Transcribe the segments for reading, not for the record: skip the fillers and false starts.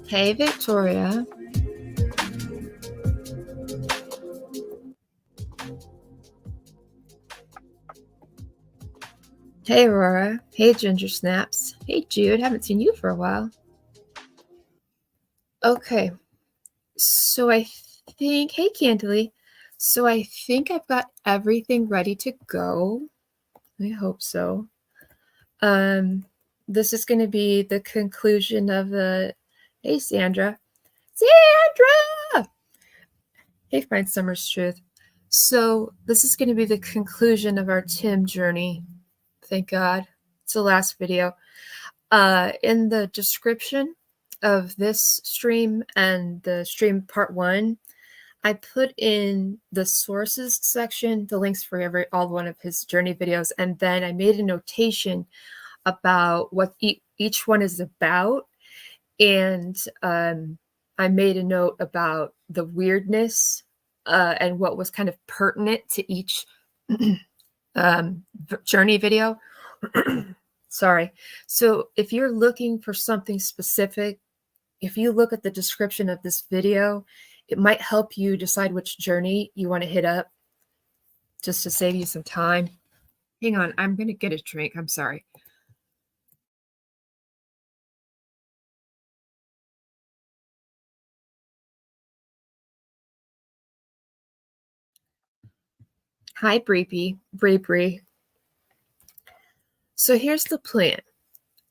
Hey, Victoria. Hey, Aurora. Hey, Ginger Snaps. Hey, Jude. Haven't seen you for a while. Okay. So I think, hey, Candily. So I think I've got everything ready to go. I hope so. This is going to be the conclusion of the, hey, Sandra. Sandra! Hey, Find Summer's Truth. So this is going to be the conclusion of our Tim journey. Thank God. It's the last video. In the description of this stream and the stream part 1, I put in the sources section, the links for all one of his journey videos, and then I made a notation about what each one is about, and I made a note about the weirdness and what was kind of pertinent to each journey video. Sorry. So if you're looking for something specific, if you look at the description of this video, it might help you decide which journey you want to hit up, just to save you some time. Hang on, I'm going to get a drink. I'm sorry. Hi, Bree. So here's the plan.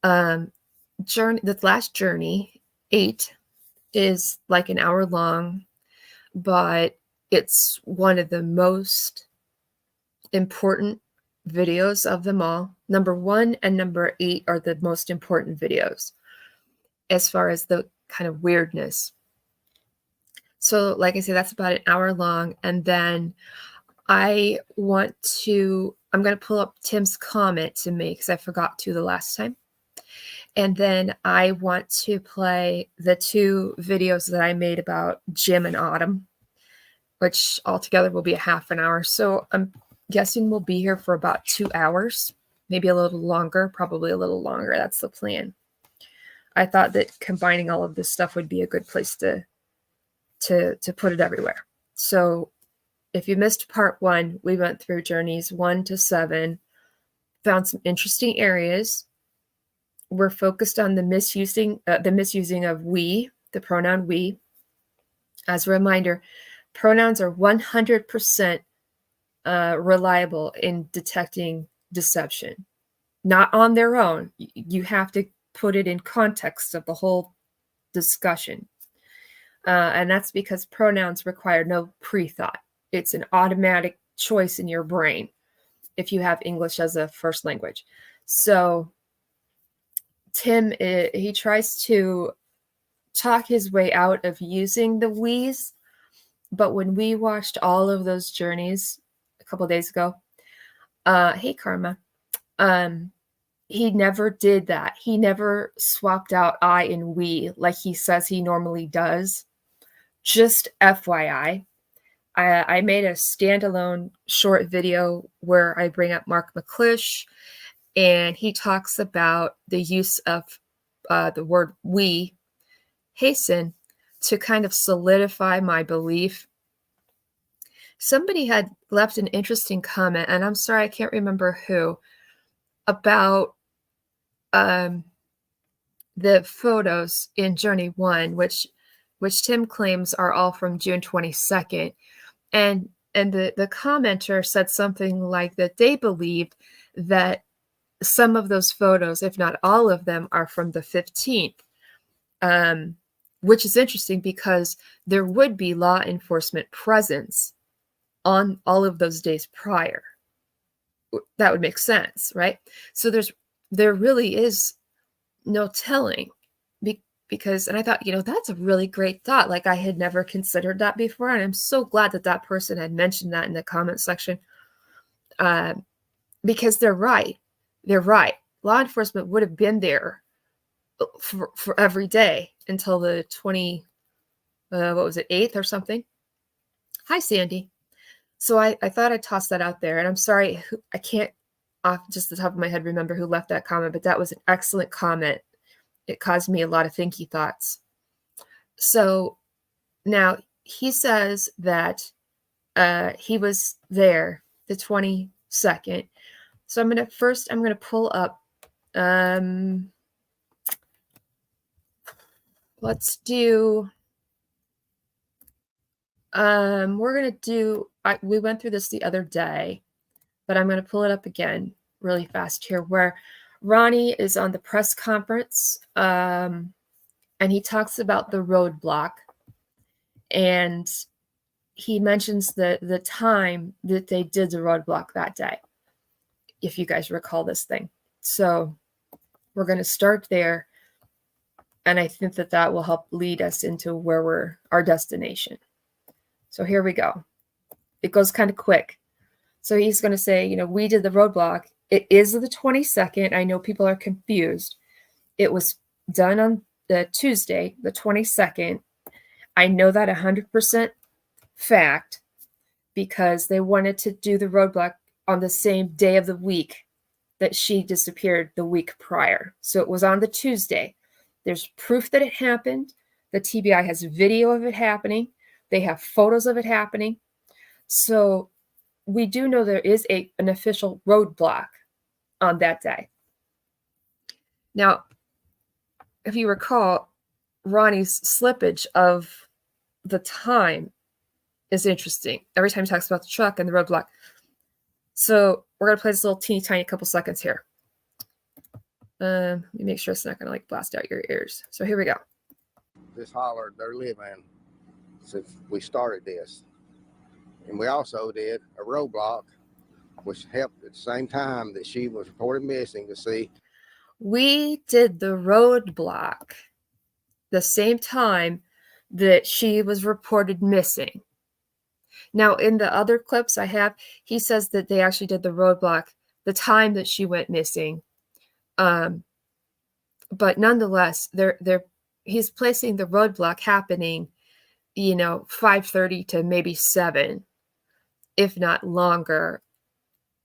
The last journey, 8, is like an hour long, but it's one of the most important videos of them all. Number 1 and number 8 are the most important videos as far as the kind of weirdness. So like I said, that's about an hour long. And then I'm going to pull up Tim's comment to me because I forgot to the last time. And then I want to play the 2 videos that I made about Jim and Autumn, which altogether will be a half an hour. So I'm guessing we'll be here for about 2 hours, maybe a little longer, probably a little longer. That's the plan. I thought that combining all of this stuff would be a good place to put it everywhere. So if you missed part 1, we went through journeys 1 to 7, found some interesting areas. We're focused on the misusing of we, the pronoun we. As a reminder, pronouns are 100% reliable in detecting deception. Not on their own. You have to put it in context of the whole discussion. And that's because pronouns require no pre-thought. It's an automatic choice in your brain if you have English as a first language. So Tim, he tries to talk his way out of using the we's, but when we watched all of those journeys a couple of days ago, hey Karma, he never did that. He never swapped out I and we like he says he normally does. Just FYI, I made a standalone short video where I bring up Mark McClish, and he talks about the use of the word we, hasten, to kind of solidify my belief. Somebody had left an interesting comment, and I'm sorry, I can't remember who, about the photos in Journey 1, which Tim claims are all from June 22nd. And the commenter said something like that they believed that some of those photos, if not all of them, are from the 15th, which is interesting because there would be law enforcement presence on all of those days prior. That would make sense, right? So there really is no telling, because, and I thought, that's a really great thought. Like, I had never considered that before, and I'm so glad that that person had mentioned that in the comment section, because they're right. They're right. Law enforcement would have been there for every day until the 8th or something. Hi, Sandy. So I thought I'd toss that out there, and I'm sorry, I can't off just the top of my head remember who left that comment, but that was an excellent comment. It caused me a lot of thinky thoughts. So now he says that he was there the 22nd. So I'm going to pull up, let's do, we're going to do, we went through this the other day, but I'm going to pull it up again really fast here, where Ronnie is on the press conference, and he talks about the roadblock, and he mentions the time that they did the roadblock that day, if you guys recall this thing. So we're going to start there, and I think that will help lead us into where our destination. So here we go. It goes kind of quick. So he's going to say, we did the roadblock. It is the 22nd. I know people are confused. It was done on the Tuesday, the 22nd. I know that 100% fact, because they wanted to do the roadblock on the same day of the week that she disappeared the week prior. So it was on the Tuesday. There's proof that it happened. The TBI has video of it happening. They have photos of it happening. So we do know there is an official roadblock on that day. Now, if you recall, Ronnie's slippage of the time is interesting. Every time he talks about the truck and the roadblock. So we're going to play this little teeny tiny couple seconds here. Let me make sure it's not going to blast out your ears. So here we go. This holler they're living since we started this. And we also did a roadblock, which helped at the same time that she was reported missing to see. We did the roadblock the same time that she was reported missing. Now, in the other clips I have, he says that they actually did the roadblock the time that she went missing. But nonetheless, he's placing the roadblock happening, 5:30 to maybe 7, if not longer.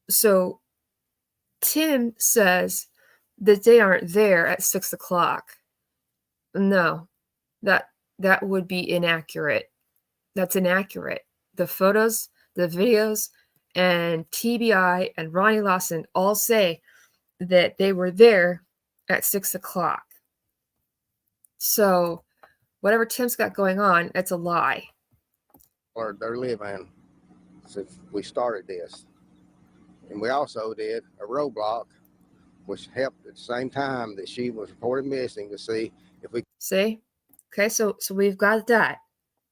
So Tim says that they aren't there at 6 o'clock. No, that would be inaccurate. That's inaccurate. The photos, the videos, and TBI and Ronnie Lawson all say that they were there at 6 o'clock. So whatever Tim's got going on, it's a lie. Or they're living since we started this. And we also did a roadblock, which helped at the same time that she was reported missing to see if we see. Okay, so we've got that.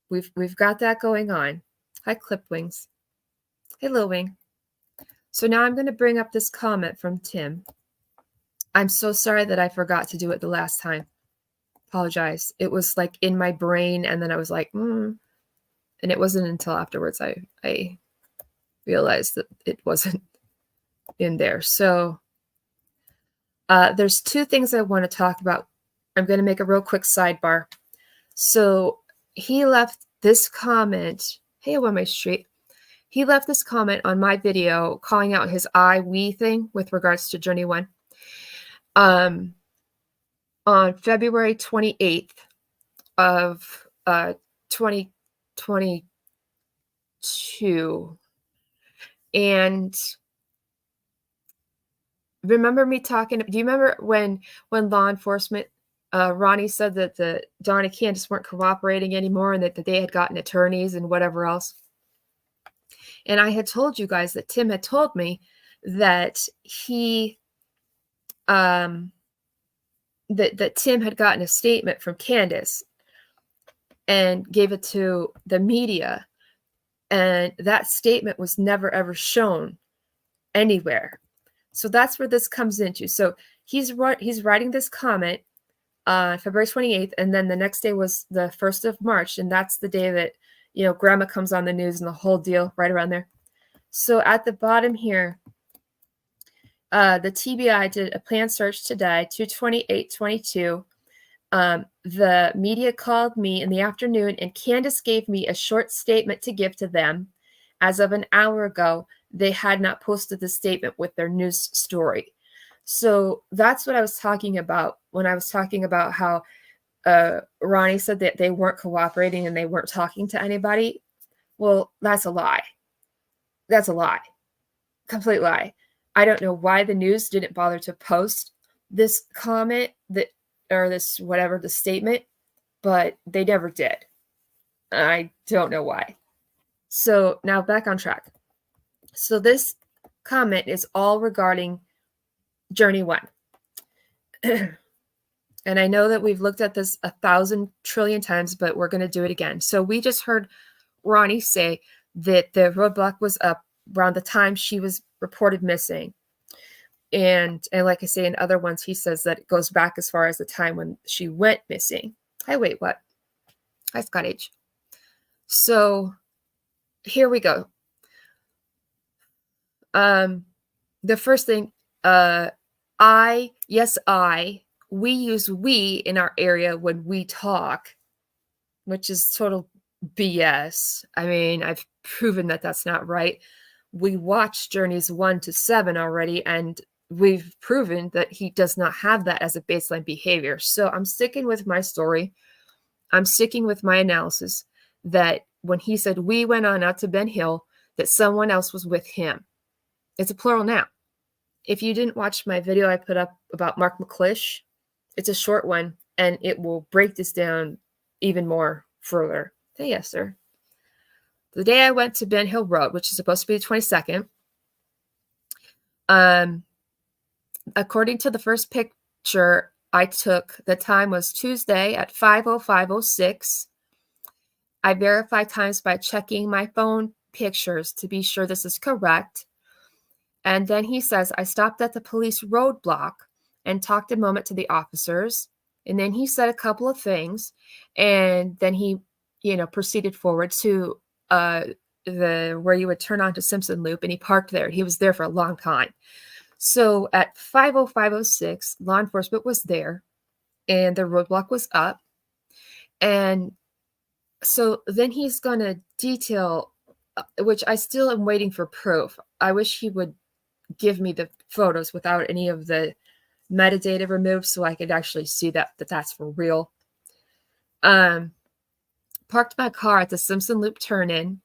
We've got that going on. Hi, Clipwings. Hey, Lil Wing. So now I'm going to bring up this comment from Tim. I'm so sorry that I forgot to do it the last time. Apologize. It was in my brain, and then I was like, and it wasn't until afterwards I realized that it wasn't in there. So there's two things I want to talk about. I'm going to make a real quick sidebar. So he left this comment. Hey, on my street. He left this comment on my video calling out his we thing with regards to Journey 1. On February 28th of 2022. And remember me talking? Do you remember when law enforcement, Ronnie said that the Don and Candus weren't cooperating anymore, and that they had gotten attorneys and whatever else? And I had told you guys that Tim had told me that he that Tim had gotten a statement from Candus and gave it to the media, and that statement was never ever shown anywhere. So that's where this comes into. So he's writing this comment February 28th, and then the next day was the 1st of March, and that's the day that, you know, Grandma comes on the news and the whole deal right around there. So at the bottom here, the TBI did a planned search today, 2/28/22. The media called me in the afternoon, and Candus gave me a short statement to give to them. As of an hour ago, they had not posted the statement with their news story. So that's what I was talking about when I was talking about how Ronnie said that they weren't cooperating and they weren't talking to anybody. Well, that's a lie. That's a lie. Complete lie. I don't know why the news didn't bother to post this comment or this whatever, the statement, but they never did. I don't know why. So now back on track. So this comment is all regarding Journey 1. And I know that we've looked at this 1,000 trillion times, but we're going to do it again. So we just heard Ronnie say that the roadblock was up around the time she was reported missing. And like I say, in other ones, he says that it goes back as far as the time when she went missing. Hey, wait, what? Hi, Scott H. So here we go. The first thing, we use we in our area when we talk, which is total BS. I mean, I've proven that that's not right. We watched Journeys 1 to 7 already, and we've proven that he does not have that as a baseline behavior. So I'm sticking with my story. I'm sticking with my analysis that when he said we went on out to Ben Hill, that someone else was with him. It's a plural noun. If you didn't watch my video I put up about Mark McClish, it's a short one, and it will break this down even more further. Hey, yes, sir. The day I went to Ben Hill Road, which is supposed to be the 22nd, according to the first picture I took, the time was Tuesday at 5:05:06. I verified times by checking my phone pictures to be sure this is correct. And then he says, I stopped at the police roadblock and talked a moment to the officers. And then he said a couple of things. And then he, proceeded forward to where you would turn onto Simpson Loop, and he parked there. He was there for a long time. So at 5:05:06, law enforcement was there, and the roadblock was up. And so then he's going to detail, which I still am waiting for proof. I wish he would give me the photos without any of the metadata removed so I could actually see that that's for real. Parked my car at the Simpson Loop turn-in.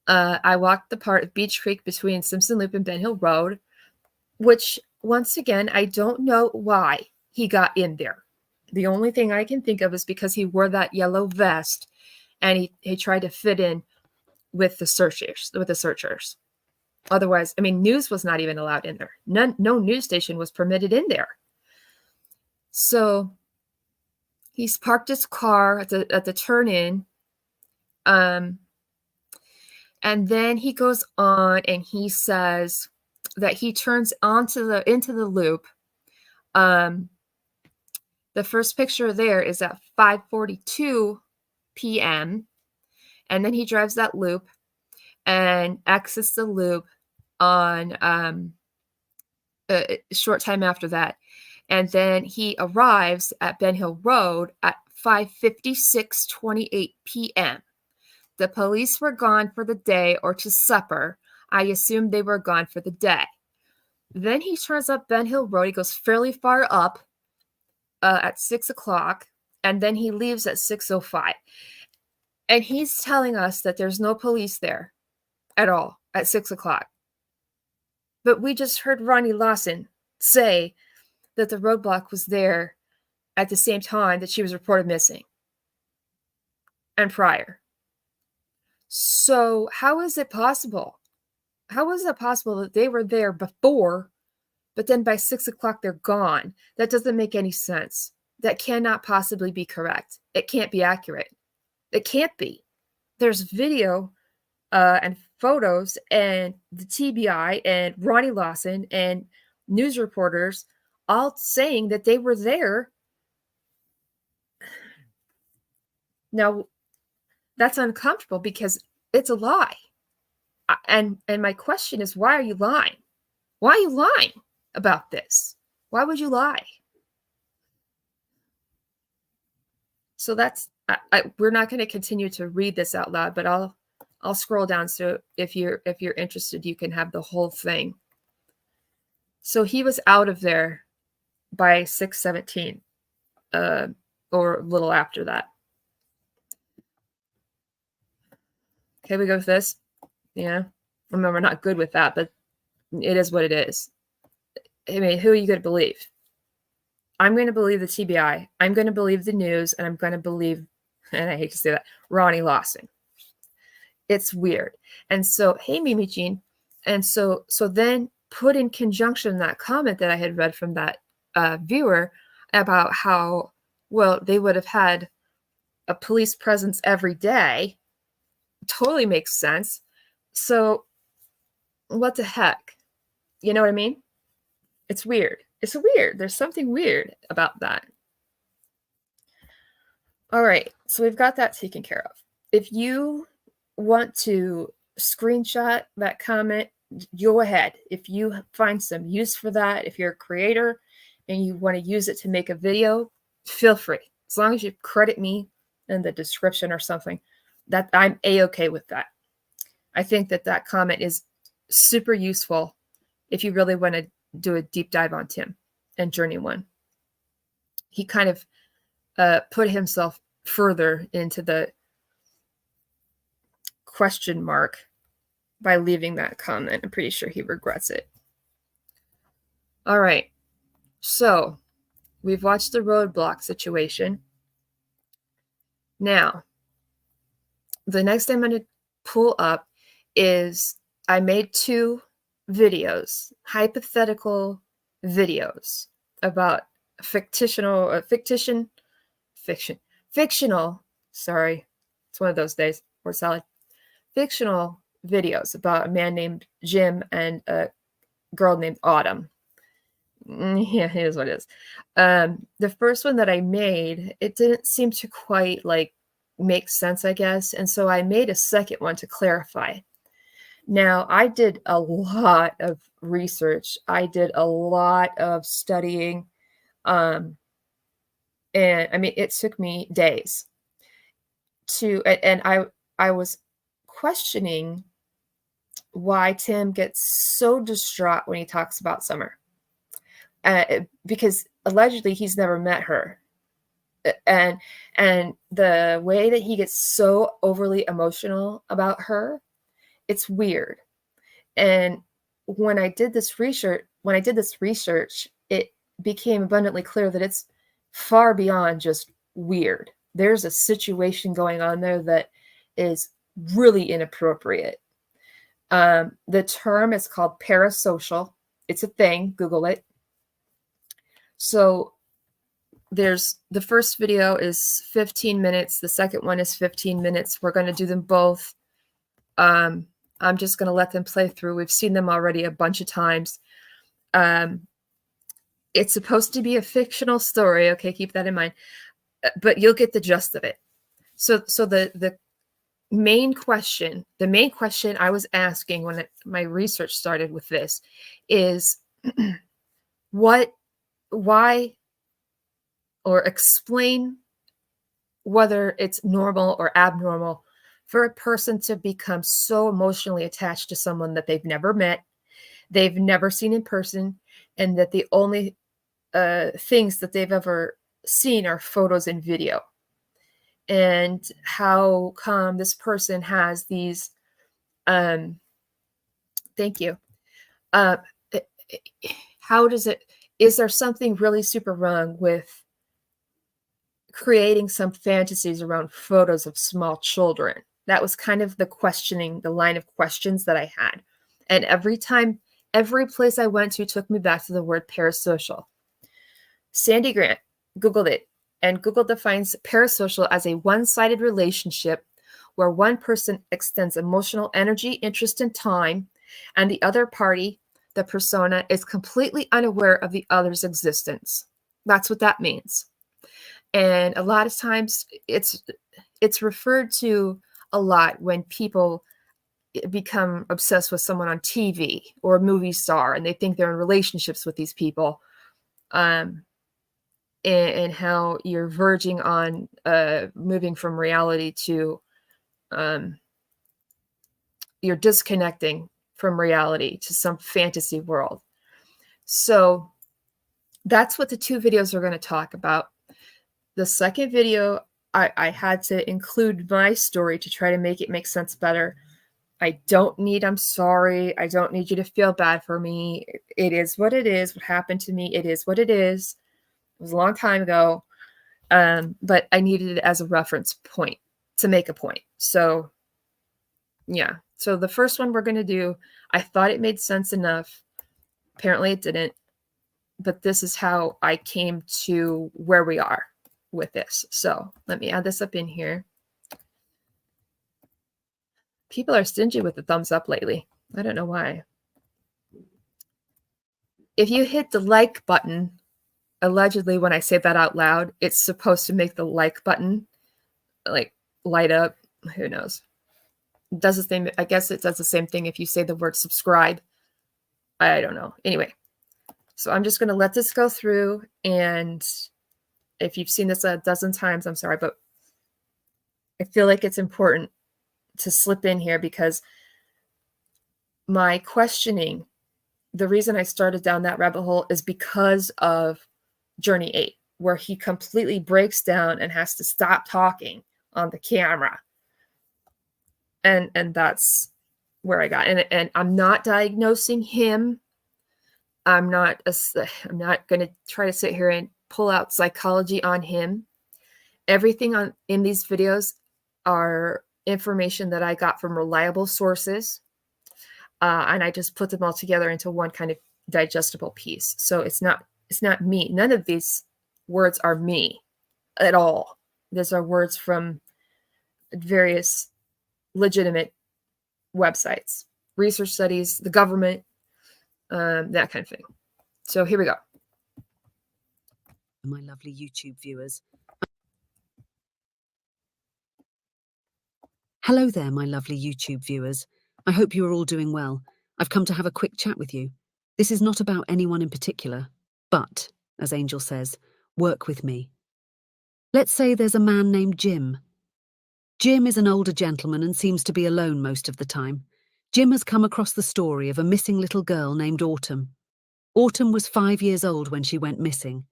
I walked the part of Beach Creek between Simpson Loop and Ben Hill Road, which, once again, I don't know why he got in there. The only thing I can think of is because he wore that yellow vest and he tried to fit in with the searchers. Otherwise, I mean, news was not even allowed in there. No news station was permitted in there. So he's parked his car at the turn-in. And then he goes on and he says that he turns into the loop. The first picture there is at 5:42 p.m. And then he drives that loop and exits the loop on a short time after that. And then he arrives at Ben Hill Road at 5:56:28 p.m. The police were gone for the day or to supper. I assumed they were gone for the day. Then he turns up Ben Hill Road. He goes fairly far up at 6 o'clock, and then he leaves at 6:05. And he's telling us that there's no police there at all at 6 o'clock. But we just heard Ronnie Lawson say that the roadblock was there at the same time that she was reported missing and prior. So how is it possible? How is it possible that they were there before, but then by 6 o'clock they're gone? That doesn't make any sense. That cannot possibly be correct. It can't be accurate. It can't be. There's video and photos and the TBI and Ronnie Lawson and news reporters all saying that they were there. Now, that's uncomfortable because it's a lie. And my question is, why are you lying? Why are you lying about this? Why would you lie? So that's we're not going to continue to read this out loud, but I'll scroll down, so if you're interested, you can have the whole thing. So he was out of there by 6:17, or a little after that. Okay, we go with this. Yeah, I mean, we're not good with that, but it is what it is. I mean, who are you going to believe? I'm going to believe the TBI. I'm going to believe the news, and I'm going to believe, and I hate to say that, Ronnie Lawson. It's weird. And so, hey, Mimi Jean. And so then put in conjunction that comment that I had read from that viewer about how, well, they would have had a police presence every day. Totally makes sense. So what the heck? You know what I mean? It's weird. It's weird. There's something weird about that. All right. So we've got that taken care of. If you want to screenshot that comment, go ahead. If you find some use for that, if you're a creator and you want to use it to make a video, feel free. As long as you credit me in the description or something, that I'm a-okay with that. I think that comment is super useful if you really want to do a deep dive on Tim and Journey 1. He kind of put himself further into the question mark by leaving that comment. I'm pretty sure he regrets it. All right. So we've watched the roadblock situation. Now, the next I'm going to pull up is I made 2 videos, hypothetical videos about fictional, sorry, it's one of those days, word salad, fictional videos about a man named Jim and a girl named Autumn. Yeah, it is what it is. The first one that I made, it didn't seem to quite like make sense, I guess. And so I made a second one to clarify. Now, I did a lot of research. I did a lot of studying. And I mean, it took me days and I was questioning why Tim gets so distraught when he talks about Summer. Because allegedly he's never met her. And the way that he gets so overly emotional about her, it's weird. And when I did this research, it became abundantly clear that it's far beyond just weird. There's a situation going on there that is really inappropriate. The term is called parasocial. It's a thing. Google it. So there's the first video is 15 minutes. The second one is 15 minutes. We're going to do them both. I'm just going to let them play through. We've seen them already a bunch of times. It's supposed to be a fictional story. Okay, keep that in mind. But you'll get the gist of it. So the main question I was asking when my research started with this is why, or explain whether it's normal or abnormal for a person to become so emotionally attached to someone that they've never met, they've never seen in person, and that the only things that they've ever seen are photos and video. And how come this person has these, thank you. How does it, is there something really super wrong with creating some fantasies around photos of small children? That was kind of the line of questions that I had. And every place I went to took me back to the word parasocial. Sandy Grant Googled it, and Google defines parasocial as a one-sided relationship where one person extends emotional energy, interest, and time, and the other party, the persona, is completely unaware of the other's existence. That's what that means. And a lot of times it's referred to a lot when people become obsessed with someone on TV or a movie star and they think they're in relationships with these people. And how you're verging on moving from reality to you're disconnecting from reality to some fantasy world. So that's what the two videos are going to talk about. The second video, I had to include my story to try to make it make sense better. I'm sorry. I don't need you to feel bad for me. It is what it is. What happened to me, it is what it is. It was a long time ago. But I needed it as a reference point to make a point. So yeah. So the first one we're going to do, I thought it made sense enough. Apparently it didn't. But this is how I came to where we are with this. So let me add this up in here. People are stingy with the thumbs up lately. I don't know why. If you hit the like button, allegedly when I say that out loud, it's supposed to make the like button like light up. Who knows? It does the same. I guess it does the same thing if you say the word subscribe. I don't know. Anyway, so I'm just going to let this go through. And if you've seen this a dozen times, I'm sorry, but I feel like it's important to slip in here because my questioning, the reason I started down that rabbit hole is because of Journey 8, where he completely breaks down and has to stop talking on the camera. And that's where I got. And I'm not diagnosing him. I'm not going to try to sit here and pull out psychology on him. Everything in these videos are information that I got from reliable sources. And I just put them all together into one kind of digestible piece. So it's not me. None of these words are me at all. These are words from various legitimate websites, research studies, the government, that kind of thing. So here we go. My lovely YouTube viewers. Hello there, my lovely YouTube viewers. I hope you are all doing well. I've come to have a quick chat with you. This is not about anyone in particular, but, as Angel says, work with me. Let's say there's a man named Jim. Jim is an older gentleman and seems to be alone most of the time. Jim has come across the story of a missing little girl named Autumn. Autumn was 5 years old when she went missing.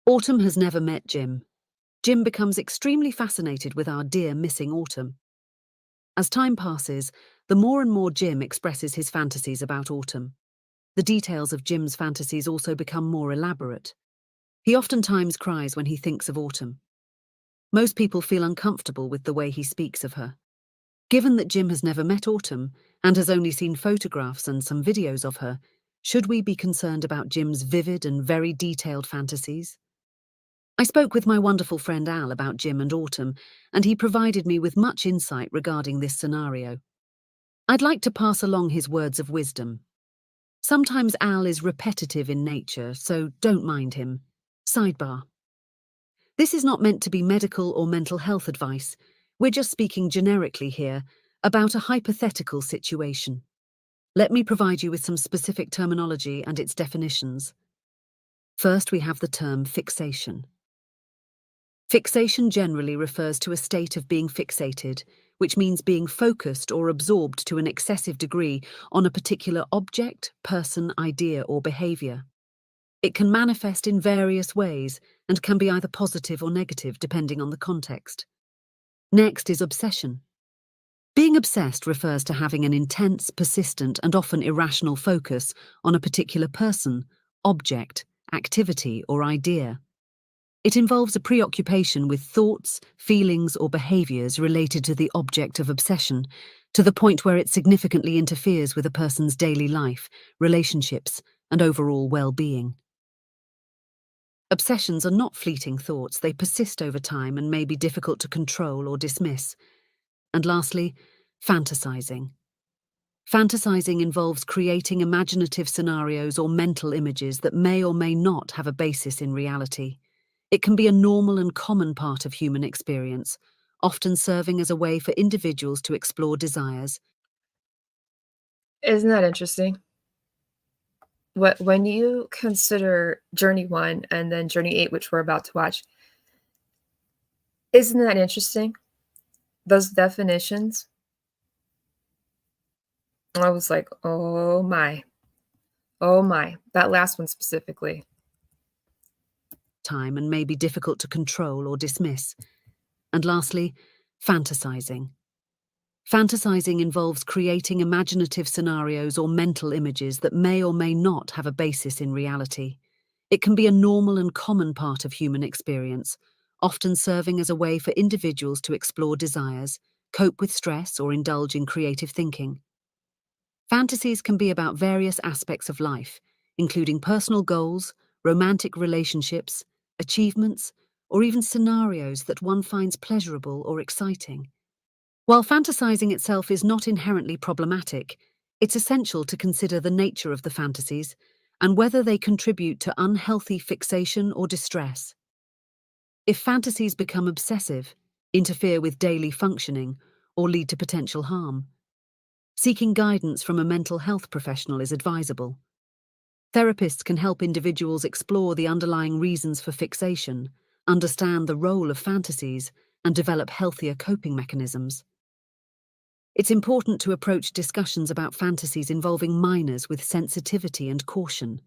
Autumn has never met Jim. Jim becomes extremely fascinated with our dear missing Autumn. As time passes, the more and more Jim expresses his fantasies about Autumn. The details of Jim's fantasies also become more elaborate. He oftentimes cries when he thinks of Autumn. Most people feel uncomfortable with the way he speaks of her. Given that Jim has never met Autumn and has only seen photographs and some videos of her, should we be concerned about Jim's vivid and very detailed fantasies? I spoke with my wonderful friend Al about Jim and Autumn, and he provided me with much insight regarding this scenario. I'd like to pass along his words of wisdom. Sometimes Al is repetitive in nature, so don't mind him. Sidebar. This is not meant to be medical or mental health advice. We're just speaking generically here about a hypothetical situation. Let me provide you with some specific terminology and its definitions. First, we have the term fixation. Fixation generally refers to a state of being fixated, which means being focused or absorbed to an excessive degree on a particular object, person, idea, or behavior. It can manifest in various ways and can be either positive or negative depending on the context. Next is obsession. Being obsessed refers to having an intense, persistent, and often irrational focus on a particular person, object, activity, or idea. It involves a preoccupation with thoughts, feelings, or behaviors related to the object of obsession, to the point where it significantly interferes with a person's daily life, relationships, and overall well-being. Obsessions are not fleeting thoughts, they persist over time and may be difficult to control or dismiss. And lastly, fantasizing. Fantasizing involves creating imaginative scenarios or mental images that may or may not have a basis in reality. It can be a normal and common part of human experience, often serving as a way for individuals to explore desires. Isn't that interesting? When you consider Journey 1 and then Journey 8, which we're about to watch, isn't that interesting? Those definitions. I was like, oh my. Oh my. That last one specifically. Time and may be difficult to control or dismiss. And lastly, fantasizing. Fantasizing involves creating imaginative scenarios or mental images that may or may not have a basis in reality. It can be a normal and common part of human experience, often serving as a way for individuals to explore desires, cope with stress, or indulge in creative thinking. Fantasies can be about various aspects of life, including personal goals, romantic relationships, achievements, or even scenarios that one finds pleasurable or exciting. While fantasizing itself is not inherently problematic, it's essential to consider the nature of the fantasies and whether they contribute to unhealthy fixation or distress. If fantasies become obsessive, interfere with daily functioning, or lead to potential harm, seeking guidance from a mental health professional is advisable. Therapists can help individuals explore the underlying reasons for fixation, understand the role of fantasies, and develop healthier coping mechanisms. It's important to approach discussions about fantasies involving minors with sensitivity and caution.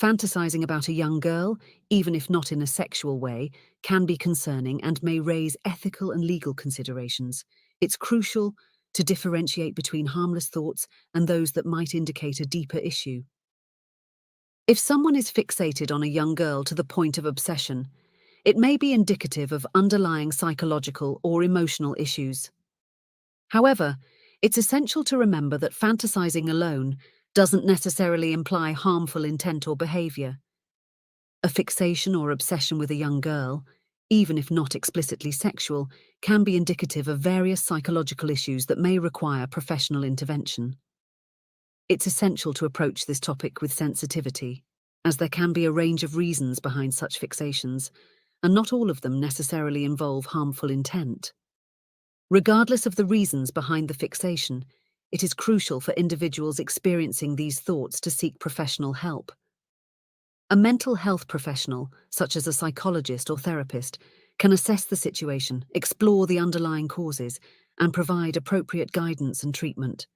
Fantasizing about a young girl, even if not in a sexual way, can be concerning and may raise ethical and legal considerations. It's crucial to differentiate between harmless thoughts and those that might indicate a deeper issue. If someone is fixated on a young girl to the point of obsession, it may be indicative of underlying psychological or emotional issues. However, it's essential to remember that fantasizing alone doesn't necessarily imply harmful intent or behavior. A fixation or obsession with a young girl, even if not explicitly sexual, can be indicative of various psychological issues that may require professional intervention. It's essential to approach this topic with sensitivity, as there can be a range of reasons behind such fixations, and not all of them necessarily involve harmful intent. Regardless of the reasons behind the fixation, it is crucial for individuals experiencing these thoughts to seek professional help. A mental health professional, such as a psychologist or therapist, can assess the situation, explore the underlying causes, and provide appropriate guidance and treatment.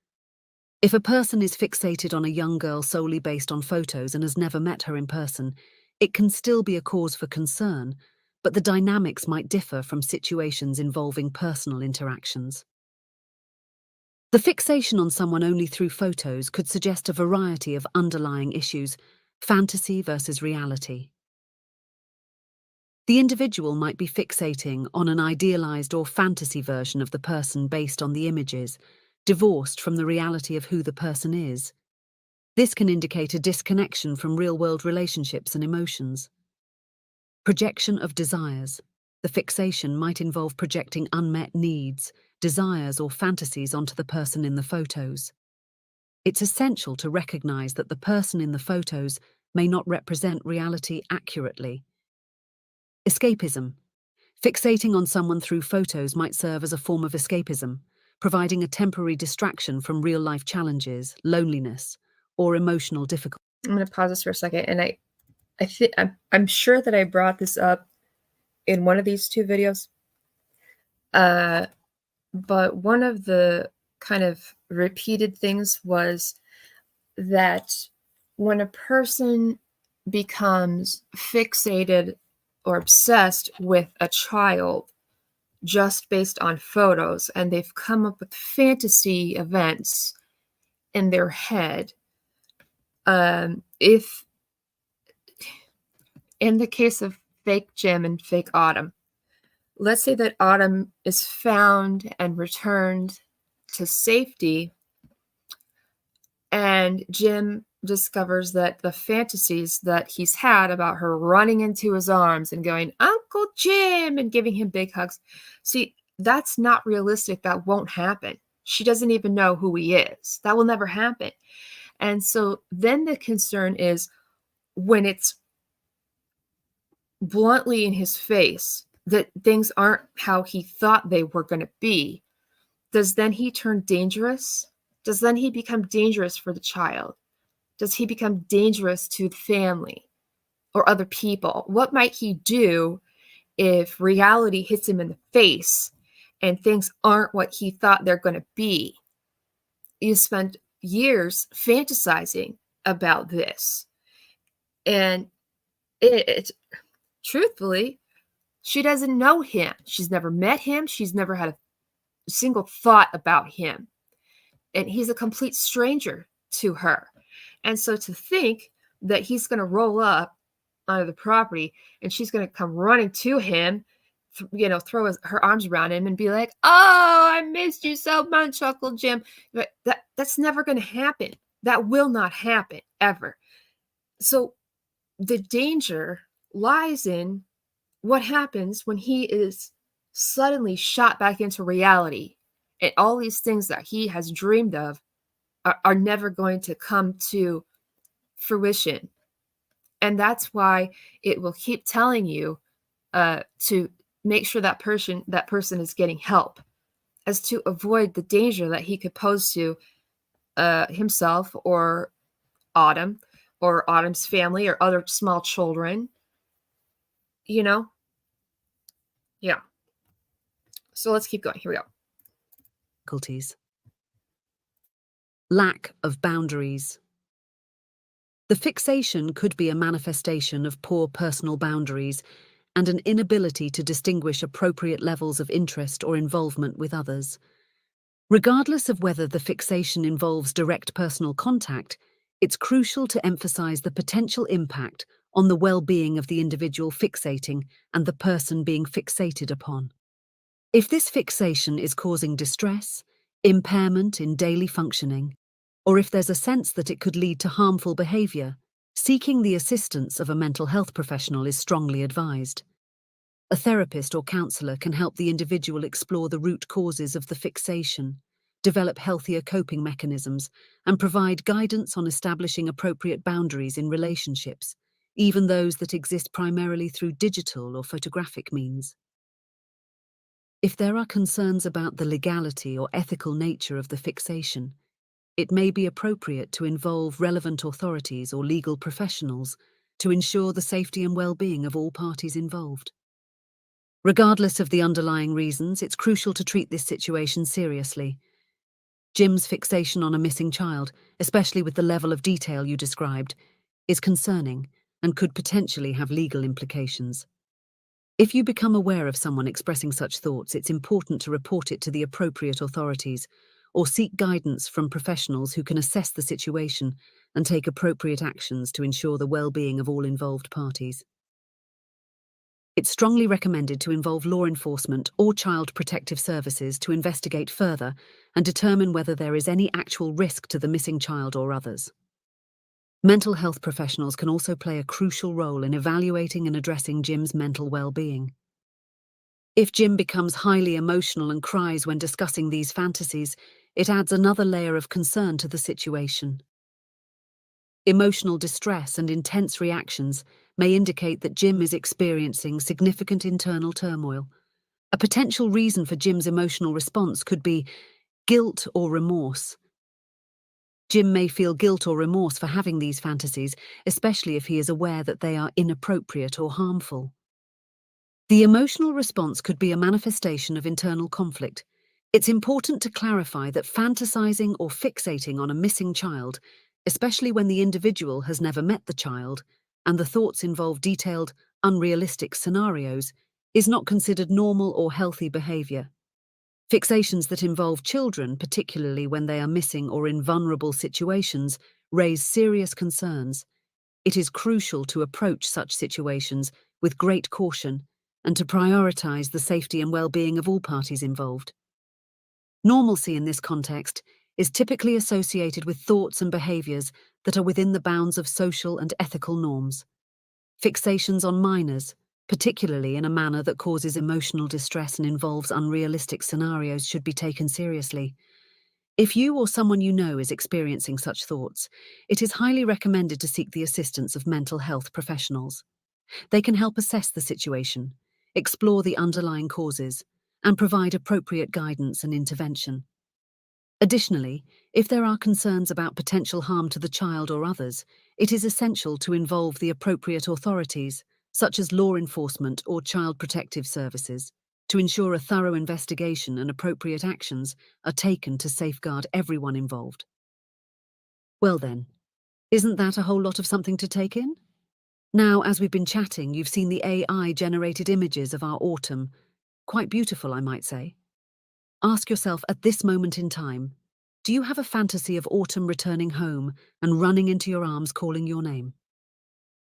If a person is fixated on a young girl solely based on photos and has never met her in person, it can still be a cause for concern, but the dynamics might differ from situations involving personal interactions. The fixation on someone only through photos could suggest a variety of underlying issues, fantasy versus reality. The individual might be fixating on an idealized or fantasy version of the person based on the images, divorced from the reality of who the person is. This can indicate a disconnection from real-world relationships and emotions. Projection of desires. The fixation might involve projecting unmet needs, desires, or fantasies onto the person in the photos. It's essential to recognize that the person in the photos may not represent reality accurately. Escapism. Fixating on someone through photos might serve as a form of escapism, providing a temporary distraction from real-life challenges, loneliness, or emotional difficulty. I'm going to pause this for a second, and I'm sure that I brought this up in one of these two videos. But one of the kind of repeated things was that when a person becomes fixated or obsessed with a child just based on photos, and they've come up with fantasy events in their head, if in the case of fake Jim and fake Autumn, let's say that Autumn is found and returned to safety, and Jim discovers that the fantasies that he's had about her running into his arms and going, "Uncle Jim," and giving him big hugs. See, that's not realistic. That won't happen. She doesn't even know who he is. That will never happen. And so then the concern is when it's bluntly in his face that things aren't how he thought they were going to be, does then he turn dangerous? Does then he become dangerous for the child? Does he become dangerous to the family or other people? What might he do if reality hits him in the face and things aren't what he thought they're going to be? You spent years fantasizing about this. And it truthfully, she doesn't know him. She's never met him. She's never had a single thought about him. And he's a complete stranger to her. And so to think that he's going to roll up onto the property and she's going to come running to him, throw her arms around him and be like, "Oh, I missed you so much, Uncle Jim." But that's never going to happen. That will not happen ever. So the danger lies in what happens when he is suddenly shot back into reality and all these things that he has dreamed of are never going to come to fruition. And that's why it will keep telling you to make sure that person is getting help, as to avoid the danger that he could pose to himself or Autumn or Autumn's family or other small children. Yeah. So let's keep going. Here we go. Difficulties. Lack of boundaries. The fixation could be a manifestation of poor personal boundaries and an inability to distinguish appropriate levels of interest or involvement with others. Regardless of whether the fixation involves direct personal contact, it's crucial to emphasize the potential impact on the well-being of the individual fixating and the person being fixated upon. If this fixation is causing distress, impairment in daily functioning, or if there's a sense that it could lead to harmful behavior, seeking the assistance of a mental health professional is strongly advised. A therapist or counselor can help the individual explore the root causes of the fixation, develop healthier coping mechanisms, and provide guidance on establishing appropriate boundaries in relationships, even those that exist primarily through digital or photographic means. If there are concerns about the legality or ethical nature of the fixation, it may be appropriate to involve relevant authorities or legal professionals to ensure the safety and well-being of all parties involved. Regardless of the underlying reasons, it's crucial to treat this situation seriously. Jim's fixation on a missing child, especially with the level of detail you described, is concerning and could potentially have legal implications. If you become aware of someone expressing such thoughts, it's important to report it to the appropriate authorities or seek guidance from professionals who can assess the situation and take appropriate actions to ensure the well-being of all involved parties. It's strongly recommended to involve law enforcement or child protective services to investigate further and determine whether there is any actual risk to the missing child or others. Mental health professionals can also play a crucial role in evaluating and addressing Jim's mental well-being. If Jim becomes highly emotional and cries when discussing these fantasies, it adds another layer of concern to the situation. Emotional distress and intense reactions may indicate that Jim is experiencing significant internal turmoil. A potential reason for Jim's emotional response could be guilt or remorse. Jim may feel guilt or remorse for having these fantasies, especially if he is aware that they are inappropriate or harmful. The emotional response could be a manifestation of internal conflict. It's important to clarify that fantasizing or fixating on a missing child, especially when the individual has never met the child, and the thoughts involve detailed, unrealistic scenarios, is not considered normal or healthy behavior. Fixations that involve children, particularly when they are missing or in vulnerable situations, raise serious concerns. It is crucial to approach such situations with great caution and to prioritize the safety and well-being of all parties involved. Normalcy in this context is typically associated with thoughts and behaviors that are within the bounds of social and ethical norms. Fixations on minors, particularly in a manner that causes emotional distress and involves unrealistic scenarios, should be taken seriously. If you or someone you know is experiencing such thoughts, it is highly recommended to seek the assistance of mental health professionals. They can help assess the situation, explore the underlying causes, and provide appropriate guidance and intervention. Additionally, if there are concerns about potential harm to the child or others, it is essential to involve the appropriate authorities, such as law enforcement or child protective services, to ensure a thorough investigation and appropriate actions are taken to safeguard everyone involved. Well then, isn't that a whole lot of something to take in? Now, as we've been chatting, you've seen the AI-generated images of our autumn. Quite beautiful, I might say. Ask yourself at this moment in time, do you have a fantasy of autumn returning home and running into your arms calling your name?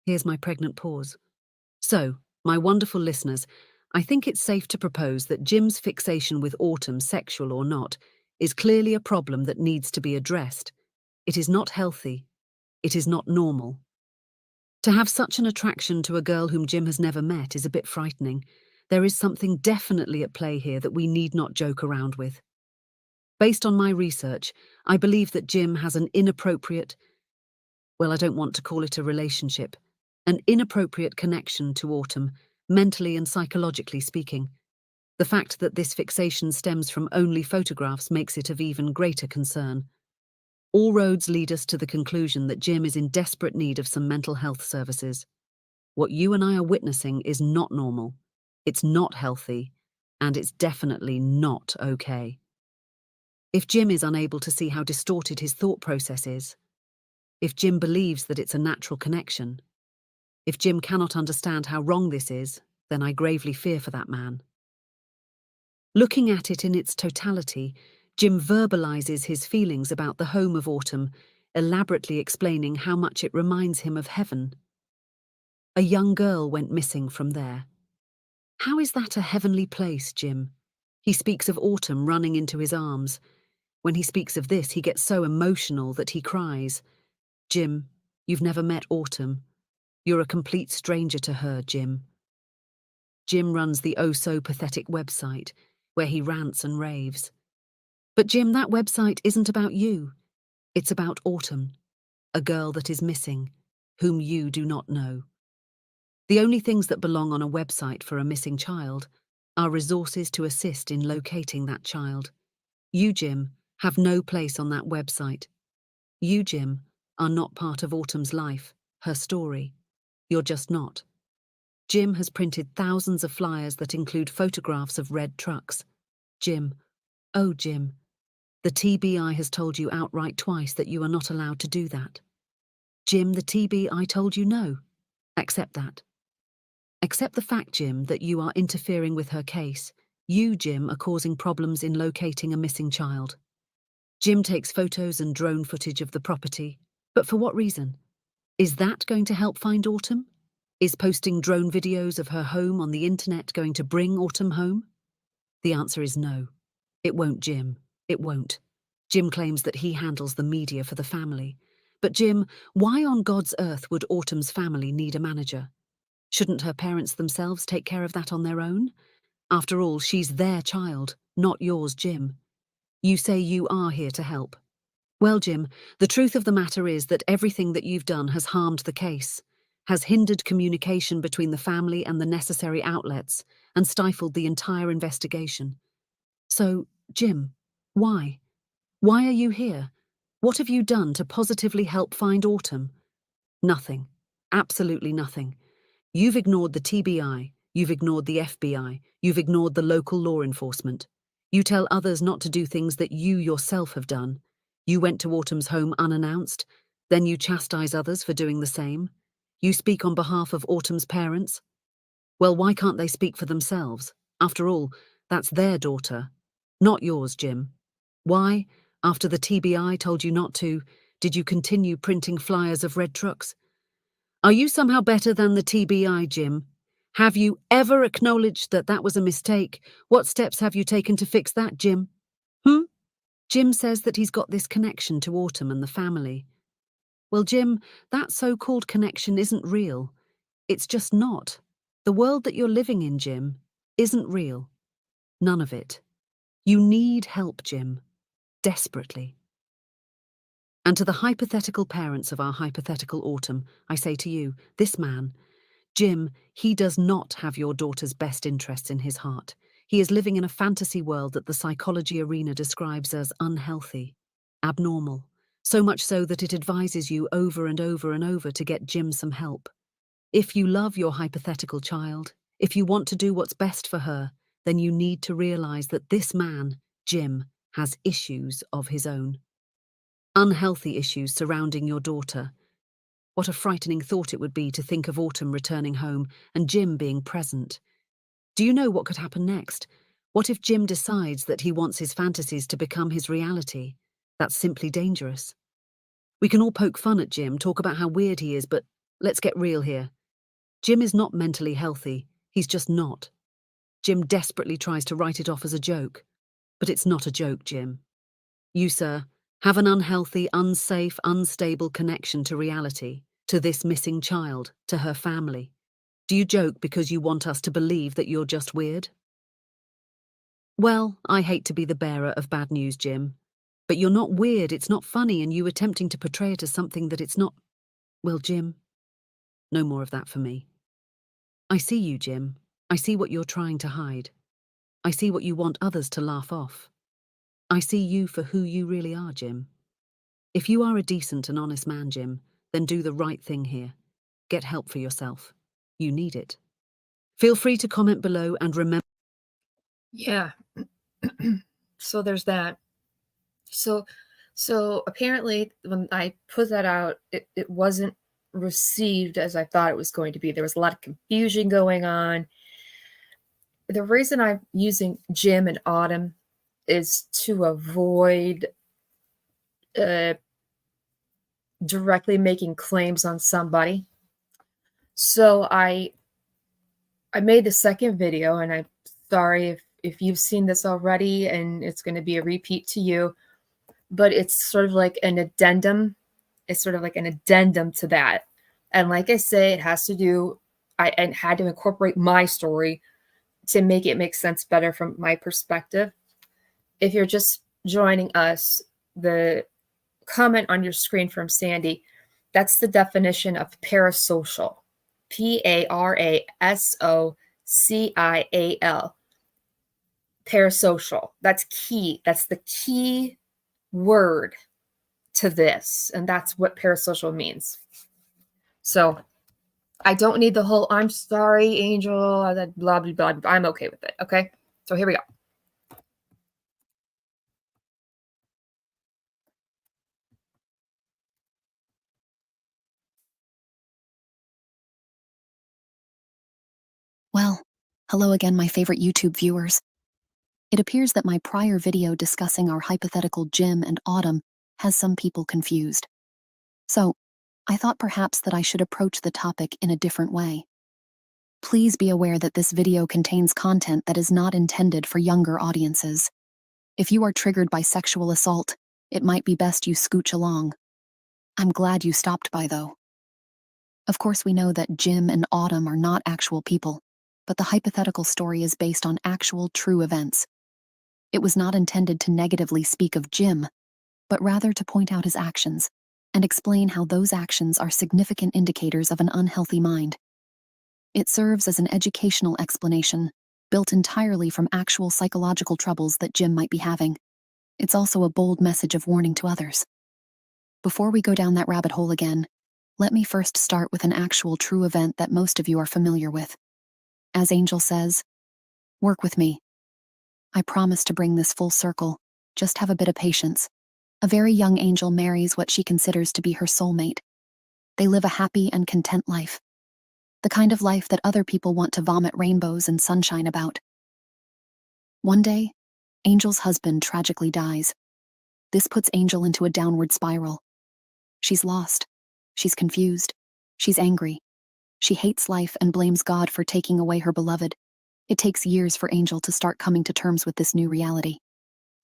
Here's my pregnant pause. So, my wonderful listeners, I think it's safe to propose that Jim's fixation with autumn, sexual or not, is clearly a problem that needs to be addressed. It is not healthy. It is not normal. To have such an attraction to a girl whom Jim has never met is a bit frightening. There is something definitely at play here that we need not joke around with. Based on my research, I believe that Jim has an inappropriate, well, I don't want to call it a relationship, an inappropriate connection to autumn, mentally and psychologically speaking. The fact that this fixation stems from only photographs makes it of even greater concern. All roads lead us to the conclusion that Jim is in desperate need of some mental health services. What you and I are witnessing is not normal. It's not healthy, and it's definitely not okay. If Jim is unable to see how distorted his thought process is, if Jim believes that it's a natural connection, if Jim cannot understand how wrong this is, then I gravely fear for that man. Looking at it in its totality, Jim verbalizes his feelings about the home of autumn, elaborately explaining how much it reminds him of heaven. A young girl went missing from there. How is that a heavenly place, Jim? He speaks of autumn running into his arms. When he speaks of this, he gets so emotional that he cries. Jim, you've never met autumn. You're a complete stranger to her, Jim. Jim runs the oh-so-pathetic website, where he rants and raves. But Jim, that website isn't about you. It's about autumn, a girl that is missing, whom you do not know. The only things that belong on a website for a missing child are resources to assist in locating that child. You, Jim, have no place on that website. You, Jim, are not part of Autumn's life, her story. You're just not. Jim has printed thousands of flyers that include photographs of red trucks. Jim, oh Jim, the TBI has told you outright twice that you are not allowed to do that. Jim, the TBI told you no. Accept that. Accept the fact, Jim, that you are interfering with her case. You, Jim, are causing problems in locating a missing child. Jim takes photos and drone footage of the property. But for what reason? Is that going to help find Autumn? Is posting drone videos of her home on the internet going to bring Autumn home? The answer is no. It won't, Jim. It won't. Jim claims that he handles the media for the family. But Jim, why on God's earth would Autumn's family need a manager? Shouldn't her parents themselves take care of that on their own? After all, she's their child, not yours, Jim. You say you are here to help. Well, Jim, the truth of the matter is that everything that you've done has harmed the case, has hindered communication between the family and the necessary outlets, and stifled the entire investigation. So, Jim, why? Why are you here? What have you done to positively help find Autumn? Nothing. Absolutely nothing. You've ignored the TBI, you've ignored the FBI, you've ignored the local law enforcement. You tell others not to do things that you yourself have done. You went to Autumn's home unannounced, then you chastise others for doing the same. You speak on behalf of Autumn's parents. Well, why can't they speak for themselves? After all, that's their daughter, not yours, Jim. Why, after the TBI told you not to, did you continue printing flyers of red trucks? Are you somehow better than the TBI, Jim? Have you ever acknowledged that that was a mistake? What steps have you taken to fix that, Jim? Jim says that he's got this connection to Autumn and the family. Well, Jim, that so-called connection isn't real. It's just not. The world that you're living in, Jim, isn't real. None of it. You need help, Jim. Desperately. And to the hypothetical parents of our hypothetical Autumn, I say to you, this man, Jim, he does not have your daughter's best interests in his heart. He is living in a fantasy world that the psychology arena describes as unhealthy, abnormal, so much so that it advises you over and over and over to get Jim some help. If you love your hypothetical child, if you want to do what's best for her, then you need to realize that this man, Jim, has issues of his own. Unhealthy issues surrounding your daughter. What a frightening thought it would be to think of Autumn returning home and Jim being present. Do you know what could happen next? What if Jim decides that he wants his fantasies to become his reality? That's simply dangerous. We can all poke fun at Jim, talk about how weird he is, but let's get real here. Jim is not mentally healthy. He's just not. Jim desperately tries to write it off as a joke. But it's not a joke, Jim. You, sir, have an unhealthy, unsafe, unstable connection to reality, to this missing child, to her family. Do you joke because you want us to believe that you're just weird? Well, I hate to be the bearer of bad news, Jim. But you're not weird, it's not funny, and you attempting to portray it as something that it's not. Well, Jim, no more of that for me. I see you, Jim. I see what you're trying to hide. I see what you want others to laugh off. I see you for who you really are, Jim. If you are a decent and honest man, Jim, then do the right thing here. Get help for yourself. You need it. Feel free to comment below and remember. Yeah. So there's that. So apparently when I put that out, it wasn't received as I thought it was going to be. There was a lot of confusion going on. The reason I'm using Jim and Autumn is to avoid directly making claims on somebody. So I made the second video, and I'm sorry if you've seen this already and it's going to be a repeat to you, but it's sort of like an addendum. It's sort of like an addendum to that. And like I say, it has to do, I had to incorporate my story to make it make sense better from my perspective. If you're just joining us, the comment on your screen from Sandy, that's the definition of parasocial. Parasocial. Parasocial. That's key. That's the key word to this. And that's what parasocial means. So I don't need the whole, I'm sorry, Angel, blah, blah, blah. I'm okay with it. Okay. So here we go. Well, hello again, my favorite YouTube viewers. It appears that my prior video discussing our hypothetical Jim and Autumn has some people confused. So, I thought perhaps that I should approach the topic in a different way. Please be aware that this video contains content that is not intended for younger audiences. If you are triggered by sexual assault, it might be best you scooch along. I'm glad you stopped by, though. Of course, we know that Jim and Autumn are not actual people, but the hypothetical story is based on actual true events. It was not intended to negatively speak of Jim, but rather to point out his actions and explain how those actions are significant indicators of an unhealthy mind. It serves as an educational explanation, built entirely from actual psychological troubles that Jim might be having. It's also a bold message of warning to others. Before we go down that rabbit hole again, let me first start with an actual true event that most of you are familiar with. As Angel says, work with me. I promise to bring this full circle. Just have a bit of patience. A very young Angel marries what she considers to be her soulmate. They live a happy and content life. The kind of life that other people want to vomit rainbows and sunshine about. One day, Angel's husband tragically dies. This puts Angel into a downward spiral. She's lost. She's confused. She's angry. She hates life and blames God for taking away her beloved. It takes years for Angel to start coming to terms with this new reality.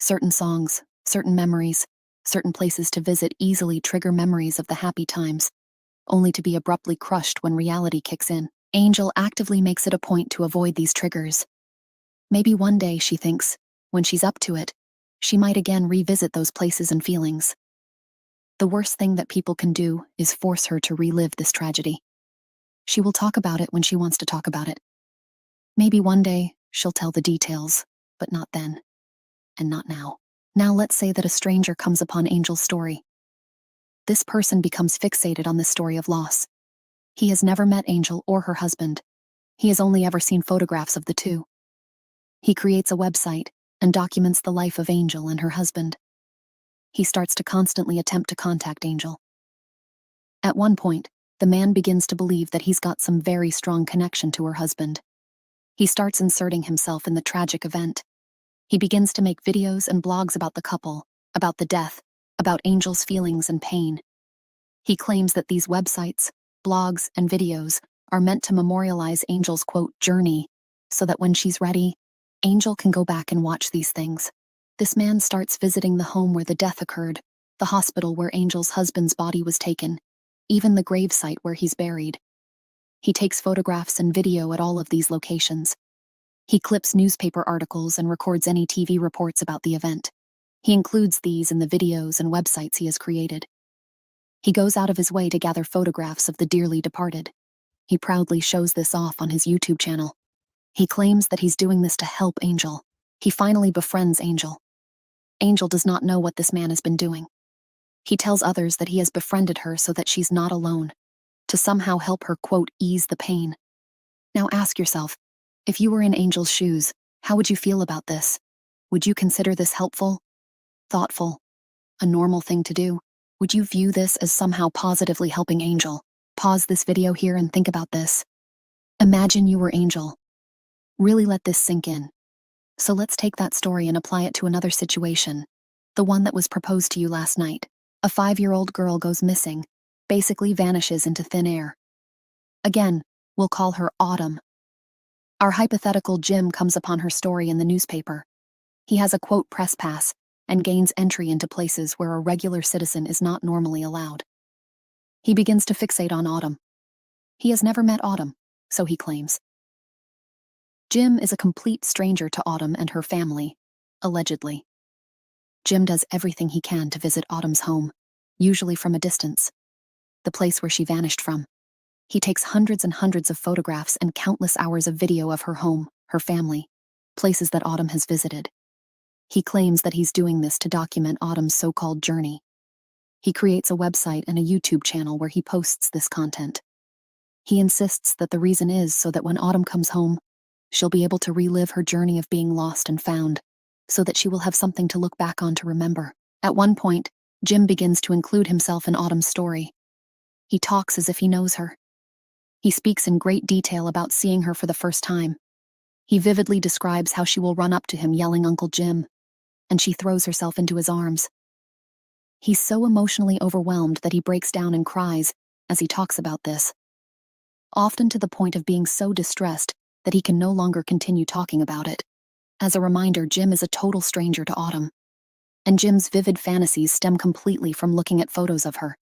Certain songs, certain memories, certain places to visit easily trigger memories of the happy times, only to be abruptly crushed when reality kicks in. Angel actively makes it a point to avoid these triggers. Maybe one day, she thinks, when she's up to it, she might again revisit those places and feelings. The worst thing that people can do is force her to relive this tragedy. She will talk about it when she wants to talk about it. Maybe one day she'll tell the details, but not then, and not now. Now let's say that a stranger comes upon Angel's story. This person becomes fixated on this story of loss. He has never met Angel or her husband. He has only ever seen photographs of the two. He creates a website and documents the life of Angel and her husband. He starts to constantly attempt to contact Angel. At one point, the man begins to believe that he's got some very strong connection to her husband. He starts inserting himself in the tragic event. He begins to make videos and blogs about the couple, about the death, about Angel's feelings and pain. He claims that these websites, blogs, and videos are meant to memorialize Angel's, quote, journey, so that when she's ready, Angel can go back and watch these things. This man starts visiting the home where the death occurred, the hospital where Angel's husband's body was taken, even the gravesite where he's buried. He takes photographs and video at all of these locations. He clips newspaper articles and records any TV reports about the event. He includes these in the videos and websites he has created. He goes out of his way to gather photographs of the dearly departed. He proudly shows this off on his YouTube channel. He claims that he's doing this to help Angel. He finally befriends Angel. Angel does not know what this man has been doing. He tells others that he has befriended her so that she's not alone, to somehow help her, quote, ease the pain. Now ask yourself, if you were in Angel's shoes, how would you feel about this? Would you consider this helpful, thoughtful, a normal thing to do? Would you view this as somehow positively helping Angel? Pause this video here and think about this. Imagine you were Angel. Really let this sink in. So let's take that story and apply it to another situation, the one that was proposed to you last night. A 5-year-old girl goes missing, basically vanishes into thin air. Again, we'll call her Autumn. Our hypothetical Jim comes upon her story in the newspaper. He has a, quote, press pass and gains entry into places where a regular citizen is not normally allowed. He begins to fixate on Autumn. He has never met Autumn, so he claims. Jim is a complete stranger to Autumn and her family, allegedly. Jim does everything he can to visit Autumn's home, usually from a distance, the place where she vanished from. He takes hundreds and hundreds of photographs and countless hours of video of her home, her family, places that Autumn has visited. He claims that he's doing this to document Autumn's so-called journey. He creates a website and a YouTube channel where he posts this content. He insists that the reason is so that when Autumn comes home, she'll be able to relive her journey of being lost and found, so that she will have something to look back on to remember. At one point, Jim begins to include himself in Autumn's story. He talks as if he knows her. He speaks in great detail about seeing her for the first time. He vividly describes how she will run up to him yelling Uncle Jim, and she throws herself into his arms. He's so emotionally overwhelmed that he breaks down and cries as he talks about this, often to the point of being so distressed that he can no longer continue talking about it. As a reminder, Jim is a total stranger to Autumn, and Jim's vivid fantasies stem completely from looking at photos of her.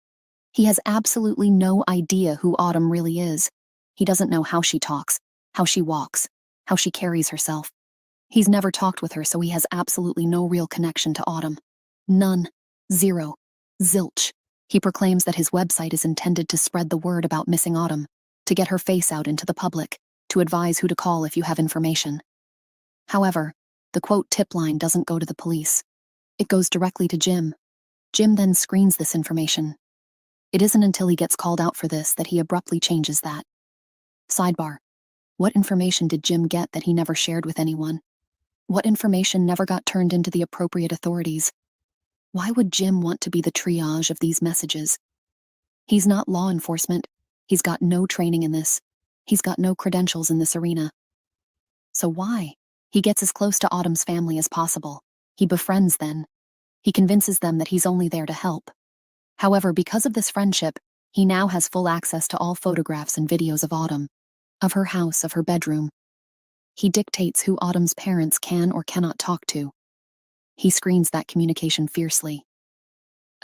He has absolutely no idea who Autumn really is. He doesn't know how she talks, how she walks, how she carries herself. He's never talked with her, so he has absolutely no real connection to Autumn. None. Zero. Zilch. He proclaims that his website is intended to spread the word about missing Autumn, to get her face out into the public, to advise who to call if you have information. However, the, quote, tip line doesn't go to the police. It goes directly to Jim. Jim then screens this information. It isn't until he gets called out for this that he abruptly changes that. Sidebar. What information did Jim get that he never shared with anyone? What information never got turned into the appropriate authorities? Why would Jim want to be the triage of these messages? He's not law enforcement. He's got no training in this. He's got no credentials in this arena. So why? He gets as close to Autumn's family as possible. He befriends them. He convinces them that he's only there to help. However, because of this friendship, He now has full access to all photographs and videos of Autumn, of her house, of her bedroom. He dictates who Autumn's parents can or cannot talk to. He screens that communication fiercely.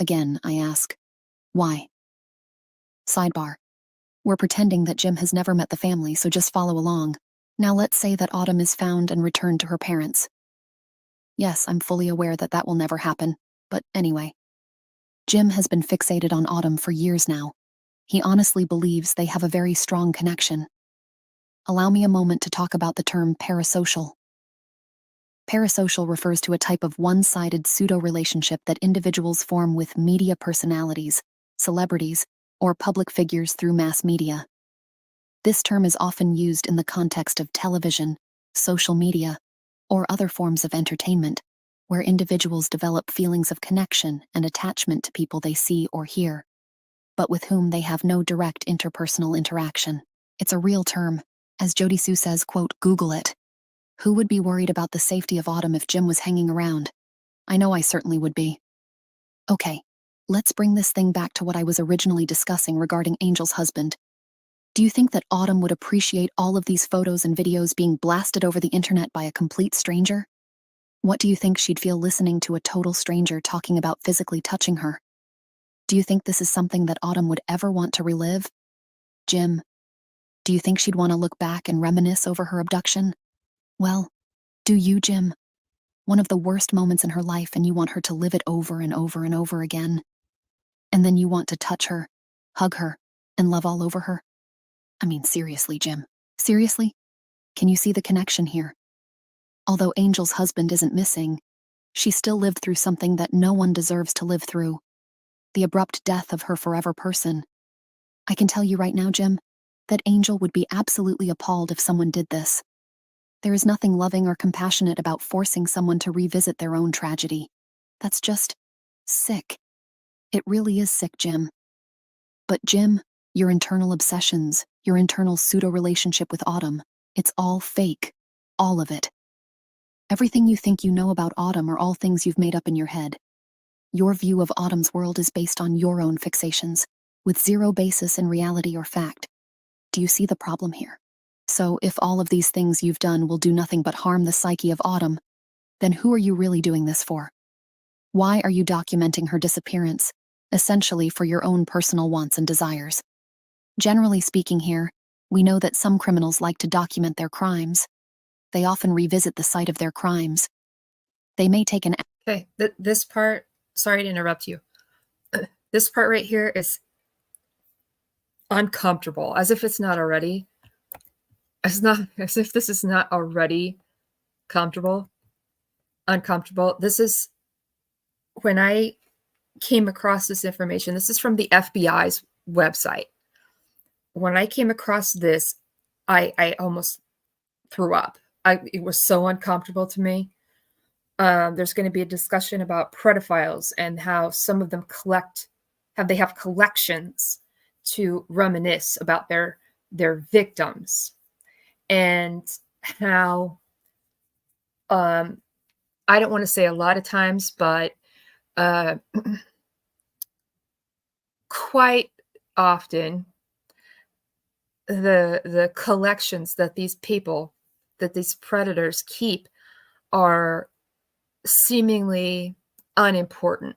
Again, I ask, why? Sidebar. We're pretending that Jim has never met the family, so just follow along. Now let's say that Autumn is found and returned to her parents. Yes, I'm fully aware that that will never happen, but anyway. Jim has been fixated on Autumn for years now. He honestly believes they have a very strong connection. Allow me a moment to talk about the term parasocial. Parasocial refers to a type of one-sided pseudo-relationship that individuals form with media personalities, celebrities, or public figures through mass media. This term is often used in the context of television, social media, or other forms of entertainment, where individuals develop feelings of connection and attachment to people they see or hear, but with whom they have no direct interpersonal interaction. It's a real term. As Jody Sue says, quote, Google it. Who would be worried about the safety of Autumn if Jim was hanging around? I know I certainly would be. Okay, let's bring this thing back to what I was originally discussing regarding Angel's husband. Do you think that Autumn would appreciate all of these photos and videos being blasted over the internet by a complete stranger? What do you think she'd feel listening to a total stranger talking about physically touching her? Do you think this is something that Autumn would ever want to relive? Jim, do you think she'd want to look back and reminisce over her abduction? Well, do you, Jim? One of the worst moments in her life, and you want her to live it over and over and over again. And then you want to touch her, hug her, and love all over her? I mean, seriously, Jim. Seriously? Can you see the connection here? Although Angel's husband isn't missing, she still lived through something that no one deserves to live through. The abrupt death of her forever person. I can tell you right now, Jim, that Angel would be absolutely appalled if someone did this. There is nothing loving or compassionate about forcing someone to revisit their own tragedy. That's just sick. It really is sick, Jim. But Jim, your internal obsessions, your internal pseudo-relationship with Autumn, it's all fake. All of it. Everything you think you know about Autumn are all things you've made up in your head. Your view of Autumn's world is based on your own fixations, with zero basis in reality or fact. Do you see the problem here? So if all of these things you've done will do nothing but harm the psyche of Autumn, then who are you really doing this for? Why are you documenting her disappearance, essentially for your own personal wants and desires? Generally speaking here, we know that some criminals like to document their crimes. They often revisit the site of their crimes. They may take an... Okay, this part, sorry to interrupt you. This part right here is uncomfortable, as if it's not already. As if this is not already uncomfortable. This is when I came across this information. This is from the FBI's website. When I came across this, I almost threw up. It was so uncomfortable to me. There's going to be a discussion about pedophiles and how some of them they have collections to reminisce about their victims, and how I don't want to say a lot of times, but quite often the collections that these predators keep are seemingly unimportant.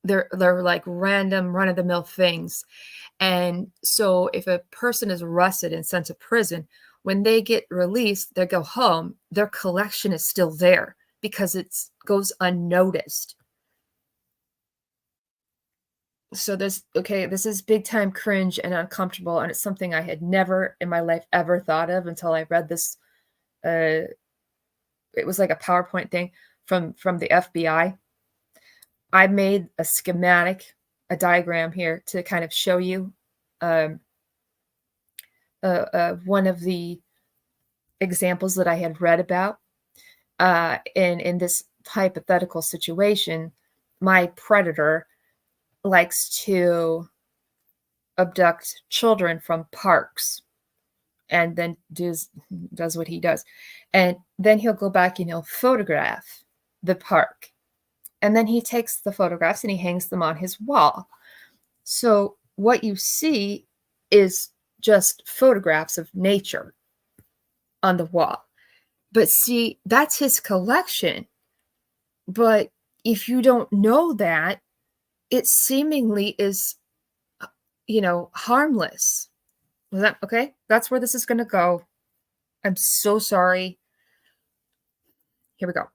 They're like random run-of-the-mill things. And so if a person is arrested and sent to prison, when they get released, they go home, their collection is still there because it goes unnoticed. So this is big time cringe and uncomfortable, and it's something I had never in my life ever thought of until I read this. It was like a PowerPoint thing from the FBI. I made a schematic, a diagram here to kind of show you one of the examples that I had read about. In this hypothetical situation, my predator likes to abduct children from parks and then does what he does. And then he'll go back and he'll photograph the park. And then he takes the photographs and he hangs them on his wall. So what you see is just photographs of nature on the wall. But see, that's his collection. But if you don't know that, it seemingly is, harmless. Was that okay? That's where this is going to go. I'm so sorry. Here we go.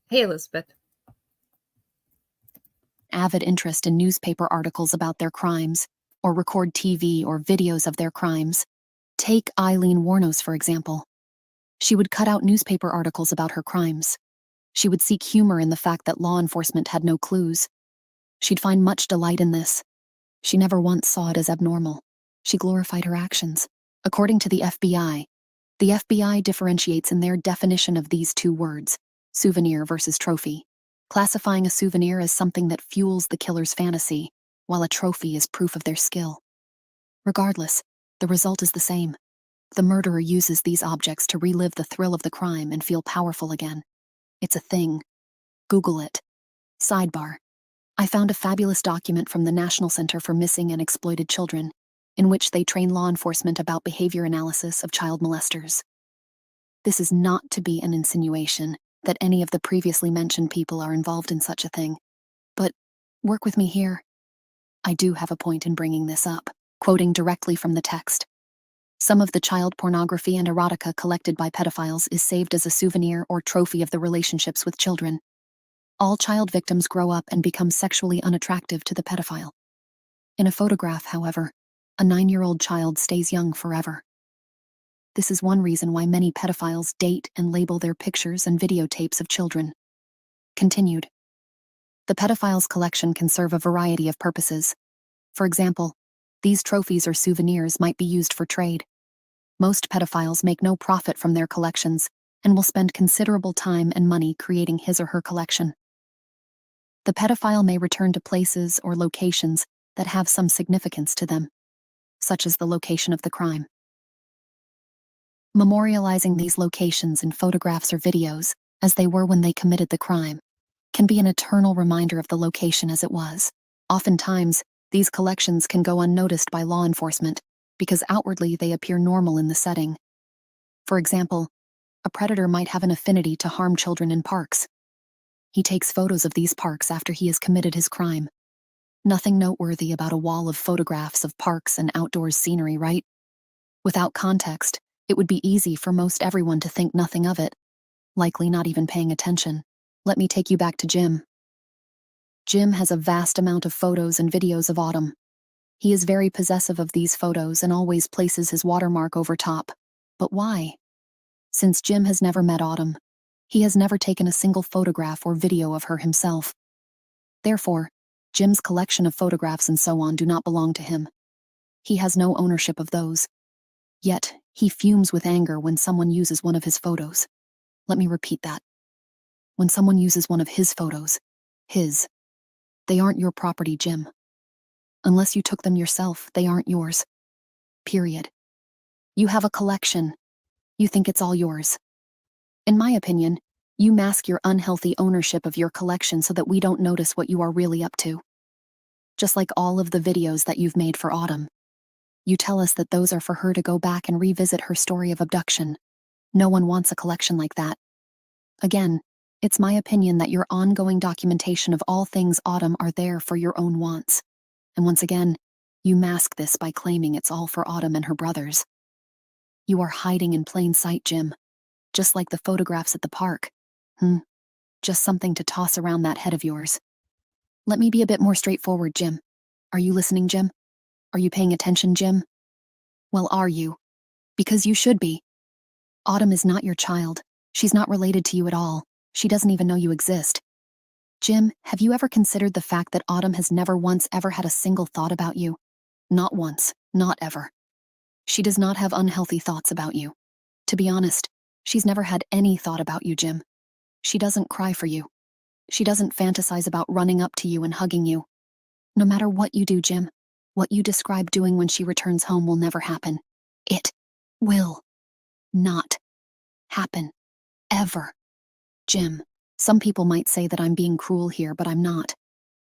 Hey, Elizabeth. Avid interest in newspaper articles about their crimes, or record TV or videos of their crimes. Take Eileen Warnos, for example. She would cut out newspaper articles about her crimes. She would seek humor in the fact that law enforcement had no clues. She'd find much delight in this. She never once saw it as abnormal. She glorified her actions. According to the FBI differentiates in their definition of these two words, souvenir versus trophy, classifying a souvenir as something that fuels the killer's fantasy, while a trophy is proof of their skill. Regardless, the result is the same. The murderer uses these objects to relive the thrill of the crime and feel powerful again. It's a thing. Google it. Sidebar. I found a fabulous document from the National Center for Missing and Exploited Children, in which they train law enforcement about behavior analysis of child molesters. This is not to be an insinuation that any of the previously mentioned people are involved in such a thing, but work with me here. I do have a point in bringing this up, quoting directly from the text. Some of the child pornography and erotica collected by pedophiles is saved as a souvenir or trophy of the relationships with children. All child victims grow up and become sexually unattractive to the pedophile. In a photograph, however, a 9-year-old child stays young forever. This is one reason why many pedophiles date and label their pictures and videotapes of children. Continued. The pedophile's collection can serve a variety of purposes. For example, these trophies or souvenirs might be used for trade. Most pedophiles make no profit from their collections and will spend considerable time and money creating his or her collection. The pedophile may return to places or locations that have some significance to them, such as the location of the crime. Memorializing these locations in photographs or videos, as they were when they committed the crime, can be an eternal reminder of the location as it was. Oftentimes, these collections can go unnoticed by law enforcement because outwardly they appear normal in the setting. For example, a predator might have an affinity to harm children in parks. He takes photos of these parks after he has committed his crime. Nothing noteworthy about a wall of photographs of parks and outdoors scenery, right? Without context, it would be easy for most everyone to think nothing of it, likely not even paying attention. Let me take you back to Jim. Jim has a vast amount of photos and videos of Autumn. He is very possessive of these photos and always places his watermark over top. But why? Since Jim has never met Autumn, he has never taken a single photograph or video of her himself. Therefore, Jim's collection of photographs and so on do not belong to him. He has no ownership of those. Yet, he fumes with anger when someone uses one of his photos. Let me repeat that. When someone uses one of his photos, they aren't your property, Jim. Unless you took them yourself, they aren't yours. Period. You have a collection. You think it's all yours. In my opinion, you mask your unhealthy ownership of your collection so that we don't notice what you are really up to. Just like all of the videos that you've made for Autumn. You tell us that those are for her to go back and revisit her story of abduction. No one wants a collection like that. Again, it's my opinion that your ongoing documentation of all things Autumn are there for your own wants. And once again, you mask this by claiming it's all for Autumn and her brothers. You are hiding in plain sight, Jim. Just like the photographs at the park. Just something to toss around that head of yours. Let me be a bit more straightforward, Jim. Are you listening, Jim? Are you paying attention, Jim? Well, are you? Because you should be. Autumn is not your child. She's not related to you at all. She doesn't even know you exist. Jim, have you ever considered the fact that Autumn has never once ever had a single thought about you? Not once, not ever. She does not have unhealthy thoughts about you. To be honest, she's never had any thought about you, Jim. She doesn't cry for you. She doesn't fantasize about running up to you and hugging you. No matter what you do, Jim, what you describe doing when she returns home will never happen. It will not happen. Ever. Jim, some people might say that I'm being cruel here, but I'm not.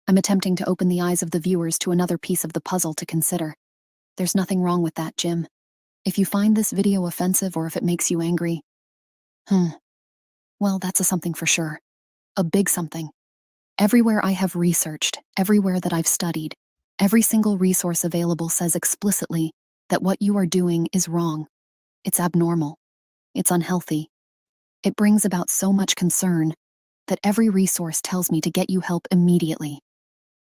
I'm attempting to open the eyes of the viewers to another piece of the puzzle to consider. There's nothing wrong with that, Jim. If you find this video offensive or if it makes you angry, well, that's a something for sure. A big something. Everywhere I have researched, everywhere that I've studied, every single resource available says explicitly that what you are doing is wrong. It's abnormal. It's unhealthy. It brings about so much concern that every resource tells me to get you help immediately.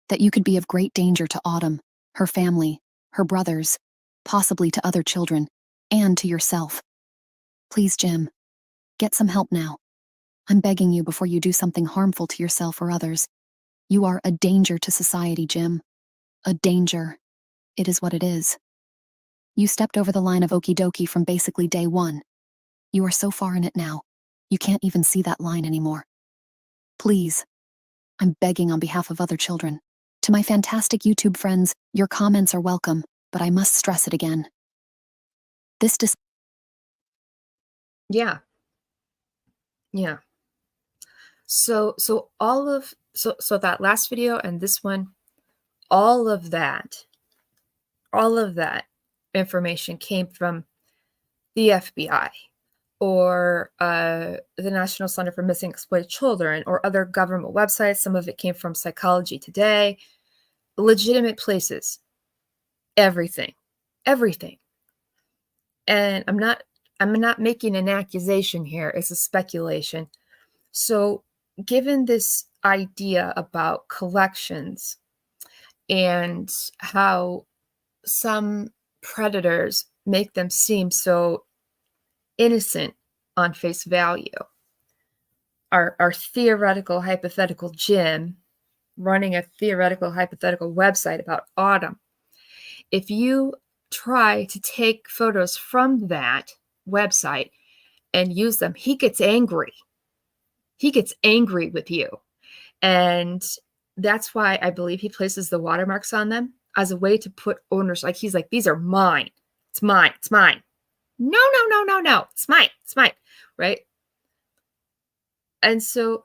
That you could be of great danger to Autumn, her family, her brothers, possibly to other children, and to yourself. Please, Jim, get some help now. I'm begging you before you do something harmful to yourself or others. You are a danger to society, Jim. A danger. It is what it is. You stepped over the line of okie dokie from basically day one. You are so far in it now, you can't even see that line anymore. Please, I'm begging on behalf of other children. To my fantastic YouTube friends, your comments are welcome, but I must stress it again. Yeah. Yeah. So that last video and this one, all of that information came from the FBI or the National Center for Missing and Exploited Children or other government websites. Some of it came from Psychology Today, legitimate places, everything. And I'm not making an accusation here. It's a speculation. So given this idea about collections and how some predators make them seem so innocent on face value, our theoretical hypothetical Jim running a theoretical hypothetical website about Autumn, if you try to take photos from that website and use them, he gets angry. He gets angry with you. And that's why I believe he places the watermarks on them as a way to put owners, like he's like, these are mine. It's mine. It's mine. No. It's mine. Right? And so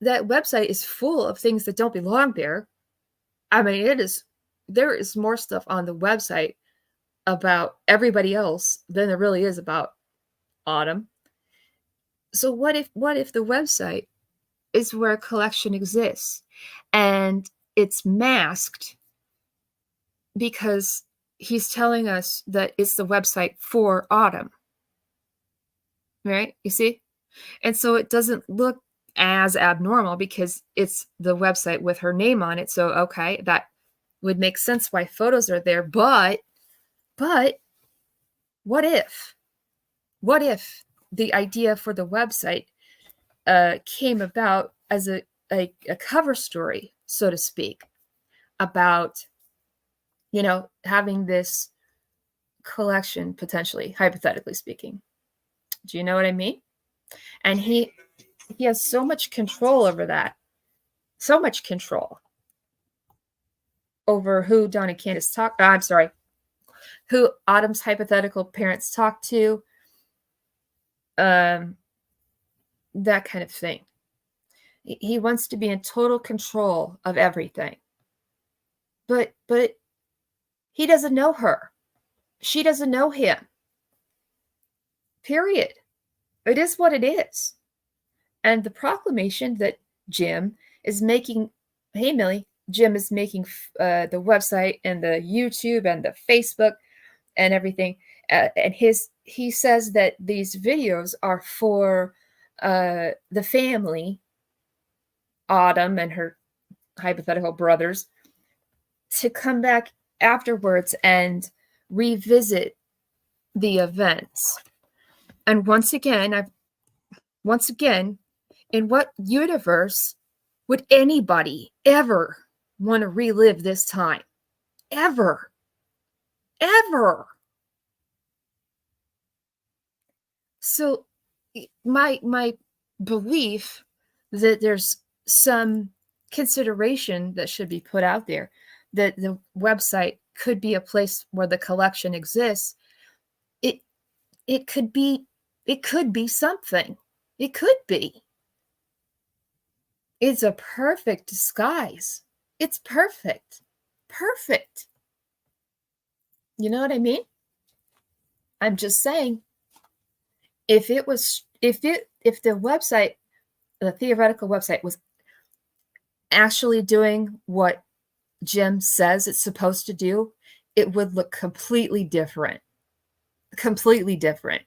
that website is full of things that don't belong there. I mean, there is more stuff on the website about everybody else than there really is about Autumn. So what if the website is where a collection exists and it's masked because he's telling us that it's the website for Autumn, right? You see? And so it doesn't look as abnormal because it's the website with her name on it. So, okay, that would make sense why photos are there. But what if the idea for the website came about as a cover story, so to speak, about, having this collection potentially, hypothetically speaking. Do you know what I mean? And he has so much control over that. So much control over who Dawn and Candus who Autumn's hypothetical parents talk to, that kind of thing. He wants to be in total control of everything. But he doesn't know her. She doesn't know him. Period. It is what it is. And the proclamation that Jim is making, hey, Millie, Jim is making the website and the YouTube and the Facebook and everything. And he says that these videos are for the family, Autumn and her hypothetical brothers, to come back afterwards and revisit the events. And once again, in what universe would anybody ever want to relive this time? Ever. So my belief that there's some consideration that should be put out there, that the website could be a place where the collection exists. It could be something. It could be. It's a perfect disguise. It's perfect. Perfect. You know what I mean? I'm just saying, if the website, the theoretical website, was actually doing what Jim says it's supposed to do, it would look completely different. Completely different.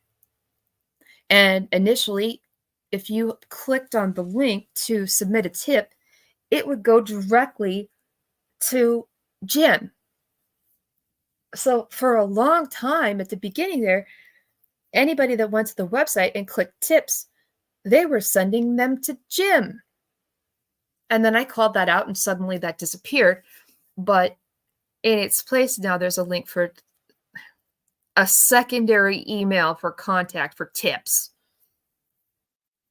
And initially, if you clicked on the link to submit a tip, it would go directly to Jim. So for a long time at the beginning there, anybody that went to the website and clicked tips, they were sending them to Jim. And then I called that out and suddenly that disappeared. But in its place now, there's a link for a secondary email for contact for tips,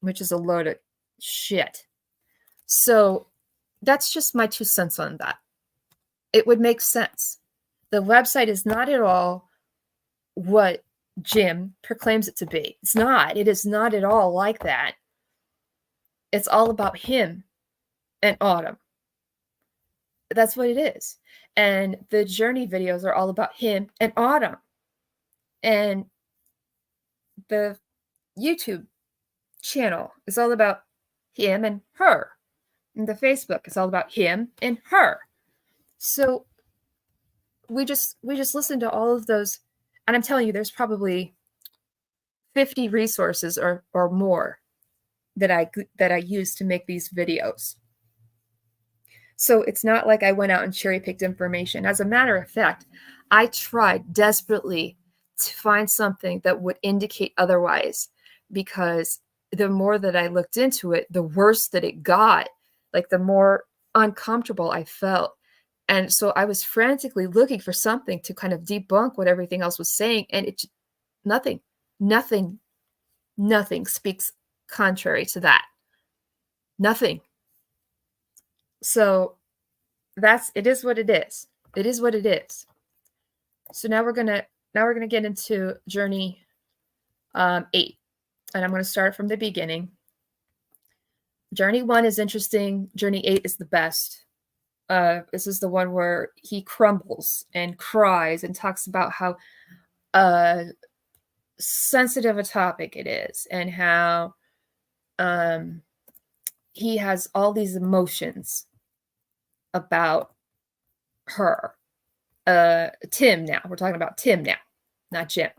which is a load of shit. So that's just my 2 cents on that. It would make sense. The website is not at all what Jim proclaims it to be. It's not. It is not at all like that. It's all about him and Autumn. That's what it is. And the journey videos are all about him and Autumn. And the YouTube channel is all about him and her. And the Facebook is all about him and her. So we just listen to all of those, and I'm telling you, there's probably 50 resources or more that I use to make these videos. So it's not like I went out and cherry picked information. As a matter of fact, I tried desperately to find something that would indicate otherwise, because the more that I looked into it, the worse that it got. Like, the more uncomfortable I felt. And so I was frantically looking for something to kind of debunk what everything else was saying. And it, nothing speaks contrary to that. Nothing. So it is what it is. It is what it is. So now we're gonna get into journey 8, and I'm gonna start from the beginning. Journey 1 is interesting. Journey 8 is the best. This is the one where he crumbles and cries and talks about how sensitive a topic it is, and how he has all these emotions about her. Tim now. We're talking about Tim now, not Jim.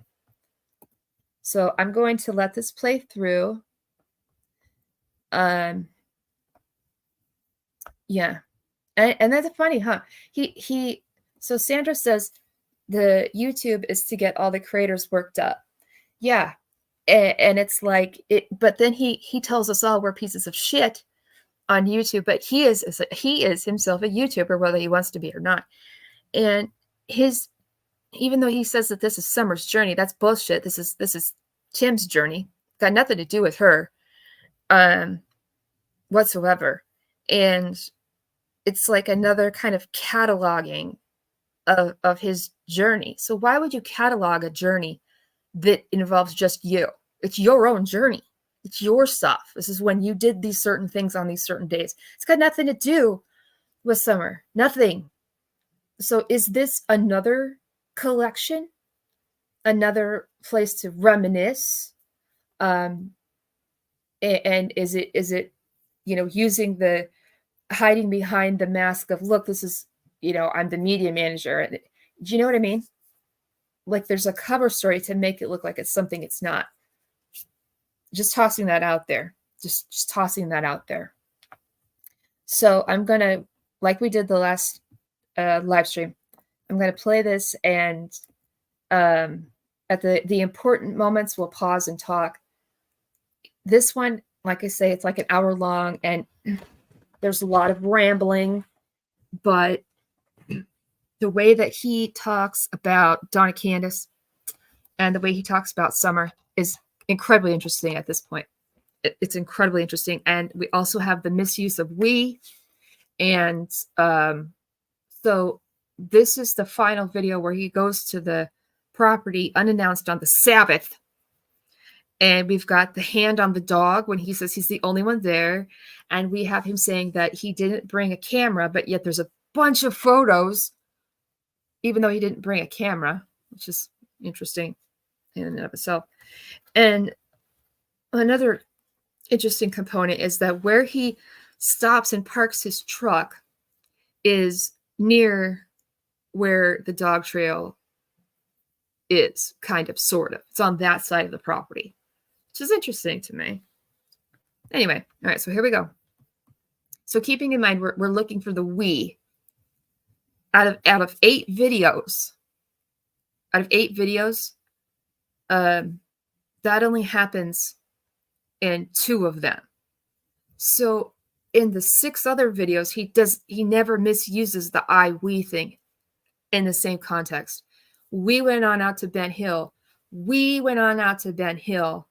So I'm going to let this play through. Yeah. And that's funny, huh? So Sandra says the YouTube is to get all the creators worked up. Yeah. And it's like it, but then he tells us all we're pieces of shit on YouTube, but he is himself a YouTuber, whether he wants to be or not. And even though he says that this is Summer's journey, that's bullshit. This is Tim's journey. Got nothing to do with her whatsoever. And it's like another kind of cataloging of his journey. So why would you catalog a journey that involves just you? It's your own journey. It's your stuff. This is when you did these certain things on these certain days. It's got nothing to do with Summer. Nothing. So is this another collection? Another place to reminisce? And is it, using the hiding behind the mask of, look, this is, I'm the media manager. Do you know what I mean? Like, there's a cover story to make it look like it's something it's not. Just tossing that out there. Just tossing that out there. So I'm going to, like we did the last live stream, I'm going to play this, and at the important moments, we'll pause and talk. This one, like I say, it's like an hour long, and there's a lot of rambling, but the way that he talks about Donna Candus and the way he talks about Summer is incredibly interesting at this point. It's incredibly interesting. And we also have the misuse of we. And so this is the final video where he goes to the property unannounced on the Sabbath. And we've got the hand on the dog when he says he's the only one there. And we have him saying that he didn't bring a camera, but yet there's a bunch of photos, even though he didn't bring a camera, which is interesting in and of itself. And another interesting component is that where he stops and parks his truck is near where the dog trail is, kind of, sort of. It's on that side of the property, which is interesting to me. Anyway, all right, so here we go. So keeping in mind, we're looking for the we. Out of 8 videos, that only happens in 2 of them. So in the 6 other videos, he never misuses the I, we thing in the same context. We went on out to Ben Hill. We went on out to Ben Hill.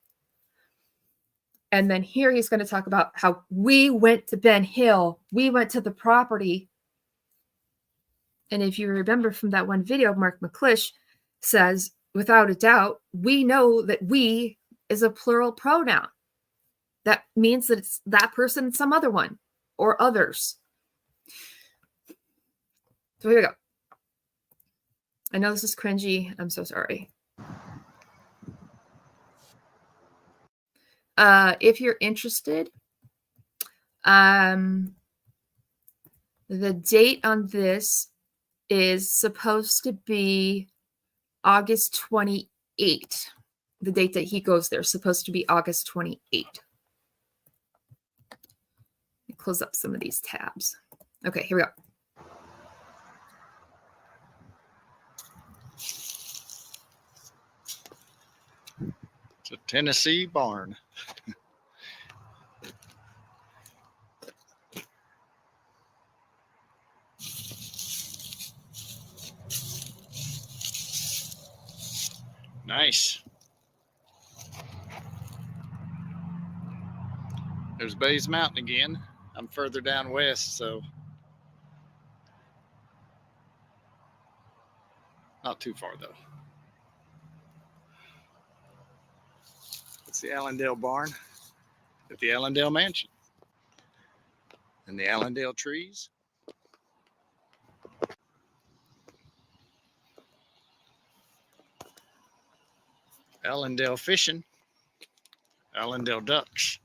And then here he's going to talk about how we went to Ben Hill. We went to the property. And if you remember from that one video, Mark McClish says, without a doubt, we know that we is a plural pronoun. That means that it's that person and some other one or others. So here we go. I know this is cringy. I'm so sorry. If you're interested, the date on this is supposed to be August 28. The date that he goes there is supposed to be August 28. Close up some of these tabs. Okay, here we go. It's a Tennessee barn. Nice. There's Bays Mountain again. I'm further down west, so not too far though. It's the Allendale barn at the Allendale mansion. And the Allendale trees. Allendale fishing. Allendale ducks.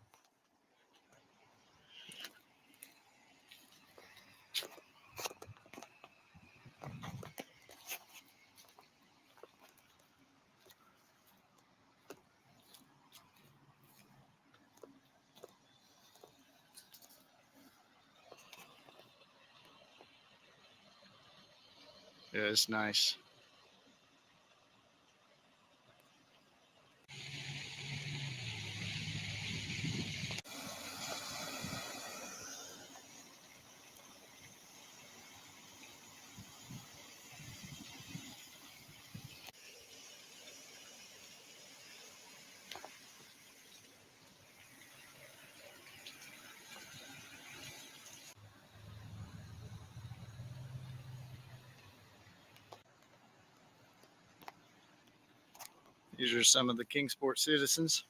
Yeah, it's nice. These are some of the Kingsport citizens.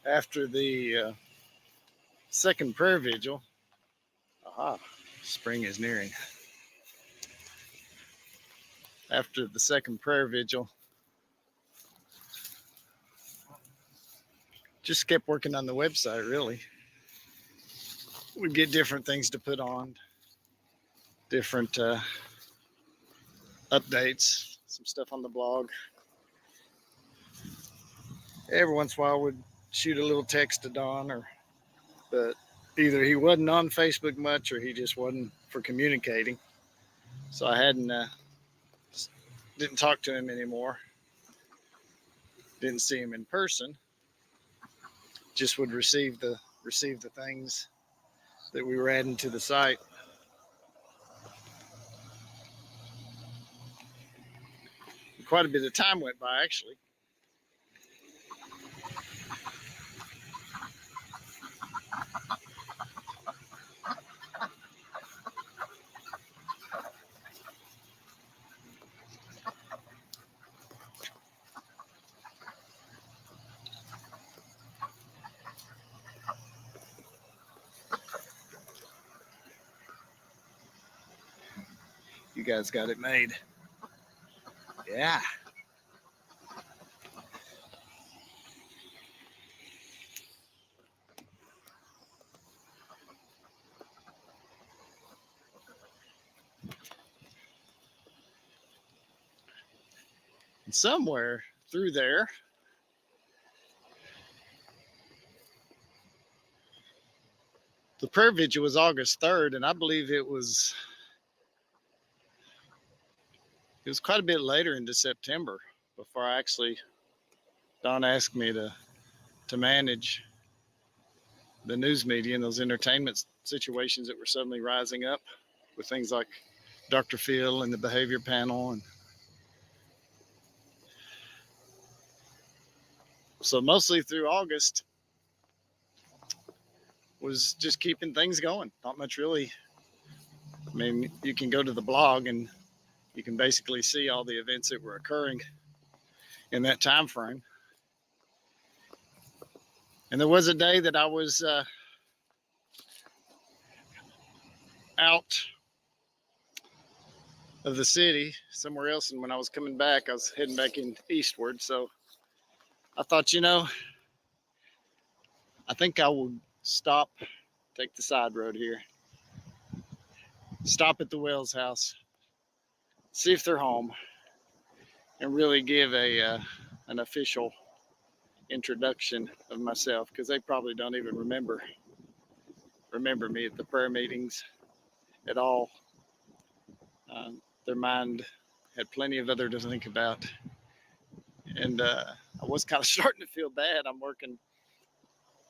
After the second prayer vigil, spring is nearing. After the second prayer vigil, just kept working on the website, really. We get different things to put on, different updates, some stuff on the blog. Every once in a while, we'd shoot a little text to Don, but either he wasn't on Facebook much or he just wasn't for communicating. So I didn't talk to him anymore. Didn't see him in person. Just would receive the receive the things that we were adding to the site. Quite a bit of time went by, actually. You guys got it made. Yeah. And somewhere through there, the prayer vigil was August 3rd, and I believe it was quite a bit later into September before Don asked me to manage the news media and those entertainment situations that were suddenly rising up with things like Dr. Phil and the behavior panel. And so mostly through August was just keeping things going. Not much really. I mean, you can go to the blog and you can basically see all the events that were occurring in that time frame. And there was a day that I was out of the city somewhere else, and when I was coming back, I was heading back in eastward. So I thought, I think I will stop, take the side road here, stop at the Wells house, see if they're home, and really give an official introduction of myself, because they probably don't even remember me at the prayer meetings at all. Their mind had plenty of other to think about, and I was kind of starting to feel bad. I'm working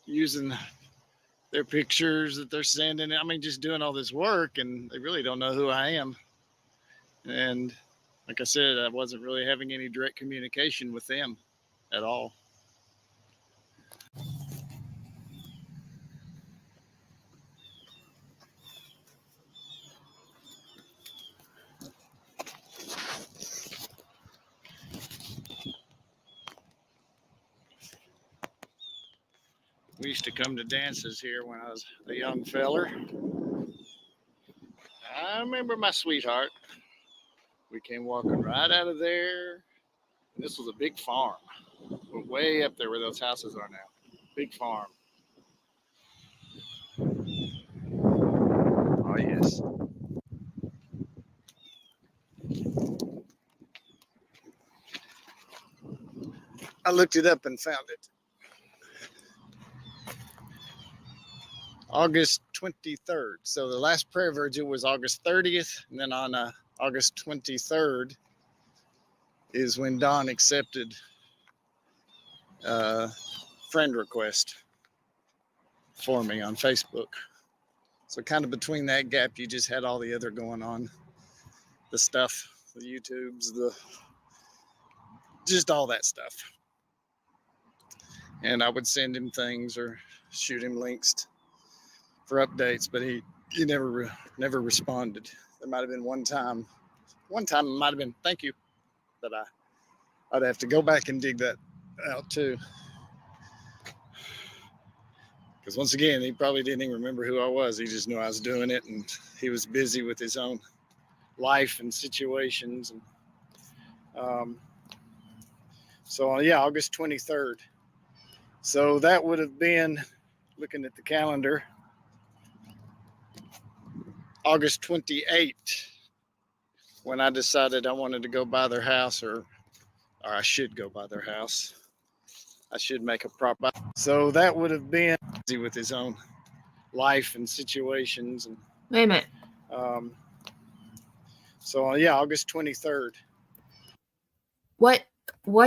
using their pictures that they're sending. I mean, just doing all this work, and they really don't know who I am. And like I said, I wasn't really having any direct communication with them at all. We used to come to dances here when I was a young feller. I remember my sweetheart. We came walking right out of there. This was a big farm. We're way up there where those houses are now. Big farm. Oh, yes. I looked it up and found it. August 23rd. So the last prayer vigil was August 30th. And then on August 23rd is when Don accepted a friend request for me on Facebook. So kind of between that gap, you just had all the other going on. The stuff, the YouTubes, just all that stuff. And I would send him things or shoot him links for updates, but he never responded. There might have been one time it might have been thank you, but I'd have to go back and dig that out too, because once again, he probably didn't even remember who I was. He just knew I was doing it, and he was busy with his own life and situations. And so yeah, August 23rd. So that would have been, looking at the calendar, August 28th, when I decided I wanted to go by their house, or I should go by their house. I should make a proper. So that would have been busy with his own life and situations. And Wait a minute. So yeah, August 23rd. What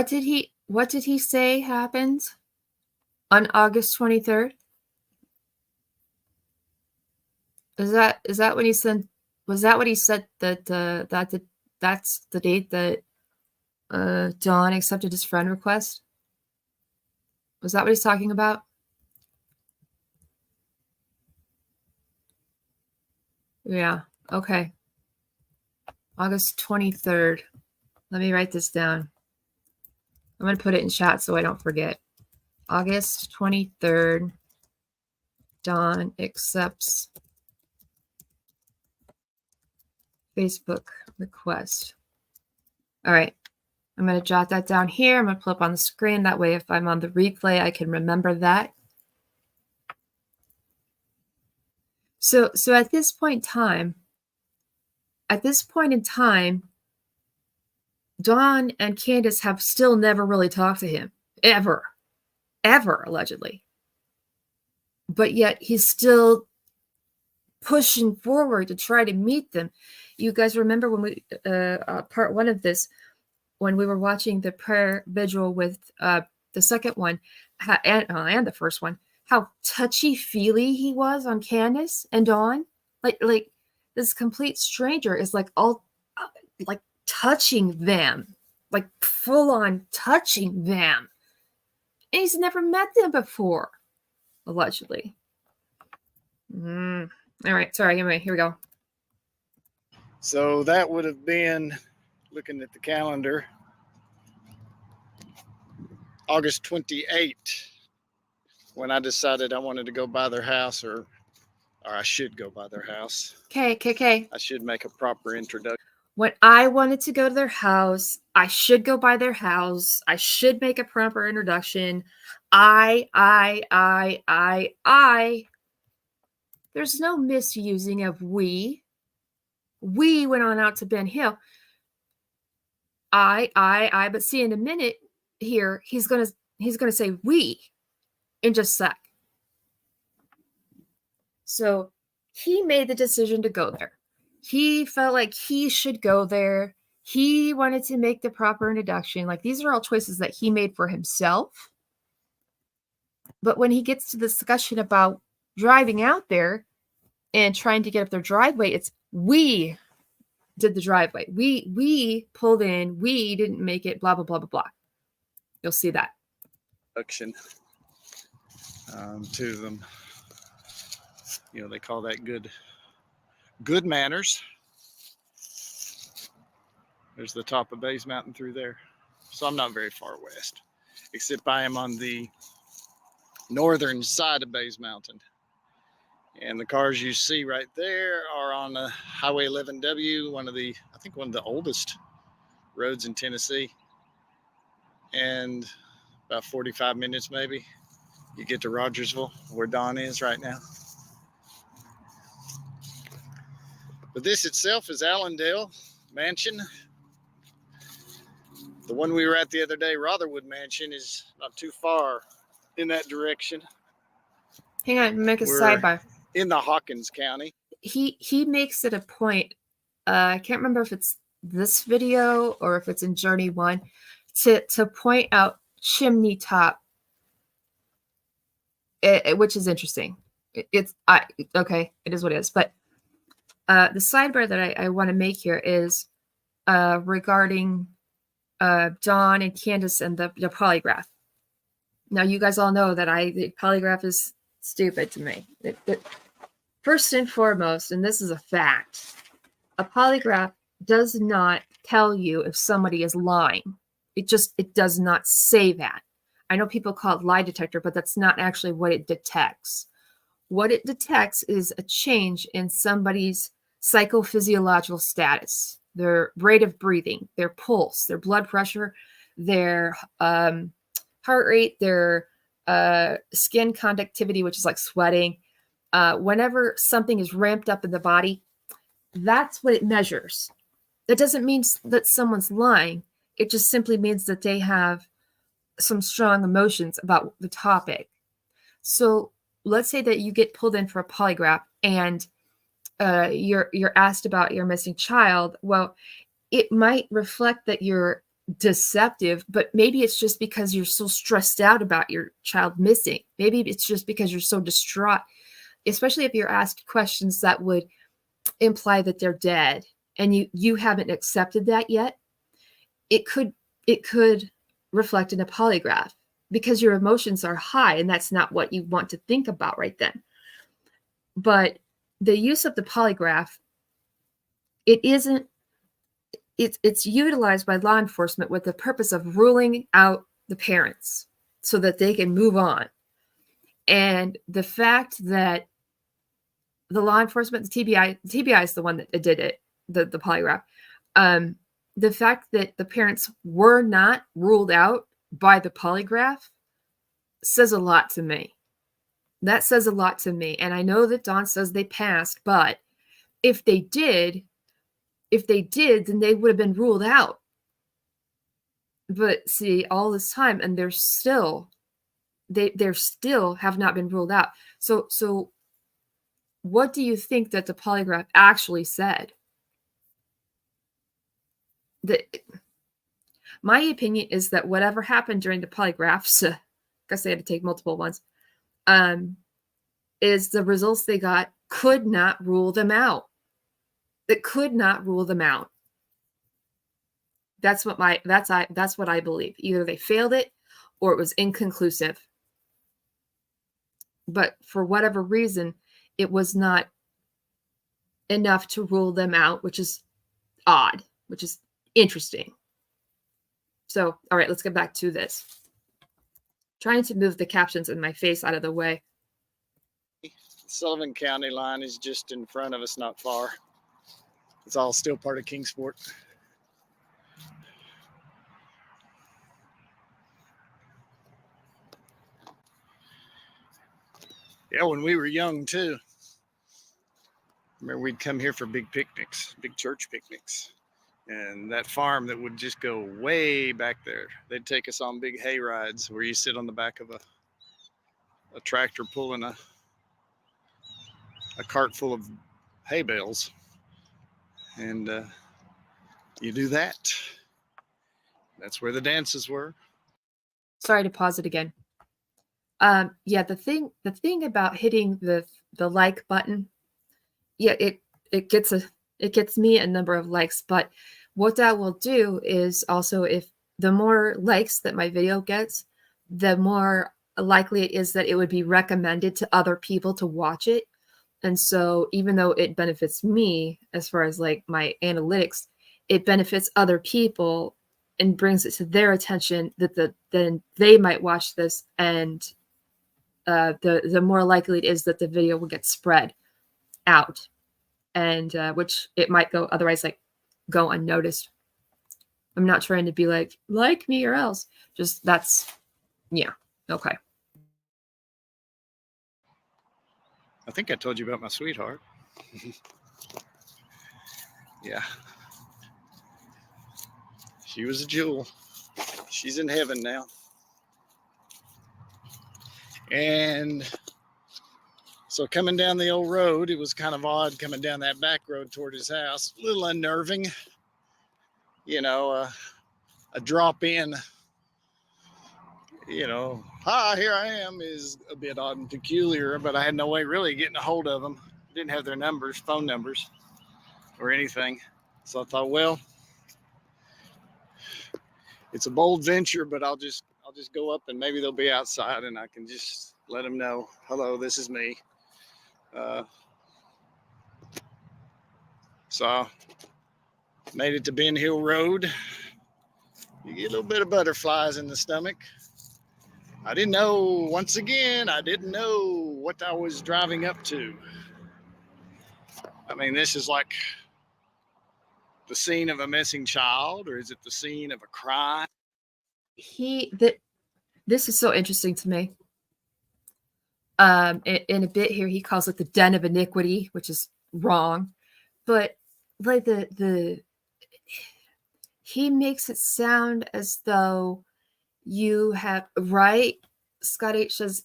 did he say happened on August 23rd? Is that when he said? Was that what he said that that's the date that Dawn accepted his friend request? Was that what he's talking about? Yeah. Okay. August 23rd. Let me write this down. I'm going to put it in chat so I don't forget. August 23rd. Dawn accepts Facebook request. All right. I'm going to jot that down here. I'm going to pull up on the screen. That way, if I'm on the replay, I can remember that. So at this point in time, Dawn and Candus have still never really talked to him, ever, allegedly. But yet he's still pushing forward to try to meet them. You guys remember when we, part one of this, when we were watching the prayer vigil with the second one and the first one, how touchy-feely he was on Candus and Dawn. Like this complete stranger is like all like touching them, like full-on touching them. And he's never met them before, allegedly. All right, sorry, anyway, here we go. So that would have been, looking at the calendar, August 28th, when I decided I wanted to go by their house, or I should go by their house. Okay. I should make a proper introduction. When I wanted to go to their house, I should go by their house. I should make a proper introduction. There's no misusing of we. We went on out to Ben Hill. But see, in a minute here, he's gonna say we in just a sec. So he made the decision to go there. He felt like he should go there. He wanted to make the proper introduction. Like, these are all choices that he made for himself. But when he gets to the discussion about driving out there and trying to get up their driveway, it's we did the driveway. We pulled in. We didn't make it, blah, blah, blah, blah, blah. You'll see that. Introduction to them. You know, they call that good manners. There's the top of Bays Mountain through there. So I'm not very far west, except I am on the northern side of Bays Mountain. And the cars you see right there are on Highway 11W, one of the oldest roads in Tennessee. And about 45 minutes maybe, you get to Rogersville, where Dawn is right now. But this itself is Allendale Mansion. The one we were at the other day, Rotherwood Mansion, is not too far in that direction. Hang on, make a We're sidebar. in the Hawkins County. He makes it a point. I can't remember if it's this video or if it's in Journey 1 to point out chimney top, which is interesting. Okay, it is what it is. But the sidebar that I want to make here is regarding Dawn and Candus and the polygraph. Now, you guys all know that the polygraph is stupid to me. First and foremost, and this is a fact, a polygraph does not tell you if somebody is lying. It does not say that. I know people call it lie detector, but that's not actually what it detects. What it detects is a change in somebody's psychophysiological status, their rate of breathing, their pulse, their blood pressure, their heart rate, their skin conductivity, which is like sweating. Whenever something is ramped up in the body, that's what it measures. That doesn't mean that someone's lying. It just simply means that they have some strong emotions about the topic. So let's say that you get pulled in for a polygraph and you're asked about your missing child. Well, it might reflect that you're deceptive, but maybe it's just because you're so stressed out about your child missing. Maybe it's just because you're so distraught especially if you're asked questions that would imply that they're dead and you haven't accepted that yet, it could reflect in a polygraph because your emotions are high and that's not what you want to think about right then. But the use of the polygraph, it's utilized by law enforcement with the purpose of ruling out the parents so that they can move on. And the fact that the law enforcement, the TBI is the one that did it, the polygraph. The fact that the parents were not ruled out by the polygraph says a lot to me. That says a lot to me. And I know that Dawn says they passed, but if they did, then they would have been ruled out. But see, all this time, and they're still have not been ruled out. So what do you think that the polygraph actually said? My opinion is that whatever happened during the polygraphs, I guess they had to take multiple ones, is the results they got could not rule them out. It could not rule them out. That's what I believe. Either they failed it or it was inconclusive. But for whatever reason, it was not enough to rule them out, which is odd, which is interesting. So, all right, let's get back to this. Trying to move the captions in my face out of the way. Sullivan County line is just in front of us, not far. It's all still part of Kingsport. Yeah, when we were young too. Remember, we'd come here for big picnics, big church picnics. And that farm that would just go way back there, they'd take us on big hay rides where you sit on the back of a tractor pulling a cart full of hay bales. And you do that. That's where the dances were. Sorry to pause it again. Yeah, the thing about hitting the like button, yeah, it gets me a number of likes, but what that will do is also, if the more likes that my video gets, the more likely it is that it would be recommended to other people to watch it. And so even though it benefits me as far as like my analytics, it benefits other people and brings it to their attention that then they might watch this, and the more likely it is that the video will get spread out, and which it might go otherwise go unnoticed. I'm not trying to be like me or else. Just yeah, okay. I think I told you about my sweetheart. Yeah. She was a jewel. She's in heaven now. And so coming down the old road, it was kind of odd coming down that back road toward his house. A little unnerving. You know, a drop in, hi, here I am is a bit odd and peculiar, but I had no way really getting a hold of them. Didn't have their numbers, phone numbers or anything. So I thought, well, it's a bold venture, but I'll just go up and maybe they'll be outside and I can just let them know, hello, this is me. So made it to Ben Hill Road. You get a little bit of butterflies in the stomach. I didn't know what I was driving up to. I mean, this is like the scene of a missing child, or is it the scene of a crime? This is so interesting to me. In a bit here, he calls it the den of iniquity, which is wrong, but like he makes it sound as though you have, right? Scott H says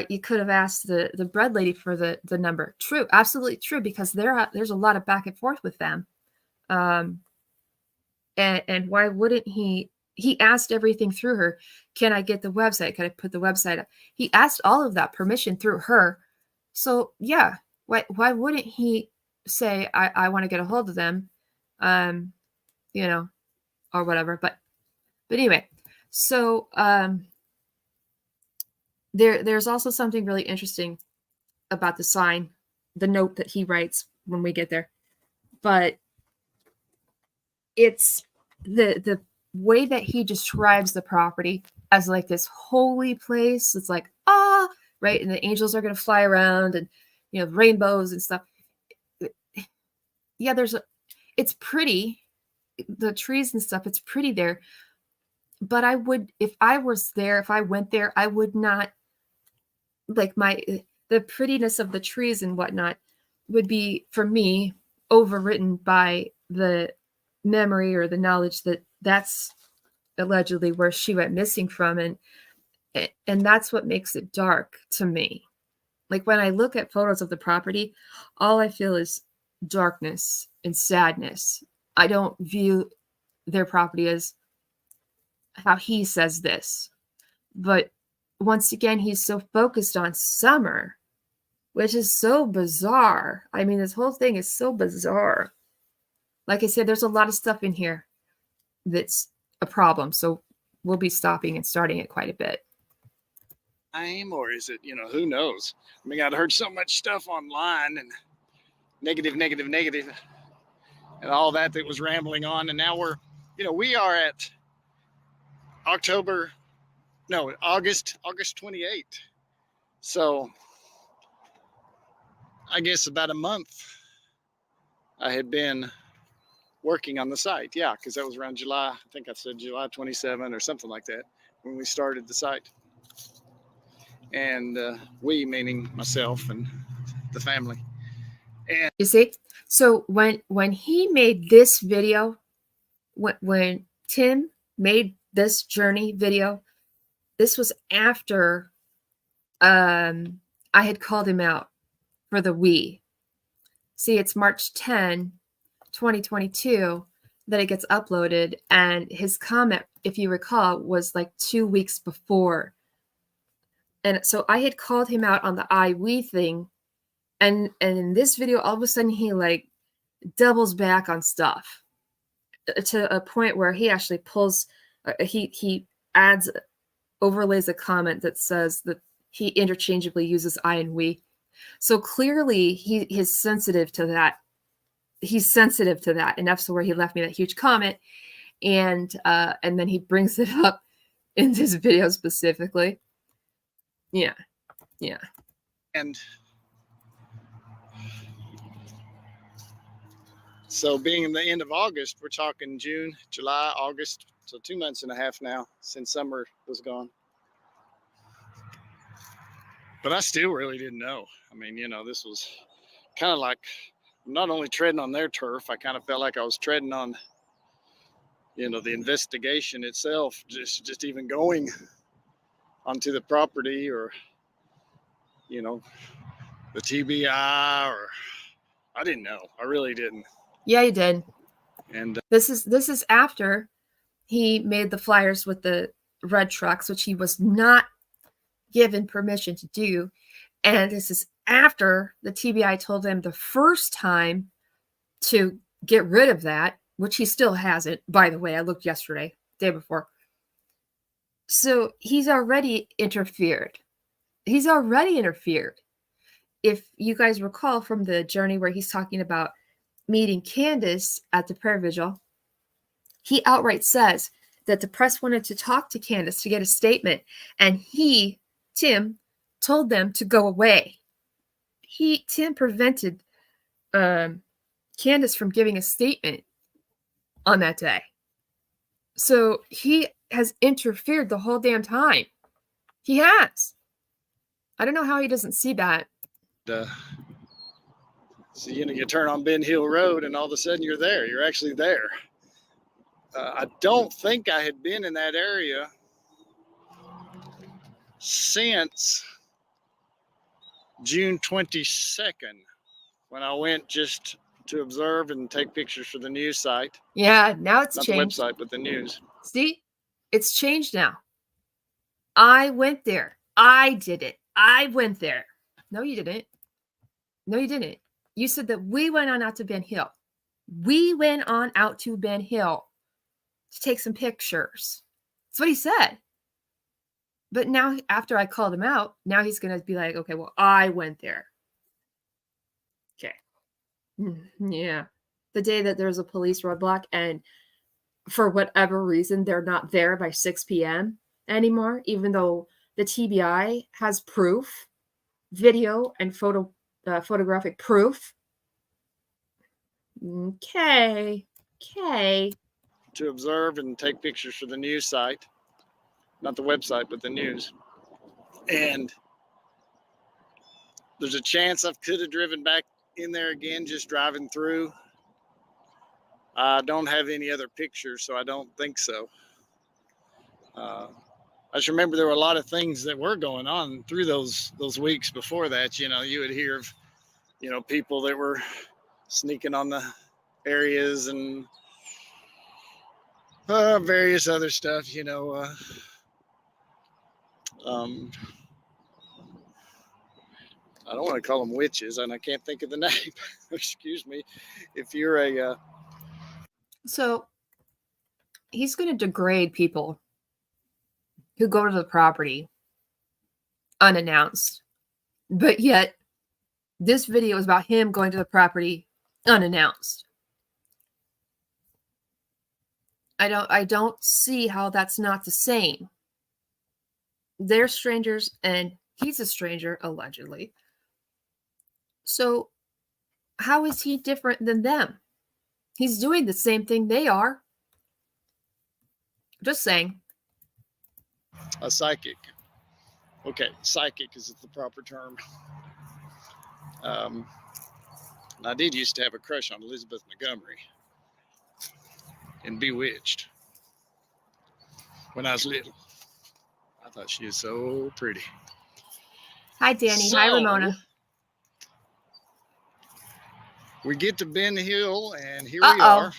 you could have asked the bread lady for the number. True, absolutely true, because there's a lot of back and forth with them. And why wouldn't he asked everything through her. Can I get the website? Can I put the website up? He asked all of that permission through her. So yeah, why wouldn't he say, I want to get a hold of them, you know, or whatever. But anyway, so there's also something really interesting about the sign, the note that he writes when we get there. But it's the way that he describes the property as like this holy place. It's like, right, and the angels are going to fly around, and rainbows and stuff. Yeah, it's pretty, the trees and stuff, it's pretty there. But I would, if I was there, if I went there, I would not, like, the prettiness of the trees and whatnot would be, for me, overwritten by the memory or the knowledge that that's allegedly where she went missing from. And that's what makes it dark to me. Like, when I look at photos of the property, all I feel is darkness and sadness. I don't view their property as how he says this. But once again, he's so focused on summer, which is so bizarre. I mean, this whole thing is so bizarre. Like I said, there's a lot of stuff in here that's a problem. So we'll be stopping and starting it quite a bit. Or is it, who knows? I mean, I'd heard so much stuff online and negative, and all that was rambling on. And now we are at August 28th. So I guess about a month I had been working on the site. Yeah, because that was around July. I think I said July 27 or something like that when we started the site. And we, meaning myself and the family. And you see, so when he made this video, when Tim made this journey video, this was after I had called him out for the we. See, it's March 10, 2022 that it gets uploaded, and his comment, if you recall, was like 2 weeks before. And so I had called him out on the we thing, and in this video, all of a sudden he like doubles back on stuff to a point where he actually pulls, he overlays a comment that says that he interchangeably uses I and we. So clearly he is sensitive to that. He's sensitive to that enough so where he left me that huge comment, and then he brings it up in this video specifically. Yeah. And so being in the end of August, we're talking June, July, August, so 2 months and a half now since summer was gone. But I still really didn't know. I mean, this was kind of like not only treading on their turf, I kind of felt like I was treading on, the investigation itself, just even going onto the property, or, the TBI, or I didn't know. I really didn't. Yeah, you did. And this is after he made the flyers with the red trucks, which he was not given permission to do. And this is after the TBI told him the first time to get rid of that, which he still hasn't, by the way. I looked yesterday, day before. So he's already interfered. If you guys recall from the journey where he's talking about meeting Candus at the prayer vigil, he outright says that the press wanted to talk to Candus to get a statement, and Tim, told them to go away. Tim prevented Candus from giving a statement on that day. So he has interfered the whole damn time. He has. I don't know how he doesn't see that. So, you turn on Ben Hill Road and all of a sudden you're there. You're actually there. I don't think I had been in that area since June 22nd, when I went just to observe and take pictures for the news site. Yeah, now it's not changed. The website, but the news. See, it's changed now. I went there. I did it. I went there. No, you didn't. No, you didn't. You said that we went on out to Ben Hill. We went on out to Ben Hill to take some pictures. That's what he said. But now, after I called him out, now he's going to be like, okay, well, I went there. Okay. Yeah. The day that there's a police roadblock and for whatever reason, they're not there by 6 p.m. anymore, even though the TBI has proof, video and photographic proof. Okay. To observe and take pictures for the news site, not the website, but the news. And there's a chance I could have driven back in there again, just driving through. I don't have any other pictures, so I don't think so. I just remember there were a lot of things that were going on through those weeks before that. You know, you would hear of, people that were sneaking on the areas and various other stuff, I don't want to call them witches, and I can't think of the name. Excuse me. If you're a... So he's going to degrade people who go to the property unannounced. But yet, this video is about him going to the property unannounced. I don't see how that's not the same. They're strangers, and he's a stranger, allegedly. So how is he different than them? He's doing the same thing they are. Just saying. A psychic. Okay, psychic is the proper term. I did used to have a crush on Elizabeth Montgomery in Bewitched when I was little. I thought she was so pretty. Hi, Danny. Hi, Ramona. We get to Ben Hill, and here we are.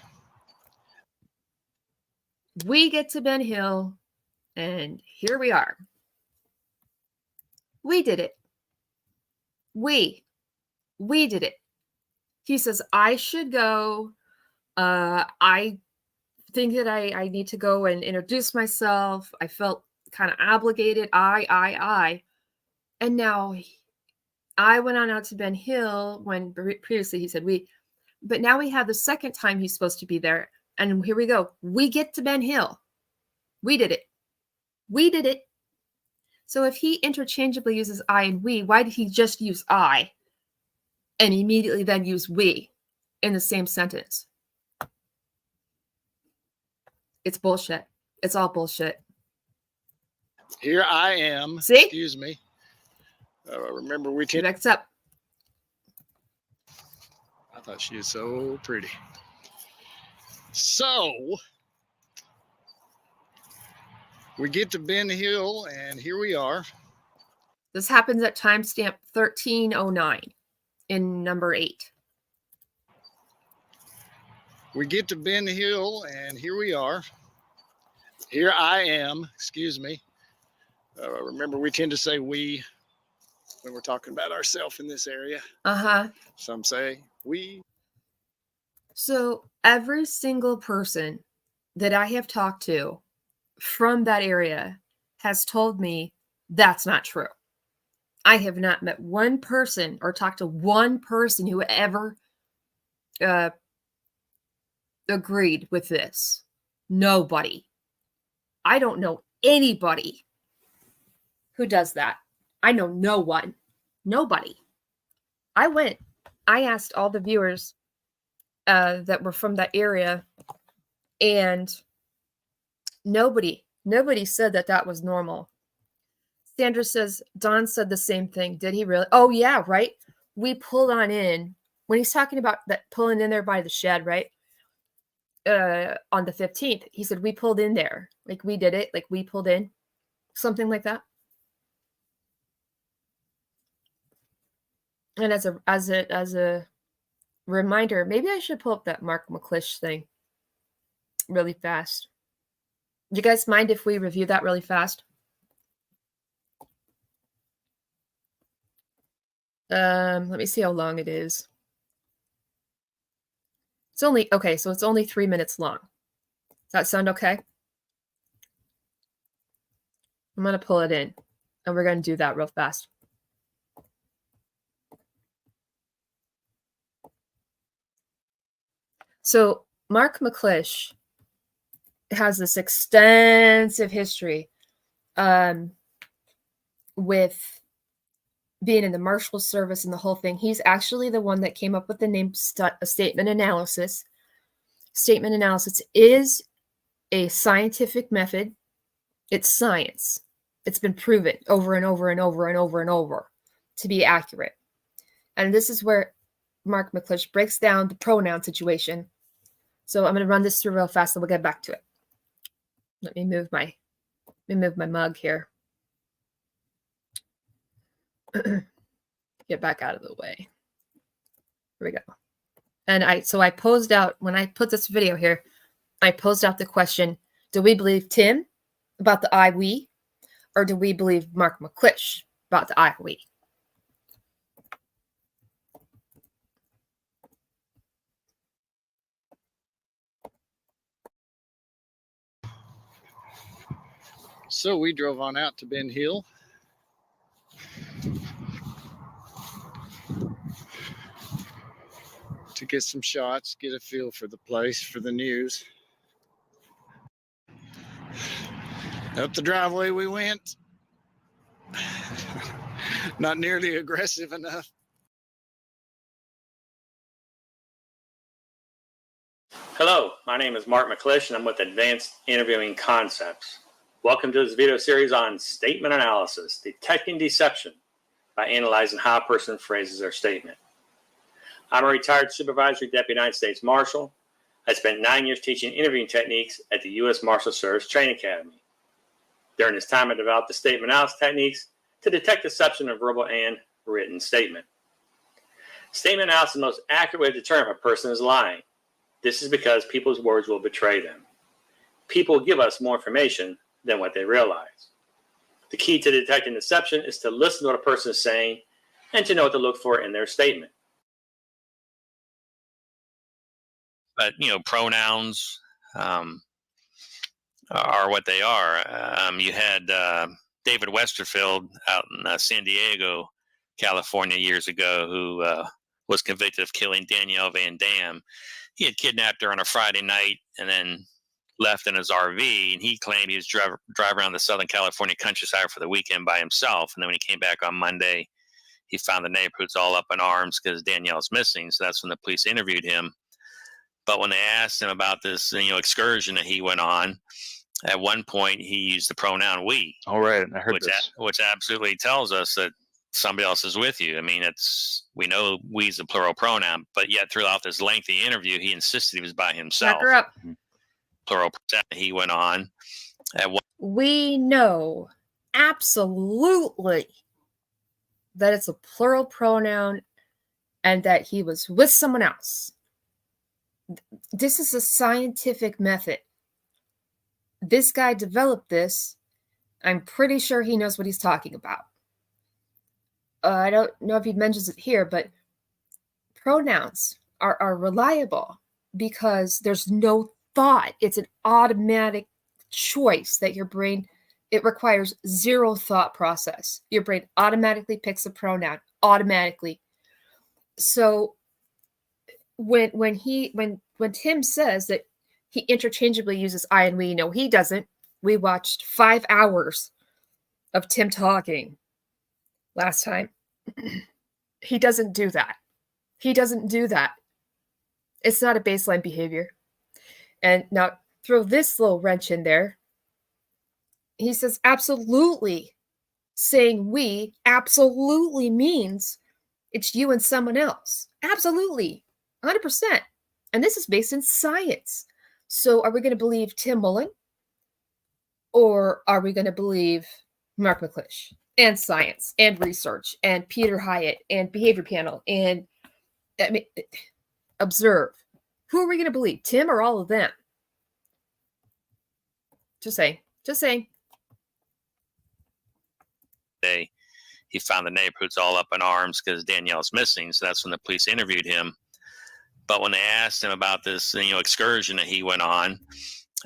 We get to Ben Hill, and here we are. We did it. We did it. He says, I should go. I think that I need to go and introduce myself. I felt kind of obligated. I. And now I went on out to Ben Hill when previously he said we. But now we have the second time he's supposed to be there. And here we go. We get to Ben Hill. We did it. We did it. So if he interchangeably uses I and we, why did he just use I and immediately then use we in the same sentence? It's bullshit. It's all bullshit. Here I am. See? Excuse me. Remember we can. Next up. I thought she was so pretty. So we get to Ben Hill, and here we are. This happens at timestamp 1309 in number 8. We get to Ben Hill, and here we are. Here I am. Excuse me. Remember, we tend to say we when we're talking about ourselves in this area. Some say we. So every single person that I have talked to from that area has told me that's not true. I have not met one person or talked to one person who ever agreed with this. Nobody. I don't know anybody who does that. I know no one. Nobody. I asked all the viewers that were from that area, and nobody said that was normal. Sandra says, Don said the same thing. Did he really? Oh, yeah, right? We pulled on in. When he's talking about that pulling in there by the shed, right? On the 15th, he said, we pulled in there. Like, we did it. Like, we pulled in. Something like that. And as a reminder, maybe I should pull up that Mark McClish thing really fast. Do you guys mind if we review that really fast? Let me see how long it is. It's only, okay, so it's only 3 minutes long. Does that sound okay? I'm going to pull it in, and we're going to do that real fast. So Mark McClish has this extensive history with being in the Marshal Service and the whole thing. He's actually the one that came up with the name statement analysis. Statement analysis is a scientific method. It's science. It's been proven over and over and over and over and over to be accurate. And this is where Mark McClish breaks down the pronoun situation. So I'm going to run this through real fast and we'll get back to it. Let me move my mug here. Get back out of the way. Here we go. And I posed out, when I put this video here, I posed out the question, do we believe Tim about the I, we, or do we believe Mark McClish about the I, we? So we drove on out to Ben Hill. To get some shots, get a feel for the place, for the news. Up the driveway we went. Not nearly aggressive enough. Hello, my name is Mark McClish and I'm with Advanced Interviewing Concepts. Welcome to this video series on statement analysis, detecting deception by analyzing how a person phrases their statement. I'm a retired supervisory deputy United States Marshal. I spent 9 years teaching interviewing techniques at the U.S. Marshal Service Training Academy. During this time, I developed the statement analysis techniques to detect deception in verbal and written statement. Statement analysis is the most accurate way to determine if a person is lying. This is because people's words will betray them. People give us more information than what they realize. The key to detecting deception is to listen to what a person is saying and to know what to look for in their statement. But, pronouns are what they are. You had David Westerfield out in San Diego, California years ago, who was convicted of killing Danielle Van Dam. He had kidnapped her on a Friday night and then left in his RV, and he claimed he was driving around the Southern California countryside for the weekend by himself. And then when he came back on Monday, he found the neighborhoods all up in arms because Danielle's missing. So that's when the police interviewed him. But when they asked him about this, excursion that he went on, at one point he used the pronoun we. All right, I heard this. Which absolutely tells us that somebody else is with you. I mean, we know we's a plural pronoun, but yet throughout this lengthy interview, he insisted he was by himself. Back her up. Plural pronoun. He went on. We know absolutely that it's a plural pronoun and that he was with someone else. This is a scientific method. This guy developed this. I'm pretty sure he knows what he's talking about. I don't know if he mentions it here, but pronouns are reliable because there's no thought. It's an automatic choice that your brain, it requires zero thought process. Your brain automatically picks a pronoun, automatically. So when Tim says that he interchangeably uses I and we, no, he doesn't. We watched 5 hours of Tim talking last time. He doesn't do that. He doesn't do that. It's not a baseline behavior. And now throw this little wrench in there. He says absolutely. Saying we absolutely means it's you and someone else. Absolutely. 100%. And this is based in science. So are we going to believe Tim Mullen? Or are we going to believe Mark McClish? And science and research and Peter Hyatt and behavior panel and observe. Who are we going to believe? Tim or all of them? Just saying. Just saying. he found the neighborhoods all up in arms because Danielle's missing. So that's when the police interviewed him. But when they asked him about this, excursion that he went on,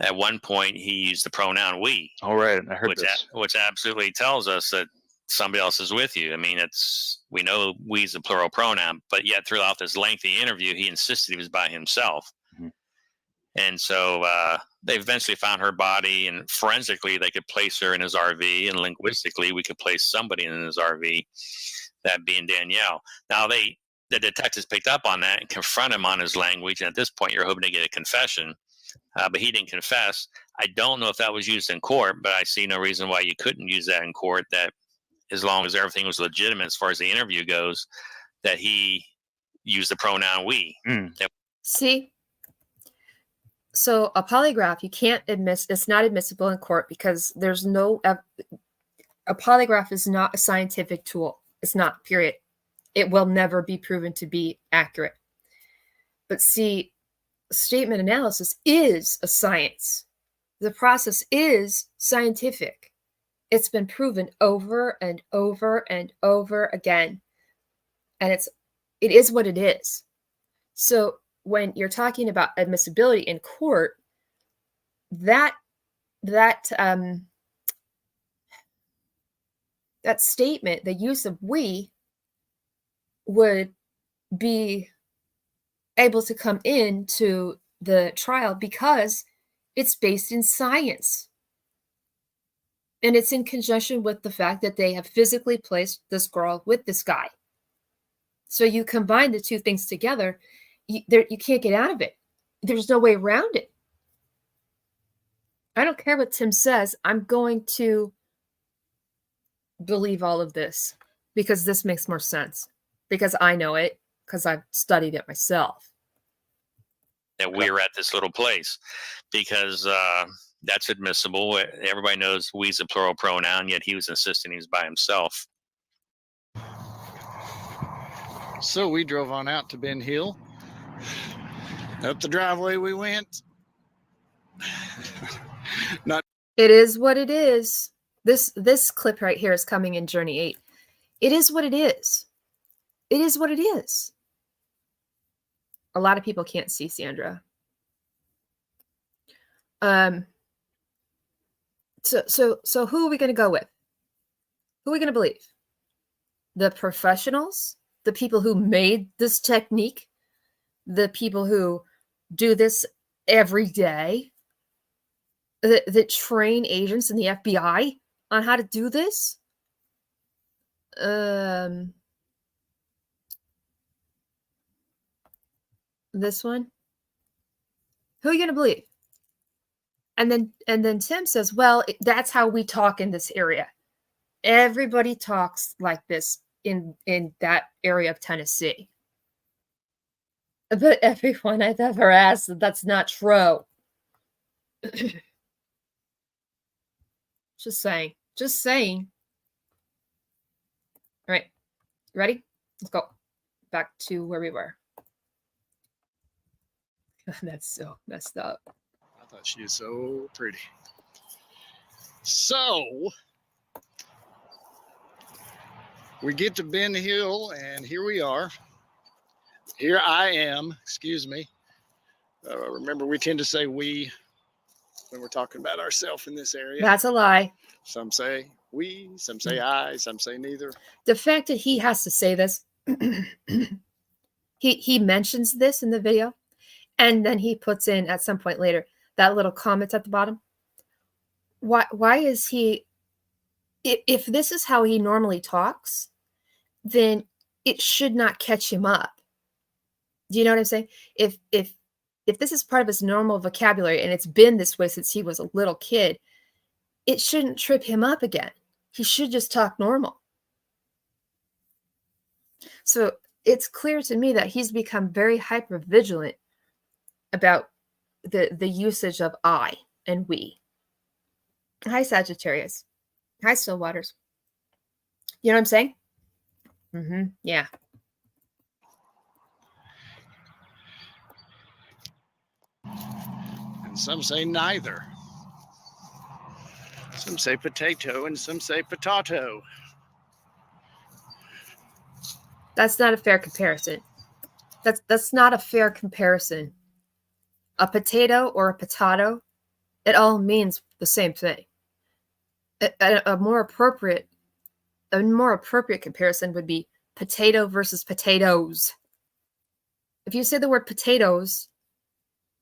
at one point he used the pronoun we. All right, I heard which absolutely tells us that somebody else is with you. I mean, we know we is a plural pronoun, but yet throughout this lengthy interview, he insisted he was by himself. Mm-hmm. And so they eventually found her body, and forensically they could place her in his RV, and linguistically we could place somebody in his RV, that being Danielle. Now the detectives picked up on that and confronted him on his language, and at this point you're hoping to get a confession, but he didn't confess. I don't know if that was used in court, but I see no reason why you couldn't use that in court, that as long as everything was legitimate as far as the interview goes, that he used the pronoun we. See? So a polygraph, you can't it's not admissible in court because there's no, a polygraph is not a scientific tool. It's not, period. It will never be proven to be accurate. But see, statement analysis is a science. The process is scientific. It's been proven over and over and over again. And it is what it is. So when you're talking about admissibility in court, that statement, the use of we, would be able to come into the trial because it's based in science. And it's in conjunction with the fact that they have physically placed this girl with this guy. So you combine the two things together, you can't get out of it. There's no way around it. I don't care what Tim says. I'm going to believe all of this because this makes more sense. Because I know it, because I've studied it myself. That we're at this little place because that's admissible. Everybody knows we's a plural pronoun, yet he was insisting he's by himself. So we drove on out to Ben Hill. Up the driveway we went. It is what it is. This clip right here is coming in Journey 8. It is what it is. It is what it is. A lot of people can't see Sandra. So who are we going to go with? Who are we going to believe? The professionals? The people who made this technique? The people who do this every day? That train agents in the FBI on how to do this? This one? Who are you going to believe? And then Tim says, well, that's how we talk in this area. Everybody talks like this in that area of Tennessee. But everyone I've ever asked, that's not true. Just saying. Just saying. All right. Ready? Let's go. Back to where we were. That's so messed up. I thought she was so pretty. So we get to Ben Hill, and here we are. Here I am. Excuse me. Remember, we tend to say we when we're talking about ourselves in this area. That's a lie. Some say we, some say I, some say neither. The fact that he has to say this, he mentions this in the video, and then he puts in at some point later that little comment at the bottom. Why is he, if this is how he normally talks, then it should not catch him up. Do you know what I'm saying? If this is part of his normal vocabulary and it's been this way since he was a little kid, it shouldn't trip him up again. He should just talk normal. So it's clear to me that he's become very hyper vigilant about the usage of I and we. Hi, Sagittarius. Hi, Stillwaters. You know what I'm saying? Mm-hmm. Yeah. And some say neither. Some say potato and some say potato. That's not a fair comparison. That's not a fair comparison. A potato or a potato, it all means the same thing. A more appropriate comparison would be potato versus potatoes. If you say the word potatoes,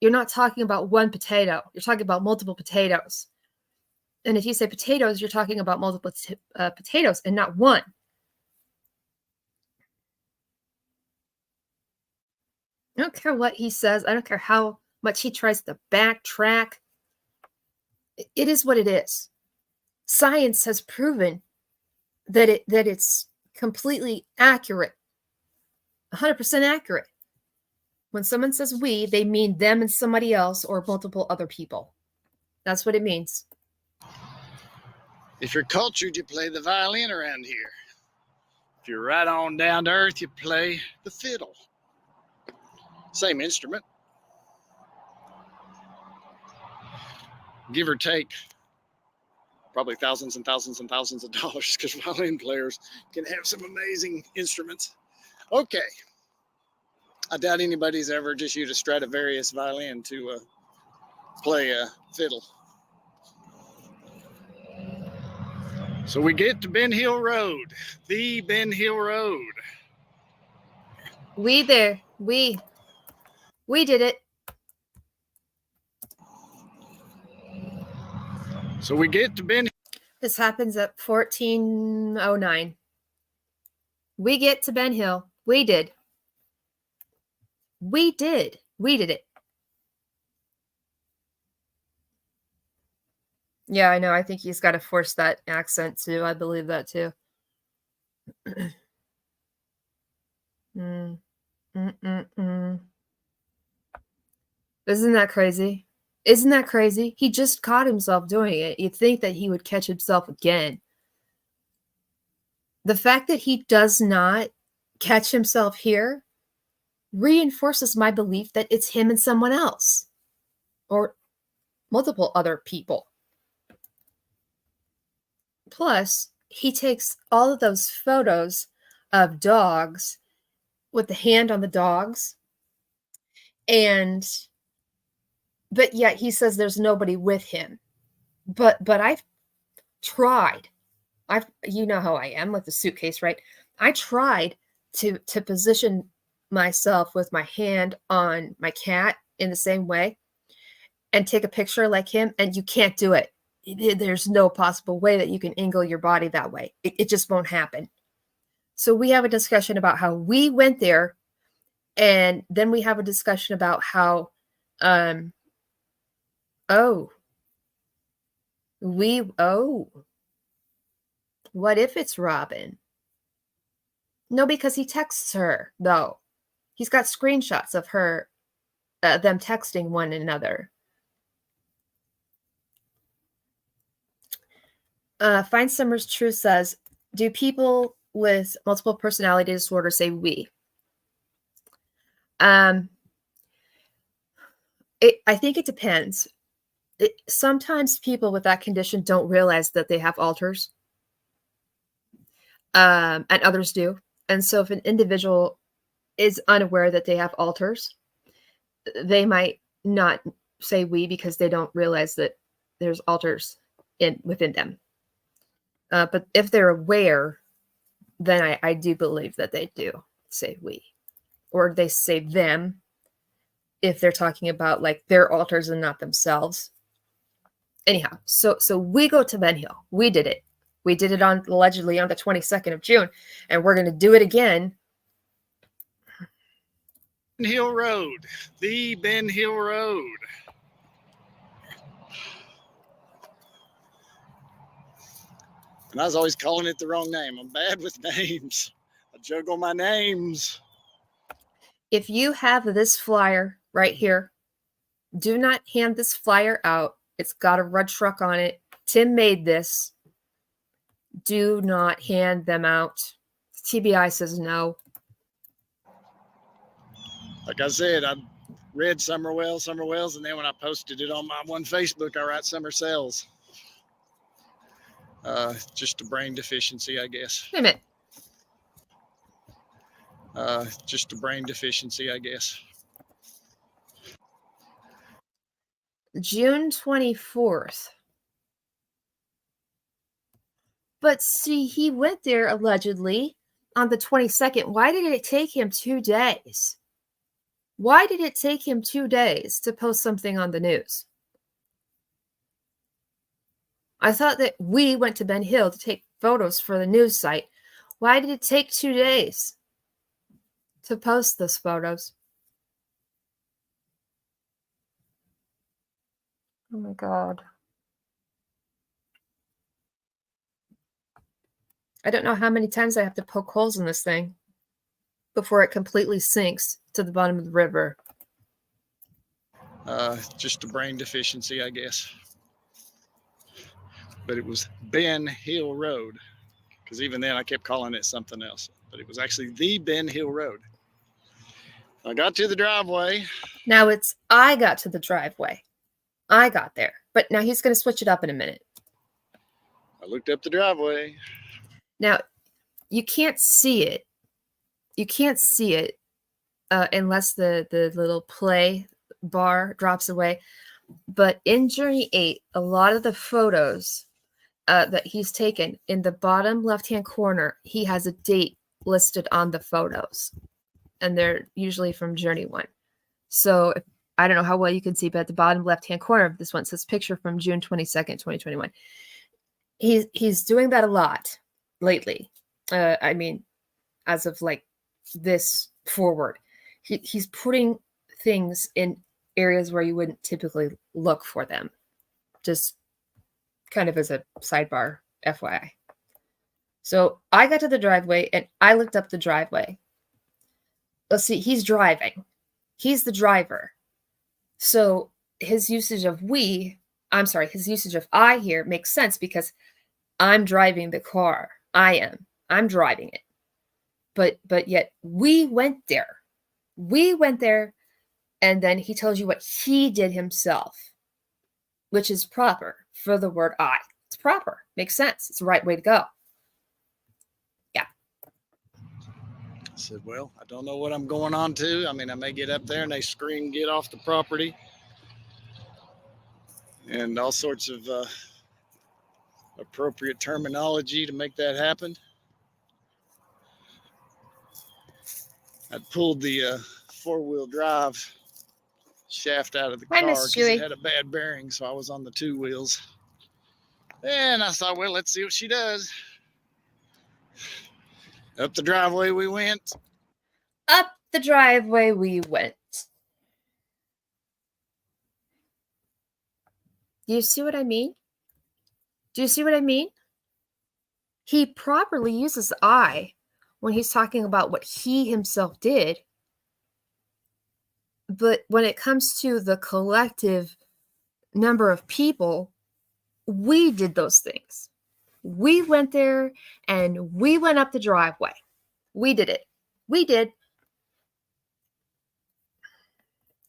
you're not talking about one potato. You're talking about multiple potatoes. And if you say potatoes, you're talking about multiple potatoes and not one. I don't care what he says. I don't care how much he tries to backtrack. It is what it is. Science has proven that it's completely accurate, 100% accurate. When someone says we, they mean them and somebody else or multiple other people. That's what it means. If you're cultured, you play the violin around here. If you're right on down to earth, you play the fiddle. Same instrument. Give or take probably thousands and thousands and thousands of dollars, because violin players can have some amazing instruments. Okay. I doubt anybody's ever just used a Stradivarius violin to play a fiddle. So we get to Ben Hill Road, the Ben Hill Road. We did it. So we get to Ben. This happens at 14:09. We get to Ben Hill. We did it. Yeah, I know. I think he's got to force that accent too. I believe that too. Isn't that crazy? Isn't that crazy? He just caught himself doing it. You'd think that he would catch himself again. The fact that he does not catch himself here reinforces my belief that it's him and someone else or multiple other people. Plus, he takes all of those photos of dogs with the hand on the dogs, but yet he says there's nobody with him. But I've tried. You know how I am with the suitcase, right? I tried to position myself with my hand on my cat in the same way and take a picture like him, and you can't do it. There's no possible way that you can angle your body that way. It just won't happen. So we have a discussion about how we went there, and then we have a discussion about how what if it's Robin? No, because he texts her, though. He's got screenshots of her, them texting one another. Find Summers True says, do people with multiple personality disorder say we? I think it depends. Sometimes people with that condition don't realize that they have alters, and others do. And so if an individual is unaware that they have alters, they might not say we because they don't realize that there's alters within them. But if they're aware, then I do believe that they do say we, or they say them if they're talking about like their alters and not themselves. Anyhow, so we go to Ben Hill. We did it. We did it allegedly on the 22nd of June, and we're going to do it again. Ben Hill Road, the Ben Hill Road. And I was always calling it the wrong name. I'm bad with names. I juggle my names. If you have this flyer right here, do not hand this flyer out. It's got a red truck on it. Tim made this. Do not hand them out. TBI says no. Like I said, I read Summer Wells, and then when I posted it on my one Facebook, I write Summer Cells. Just a brain deficiency, I guess. Wait a minute. Just a brain deficiency, I guess. June 24th. But see, he went there allegedly on the 22nd. Why did it take him 2 days? Why did it take him 2 days to post something on the news? I thought that we went to Ben Hill to take photos for the news site. Why did it take 2 days to post those photos? Oh my God. I don't know how many times I have to poke holes in this thing before it completely sinks to the bottom of the river. Just a brain deficiency, I guess. But it was Ben Hill Road, because even then I kept calling it something else. But it was actually the Ben Hill Road. I got to the driveway. Now it's I got to the driveway. I got there. But now he's going to switch it up in a minute. I looked up the driveway. Now, you can't see it. You can't see it unless the little play bar drops away. But in Journey 8, a lot of the photos that he's taken, in the bottom left-hand corner, he has a date listed on the photos. And they're usually from Journey 1. So I don't know how well you can see, but at the bottom left-hand corner of this one says picture from June 22nd, 2021. He's doing that a lot lately. I mean, as of like this forward, he's putting things in areas where you wouldn't typically look for them. Just kind of as a sidebar, FYI. So I got to the driveway and I looked up the driveway. Let's see, he's driving. He's the driver. So his usage of his usage of I here makes sense because I'm driving the car. I'm driving it. But yet we went there. We went there, and then he tells you what he did himself, which is proper for the word I. It's proper. Makes sense. It's the right way to go. Yeah. I said, well, I don't know what I'm going on to. I mean, I may get up there and they scream, get off the property. And all sorts of appropriate terminology to make that happen. I pulled the four-wheel drive shaft out of the car because it had a bad bearing, so I was on the 2 wheels. And I thought, well, let's see what she does. Up the driveway we went. Up the driveway we went. Do you see what I mean? Do you see what I mean? He properly uses I when he's talking about what he himself did. But when it comes to the collective number of people, we did those things. We went there and we went up the driveway. We did it. We did.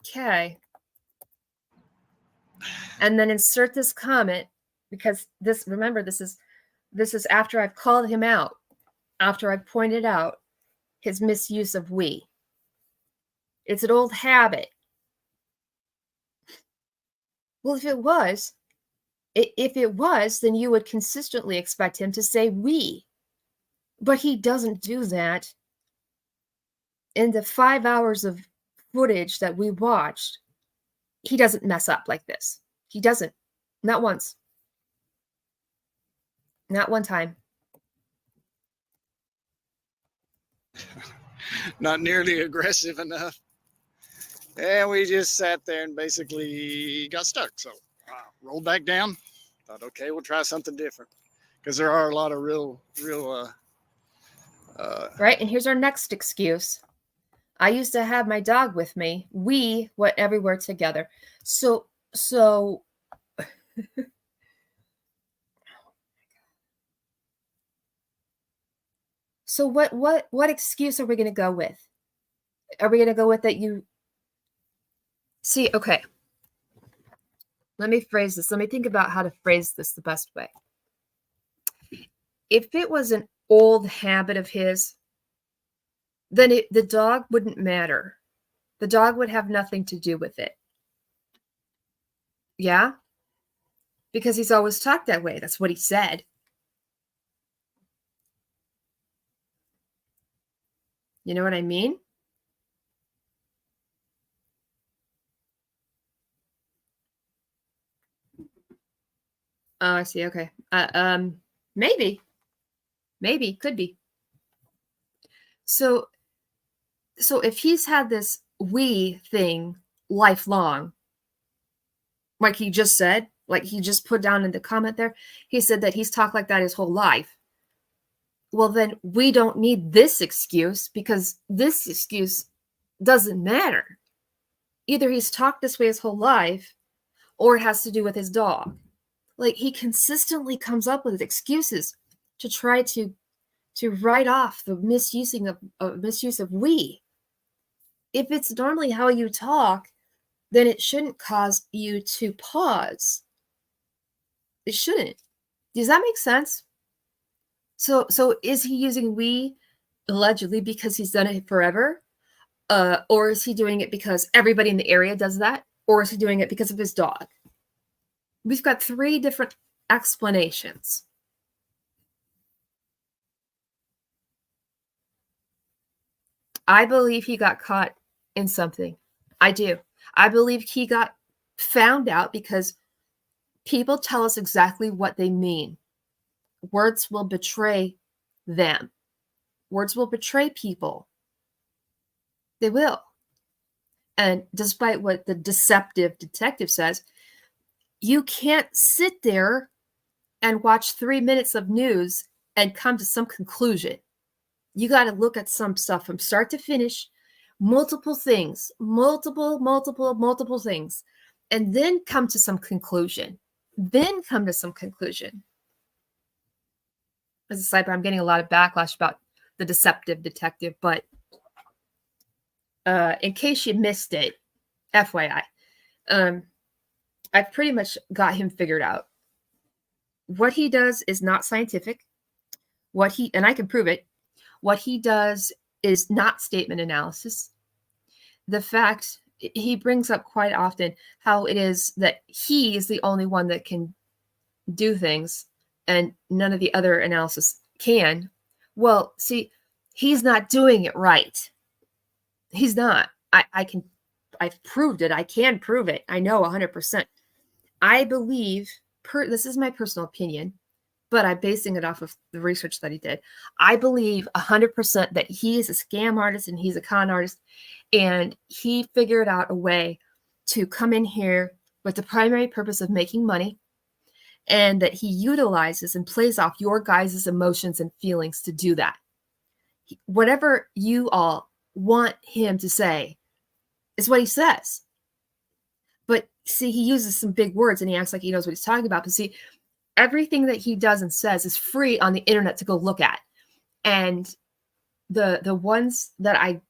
Okay. And then insert this comment because remember, this is after I've called him out, after I've pointed out his misuse of we. It's an old habit. Well, if it was, then you would consistently expect him to say we. But he doesn't do that. In the 5 hours of footage that we watched, he doesn't mess up like this. He doesn't. Not once. Not one time. Not nearly aggressive enough. And we just sat there and basically got stuck. So rolled back down. Thought, okay, we'll try something different. Because there are a lot of real right, and here's our next excuse. I used to have my dog with me. We went everywhere together. So so what excuse are we going to go with? Are we going to go with that you see, okay. Let me phrase this. Let me think about how to phrase this the best way. If it was an old habit of his, then the dog wouldn't matter. The dog would have nothing to do with it. Yeah? Because he's always talked that way. That's what he said. You know what I mean? Oh, I see. Okay. Maybe. Maybe. Could be. So if he's had this we thing lifelong, like he just said, like he just put down in the comment there, he said that he's talked like that his whole life. Well, then we don't need this excuse, because this excuse doesn't matter. Either he's talked this way his whole life, or it has to do with his dog. Like, he consistently comes up with excuses to try to write off the misuse of we. If it's normally how you talk, then it shouldn't cause you to pause. It shouldn't. Does that make sense? So is he using we allegedly because he's done it forever? Or is he doing it because everybody in the area does that? Or is he doing it because of his dog? We've got 3 different explanations. I believe he got caught in something. I do. I believe he got found out because people tell us exactly what they mean. Words will betray them. Words will betray people. They will. And despite what the deceptive detective says, you can't sit there and watch 3 minutes of news and come to some conclusion. You got to look at some stuff from start to finish, multiple things, multiple things, and then come to some conclusion. As a sidebar, I'm getting a lot of backlash about the deceptive detective, but in case you missed it, FYI, I've pretty much got him figured out. What he does is not scientific. And I can prove it. What he does is not statement analysis. The fact he brings up quite often how it is that he is the only one that can do things and none of the other analysis can. Well, see, he's not doing it right. He's not. I've proved it. I can prove it. I know 100%. I believe, this is my personal opinion, but I'm basing it off of the research that he did. I believe 100% that he is a scam artist and he's a con artist, and he figured out a way to come in here with the primary purpose of making money, and that he utilizes and plays off your guys' emotions and feelings to do that. Whatever you all want him to say is what he says. But see, he uses some big words and he acts like he knows what he's talking about. But see, everything that he does and says is free on the internet to go look at. And the ones that I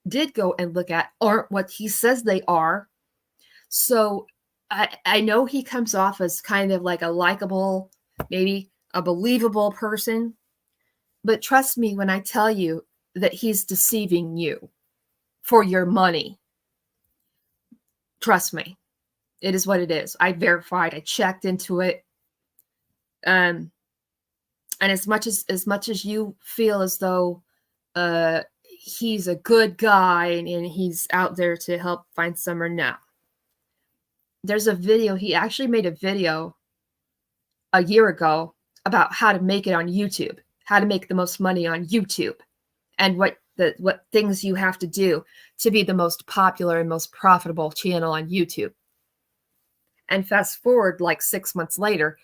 did go and look at aren't what he says they are. So I know he comes off as kind of like a likable, maybe a believable person. But trust me when I tell you that he's deceiving you for your money. Trust me. It is what it is. I verified. I checked into it. And as much as you feel as though he's a good guy and he's out there to help find summer, no. There's a video. He actually made a video a year ago about how to make it on YouTube, how to make the most money on YouTube, and what things you have to do to be the most popular and most profitable channel on YouTube. And fast forward like 6 months later,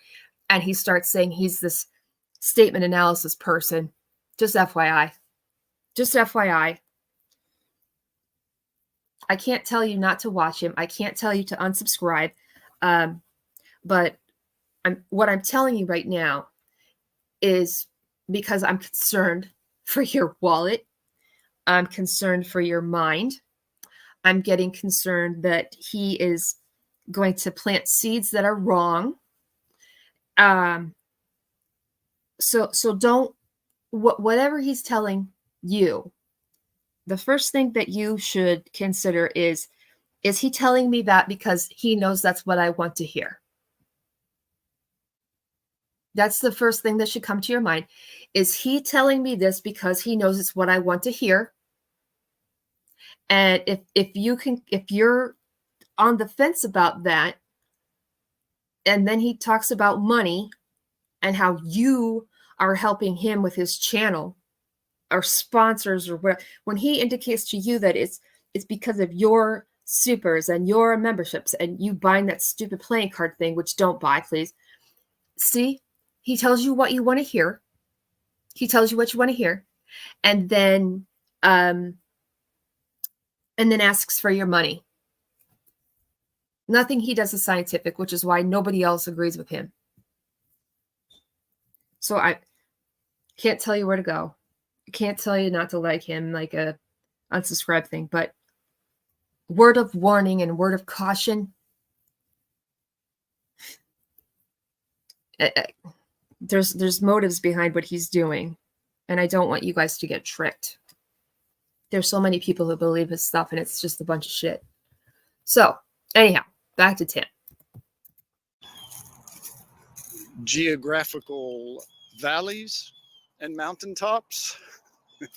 and he starts saying he's this statement analysis person. Just FYI. Just FYI. I can't tell you not to watch him. I can't tell you to unsubscribe. But what I'm telling you right now is because I'm concerned for your wallet. I'm concerned for your mind. I'm getting concerned that he is going to plant seeds that are wrong. So don't, whatever he's telling you, the first thing that you should consider is he telling me that because he knows that's what I want to hear? That's the first thing that should come to your mind. Is he telling me this because he knows it's what I want to hear? And if you're on the fence about that, and then he talks about money and how you are helping him with his channel or sponsors or where, when he indicates to you that it's because of your supers and your memberships and you buying that stupid playing card thing, which don't buy, please. See, he tells you what you want to hear. He tells you what you want to hear, and then asks for your money. Nothing he does is scientific, which is why nobody else agrees with him. So I can't tell you where to go. I can't tell you not to like him, like a unsubscribe thing, but word of warning and word of caution. There's motives behind what he's doing, and I don't want you guys to get tricked. There's so many people who believe his stuff, and it's just a bunch of shit. So anyhow, back to Tim. Geographical valleys and mountaintops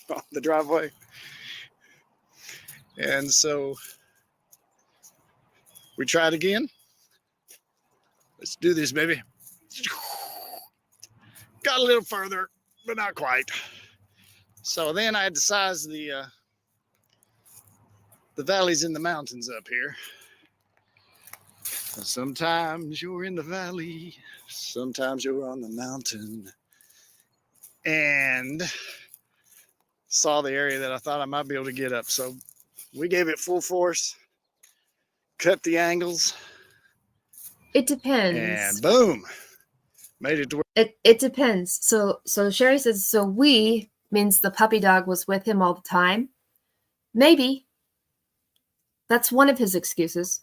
on the driveway. And so we tried again. Let's do this, baby. Got a little further, but not quite. So then I had to size the valleys in the mountains up here. Sometimes you're in the valley, sometimes you're on the mountain. And saw the area that I thought I might be able to get up. So we gave it full force, cut the angles. It depends. And boom, made it to where. It depends. So Sherry says, so we means the puppy dog was with him all the time. Maybe. That's one of his excuses.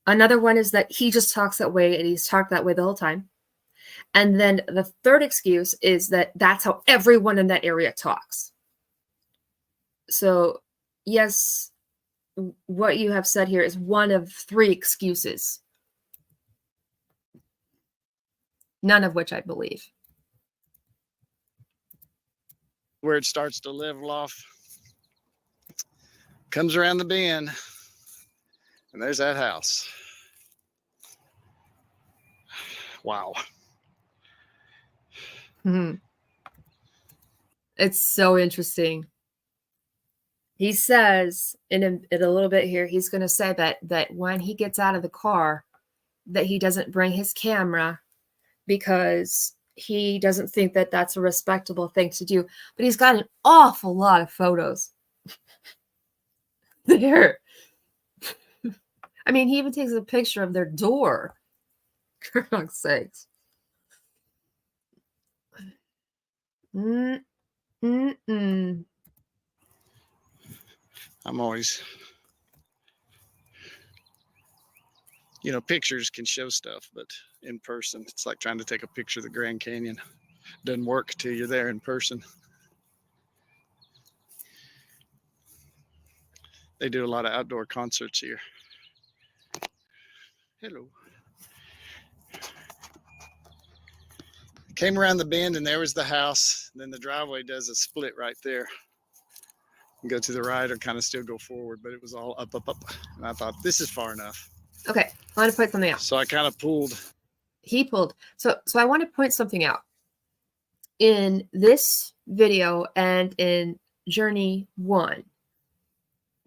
Another one is that he just talks that way and he's talked that way the whole time. And then the third excuse is that that's how everyone in that area talks. So yes, what you have said here is one of three excuses. None of which I believe. Where it starts to level off. Comes around the bend. And there's that house. Wow. It's so interesting. He says in a little bit here, he's going to say that when he gets out of the car, that he doesn't bring his camera because he doesn't think that that's a respectable thing to do. But he's got an awful lot of photos there. I mean, he even takes a picture of their door. For fuck's sakes. I'm always, pictures can show stuff, but in person, it's like trying to take a picture of the Grand Canyon. Doesn't work till you're there in person. They do a lot of outdoor concerts here. Hello. Came around the bend and there was the house. And then the driveway does a split right there. You go to the right or kind of still go forward, but it was all up. And I thought, this is far enough. Okay, I want to point something out. So I kind of pulled. He pulled. So I want to point something out. In this video and in Journey 1,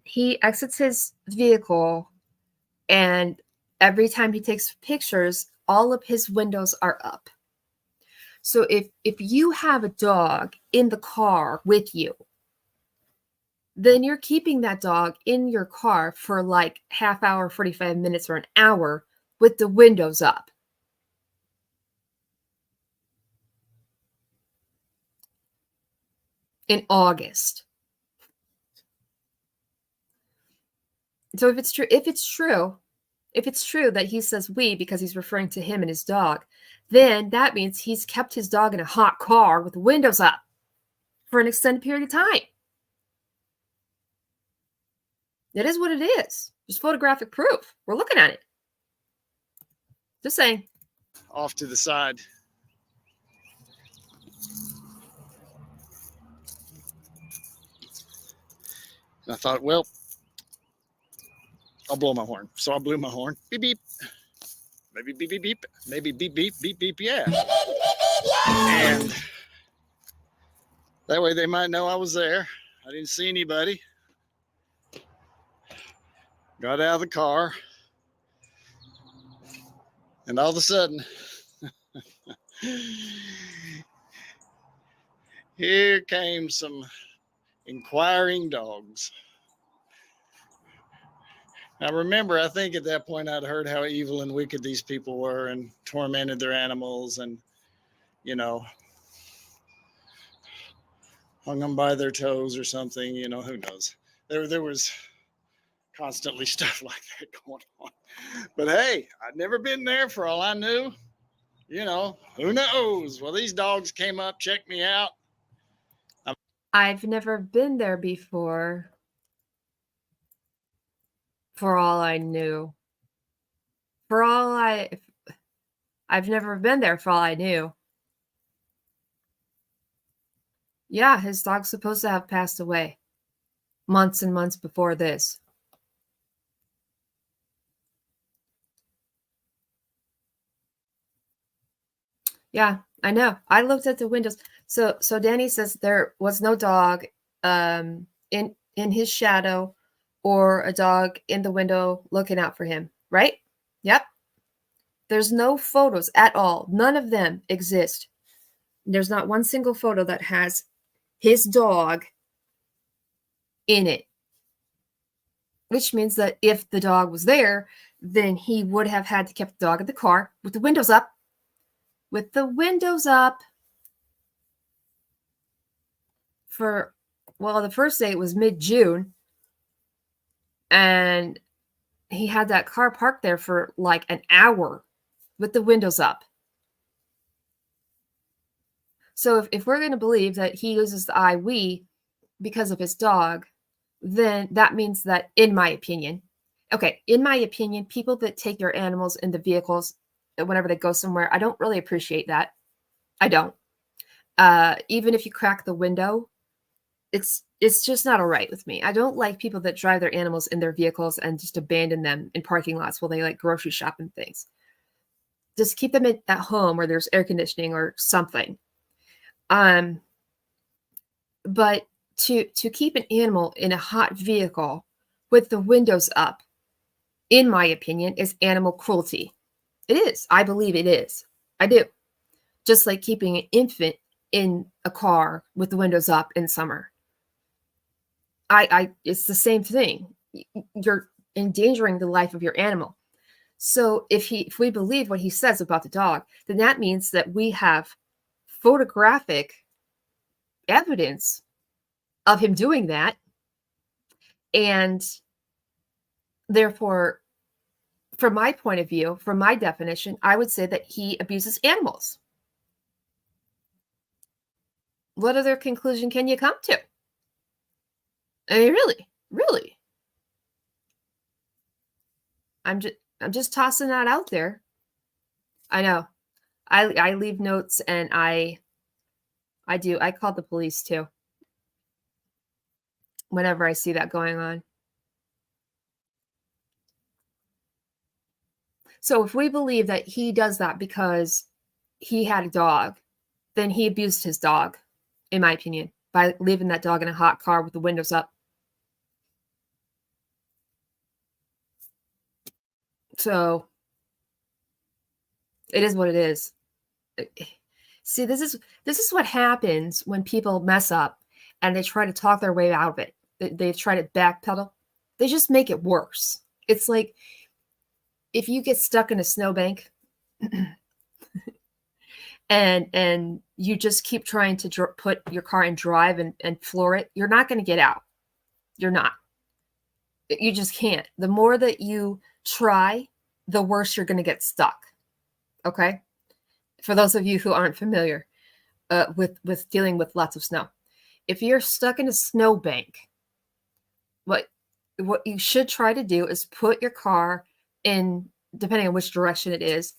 he exits his vehicle and every time he takes pictures, all of his windows are up. So if you have a dog in the car with you, then you're keeping that dog in your car for like half hour, 45 minutes, or an hour with the windows up. In August. So if it's true that he says we because he's referring to him and his dog, then that means he's kept his dog in a hot car with the windows up for an extended period of time. It is what it is. There's photographic proof. We're looking at it. Just saying. Off to the side. And I thought, well, I'll blow my horn. So I blew my horn. Beep, beep. Maybe beep, beep, beep. Maybe beep, beep, beep, beep, yeah. And that way they might know I was there. I didn't see anybody. Got out of the car. And all of a sudden, here came some inquiring dogs. I remember, I think at that point I'd heard how evil and wicked these people were and tormented their animals and, you know, hung them by their toes or something, you know, who knows. There was constantly stuff like that going on. But hey, I'd never been there for all I knew. You know, who knows? Well, these dogs came up, checked me out. I've never been there before. For all I knew. I've never been there for all I knew. Yeah, his dog's supposed to have passed away months and months before this. Yeah, I know. I looked at the windows. So Danny says there was no dog in his shadow or a dog in the window looking out for him, right? Yep. There's no photos at all. None of them exist. There's not one single photo that has his dog in it. Which means that if the dog was there, then he would have had to keep the dog in the car with the windows up. With the windows up for, well, the first day it was mid-June. And he had that car parked there for like an hour with the windows up. So if we're going to believe that he uses the I, we, because of his dog, then that means that, in my opinion, people that take their animals in the vehicles whenever they go somewhere, I don't really appreciate that. I don't. Even if you crack the window, it's just not all right with me. I don't like people that drive their animals in their vehicles and just abandon them in parking lots while they like grocery shop and things. Just keep them at home where there's air conditioning or something. But to keep an animal in a hot vehicle with the windows up, in my opinion, is animal cruelty. It is. I believe it is. I do. Just like keeping an infant in a car with the windows up in summer. It's the same thing. You're endangering the life of your animal. So if we believe what he says about the dog, then that means that we have photographic evidence of him doing that. And therefore, from my point of view, from my definition, I would say that he abuses animals. What other conclusion can you come to? I mean, really. I'm just tossing that out there. I know. I leave notes and I call the police too. Whenever I see that going on. So if we believe that he does that because he had a dog, then he abused his dog, in my opinion, by leaving that dog in a hot car with the windows up. So it is what it is. See, this is what happens when people mess up and they try to talk their way out of it. They try to backpedal. They just make it worse. It's like if you get stuck in a snowbank and you just keep trying to put your car in drive and floor it, you're not going to get out. You're not. You just can't. The more that you try, the worse you're going to get stuck. Okay? For those of you who aren't familiar with dealing with lots of snow. If you're stuck in a snowbank, what you should try to do is put your car in, depending on which direction it is,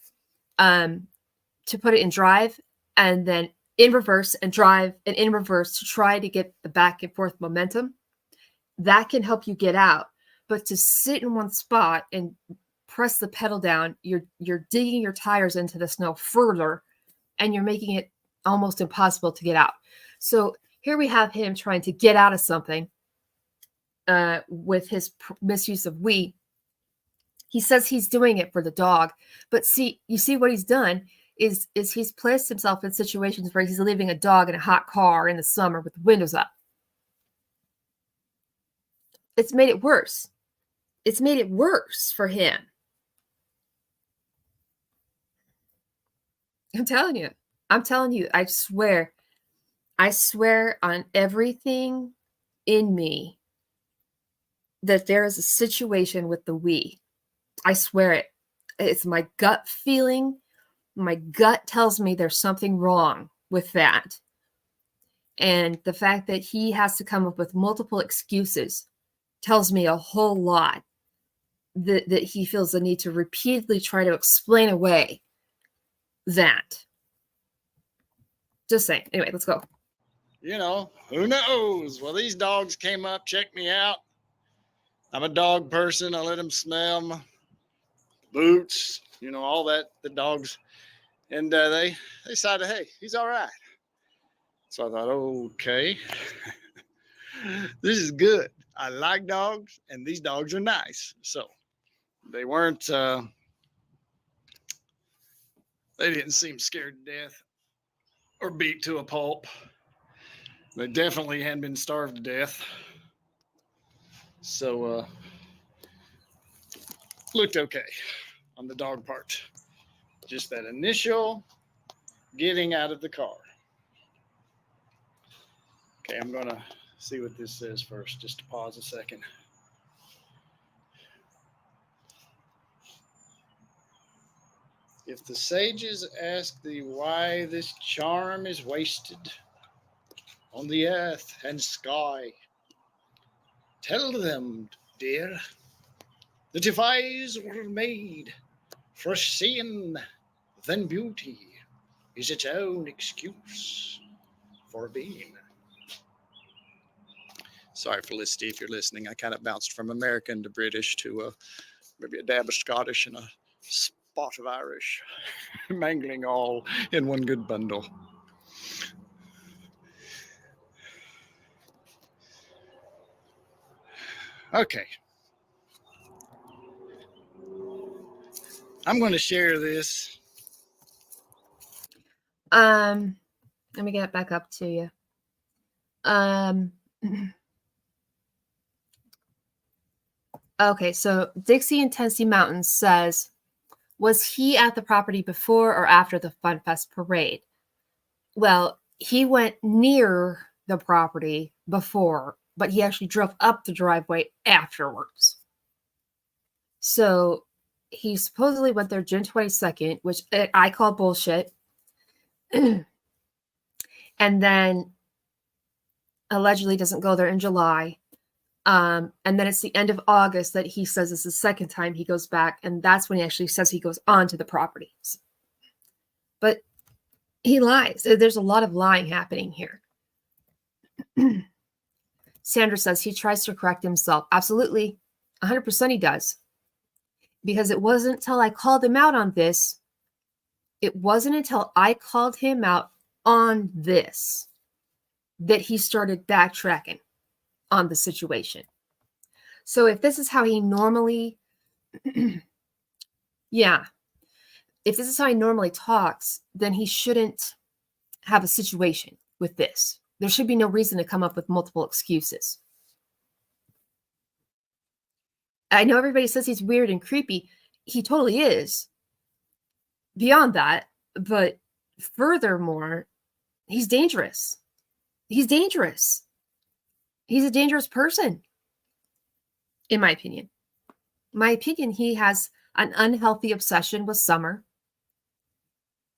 to put it in drive and then in reverse and drive and in reverse to try to get the back and forth momentum. That can help you get out. But to sit in one spot and press the pedal down, you're digging your tires into the snow further, and you're making it almost impossible to get out. So here we have him trying to get out of something with his misuse of we. He says he's doing it for the dog, but you see what he's done is he's placed himself in situations where he's leaving a dog in a hot car in the summer with the windows up. It's made it worse. It's made it worse for him. I'm telling you, I swear on everything in me that there is a situation with the we. I swear it. It's my gut feeling. My gut tells me there's something wrong with that. And the fact that he has to come up with multiple excuses tells me a whole lot that he feels the need to repeatedly try to explain away that. Just saying. Anyway, let's go. You know, who knows? Well, these dogs came up, checked me out. I'm a dog person. I let them smell my boots, you know, all that, the dogs. And they decided, hey, he's all right. So I thought, okay, this is good. I like dogs, and these dogs are nice. So they weren't, they didn't seem scared to death or beat to a pulp. They definitely hadn't been starved to death. So looked okay on the dog part. Just that initial getting out of the car. Okay, I'm going to see what this says first, just to pause a second. If the sages ask thee why this charm is wasted on the earth and sky, tell them, dear, that if eyes were made for seeing, then beauty is its own excuse for being. Sorry, Felicity, if you're listening. I kind of bounced from American to British to maybe a dab of Scottish and a spot of Irish, mangling all in one good bundle. Okay. I'm going to share this. Let me get it back up to you. Okay, so Dixie in Tennessee Mountains says, was he at the property before or after the Fun Fest parade? Well, he went near the property before, but he actually drove up the driveway afterwards. So he supposedly went there June 22nd, which I call bullshit. And then allegedly doesn't go there in July. And then it's the end of August that he says it's the second time he goes back. And that's when he actually says he goes onto the properties. But he lies. There's a lot of lying happening here. Sandra says he tries to correct himself. Absolutely. 100% he does. Because it wasn't until I called him out on this. It wasn't until I called him out on this that he started backtracking on the situation. So if this is how he normally, if this is how he normally talks, then he shouldn't have a situation with this. There should be no reason to come up with multiple excuses. I know everybody says he's weird and creepy. He totally is. Beyond that, but furthermore, he's dangerous. He's dangerous. He's a dangerous person, in my opinion. My opinion, he has an unhealthy obsession with summer.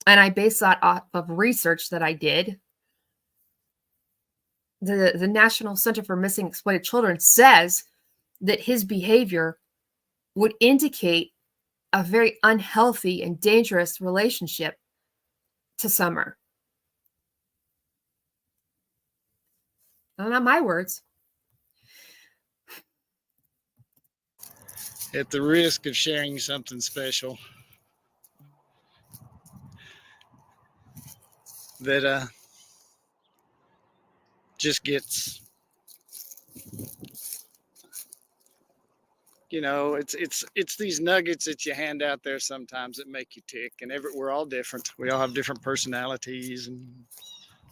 And I base that off of research that I did. The National Center for Missing Exploited Children says that his behavior would indicate a very unhealthy and dangerous relationship to Summer. Not my words. At the risk of sharing something special that just gets, it's these nuggets that you hand out there sometimes that make you tick. And we're all different. We all have different personalities and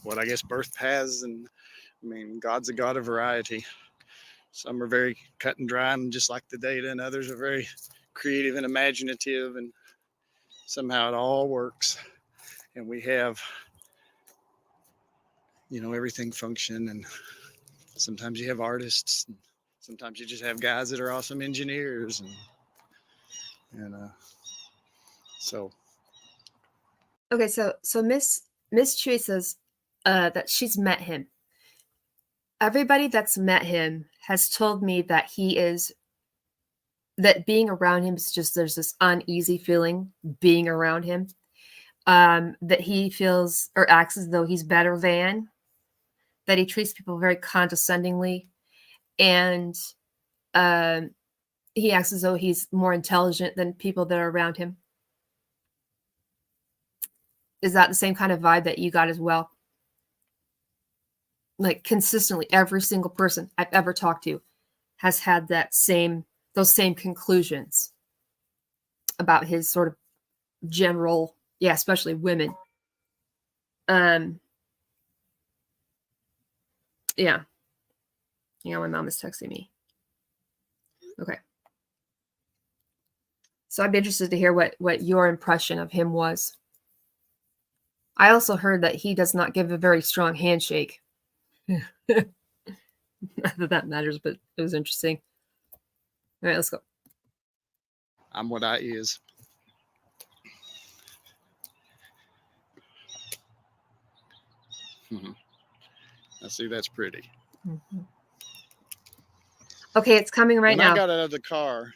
what I guess birth paths. And I mean, God's a God of variety. Some are very cut and dry and just like the data, and others are very creative and imaginative, and somehow it all works. And we have, everything function. And sometimes you have artists, and sometimes you just have guys that are awesome engineers, and so. Okay, so Miss Chewy says that she's met him. Everybody that's met him has told me that that being around him is just, there's this uneasy feeling being around him. That he feels or acts as though he's better than, that he treats people very condescendingly, and he acts as though he's more intelligent than people that are around him. Is that the same kind of vibe that you got as well? Like consistently, every single person I've ever talked to has had those same conclusions about his sort of general, especially women. Yeah. My mom is texting me. Okay. So I'd be interested to hear what your impression of him was. I also heard that he does not give a very strong handshake. Not that matters, but it was interesting. All right, let's go. I'm what I is. I see, that's pretty. Mm-hmm. Okay, it's coming right now. When I got out of the car.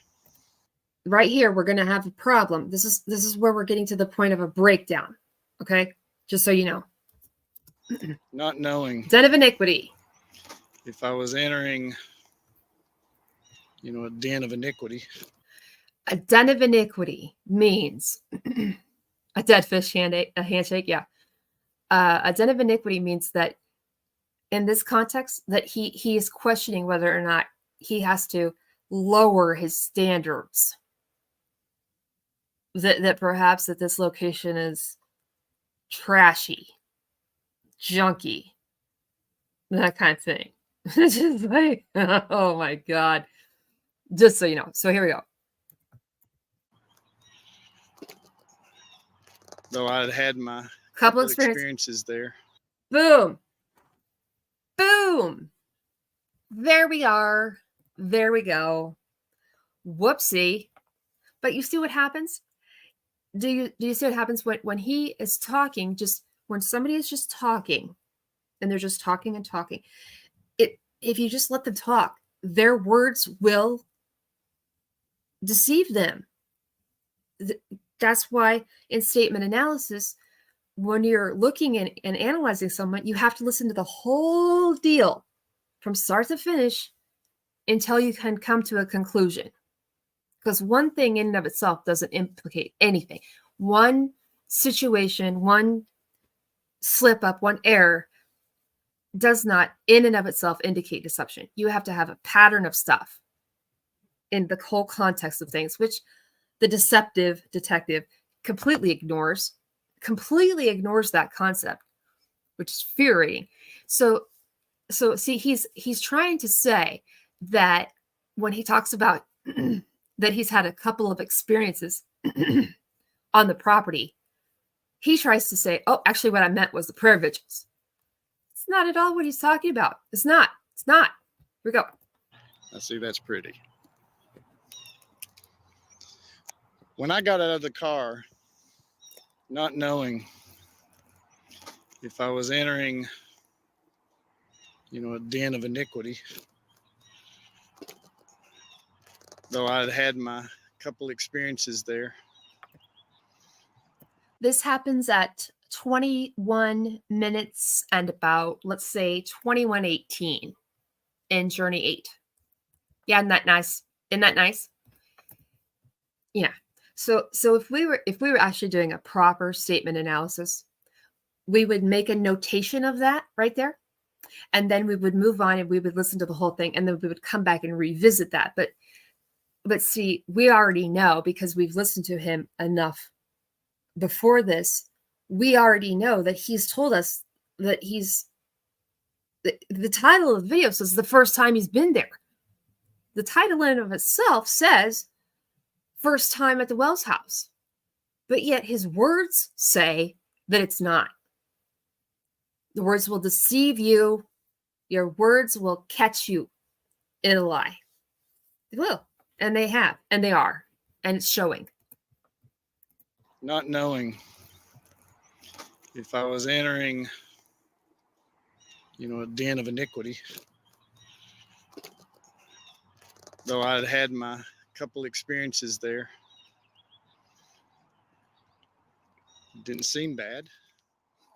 Right here, we're going to have a problem. This is where we're getting to the point of a breakdown. Okay? Just so you know. Not knowing. Den of iniquity. If I was entering, a den of iniquity. A den of iniquity means a dead fish a handshake. Yeah. A den of iniquity means that in this context, that he is questioning whether or not he has to lower his standards. That perhaps that this location is trashy, junky, that kind of thing. It's just like, oh my God. Just so you know. So here we go. Though I'd had my couple experiences there. Boom. Boom. There we are. There we go. Whoopsie. But you see what happens? Do you see what happens when he is talking, just when somebody is just talking and they're just talking and talking, if you just let them talk, their words will deceive them. That's why in statement analysis, when you're looking and analyzing someone, you have to listen to the whole deal from start to finish until you can come to a conclusion. Because one thing in and of itself doesn't implicate anything. One situation, one slip up, one error does not in and of itself indicate deception. You have to have a pattern of stuff in the whole context of things, which the deceptive detective completely ignores that concept, which is infuriating. So see, he's trying to say that when he talks about that he's had a couple of experiences on the property, he tries to say, oh, actually what I meant was the prayer vigils. It's not at all what he's talking about. It's not. Here we go. I see, that's pretty. When I got out of the car, not knowing if I was entering, a den of iniquity, though I'd had my couple experiences there. This happens at 21 minutes and about, let's say, 21:18 in Journey 8. Yeah, isn't that nice? Isn't that nice? Yeah. So if we were actually doing a proper statement analysis, we would make a notation of that right there. And then we would move on and we would listen to the whole thing, and then we would come back and revisit that. But see, we already know, because we've listened to him enough before this, we already know that he's told us that the title of the video says the first time he's been there. The title in of itself says first time at the Wells house, but yet his words say that it's not. The words will deceive you. Your words will catch you in a lie. They will, and they have, and they are, and it's showing. Not knowing if I was entering, a den of iniquity, though I'd had my couple experiences there. It didn't seem bad,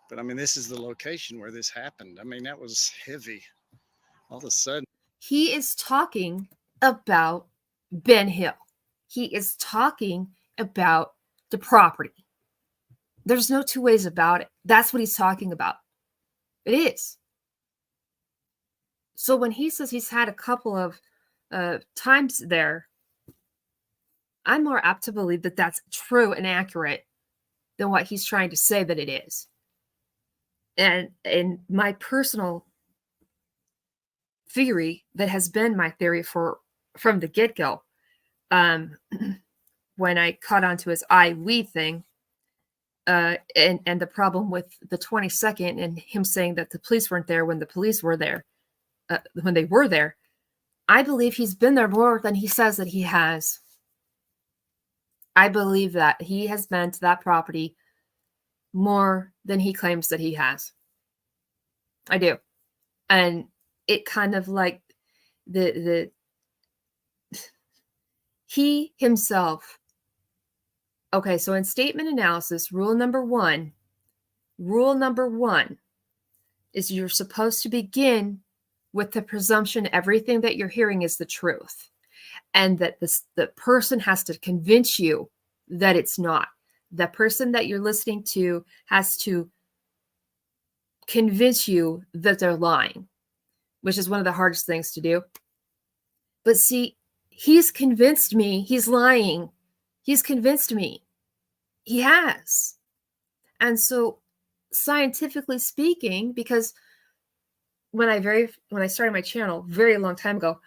but I mean, this is the location where this happened. I mean, that was heavy. All of a sudden, he is talking about Ben Hill. He is talking about the property. There's no two ways about it. That's what he's talking about. It is. So when he says he's had a couple of times there, I'm more apt to believe that that's true and accurate than what he's trying to say that it is. And my personal theory, that has been my theory from the get-go, when I caught on to his we thing, and the problem with the 22nd and him saying that the police weren't there when the police were there, when they were there, I believe he's been there more than he says that he has. I believe that he has been to that property more than he claims that he has. I do. And it kind of like he himself. Okay, so in statement analysis, rule number one is you're supposed to begin with the presumption everything that you're hearing is the truth, and that the person has to convince you that it's not. The person that you're listening to has to convince you that they're lying, which is one of the hardest things to do. But see, he's convinced me he's lying. He's convinced me. He has. And so, scientifically speaking, because when I started my channel very long time ago,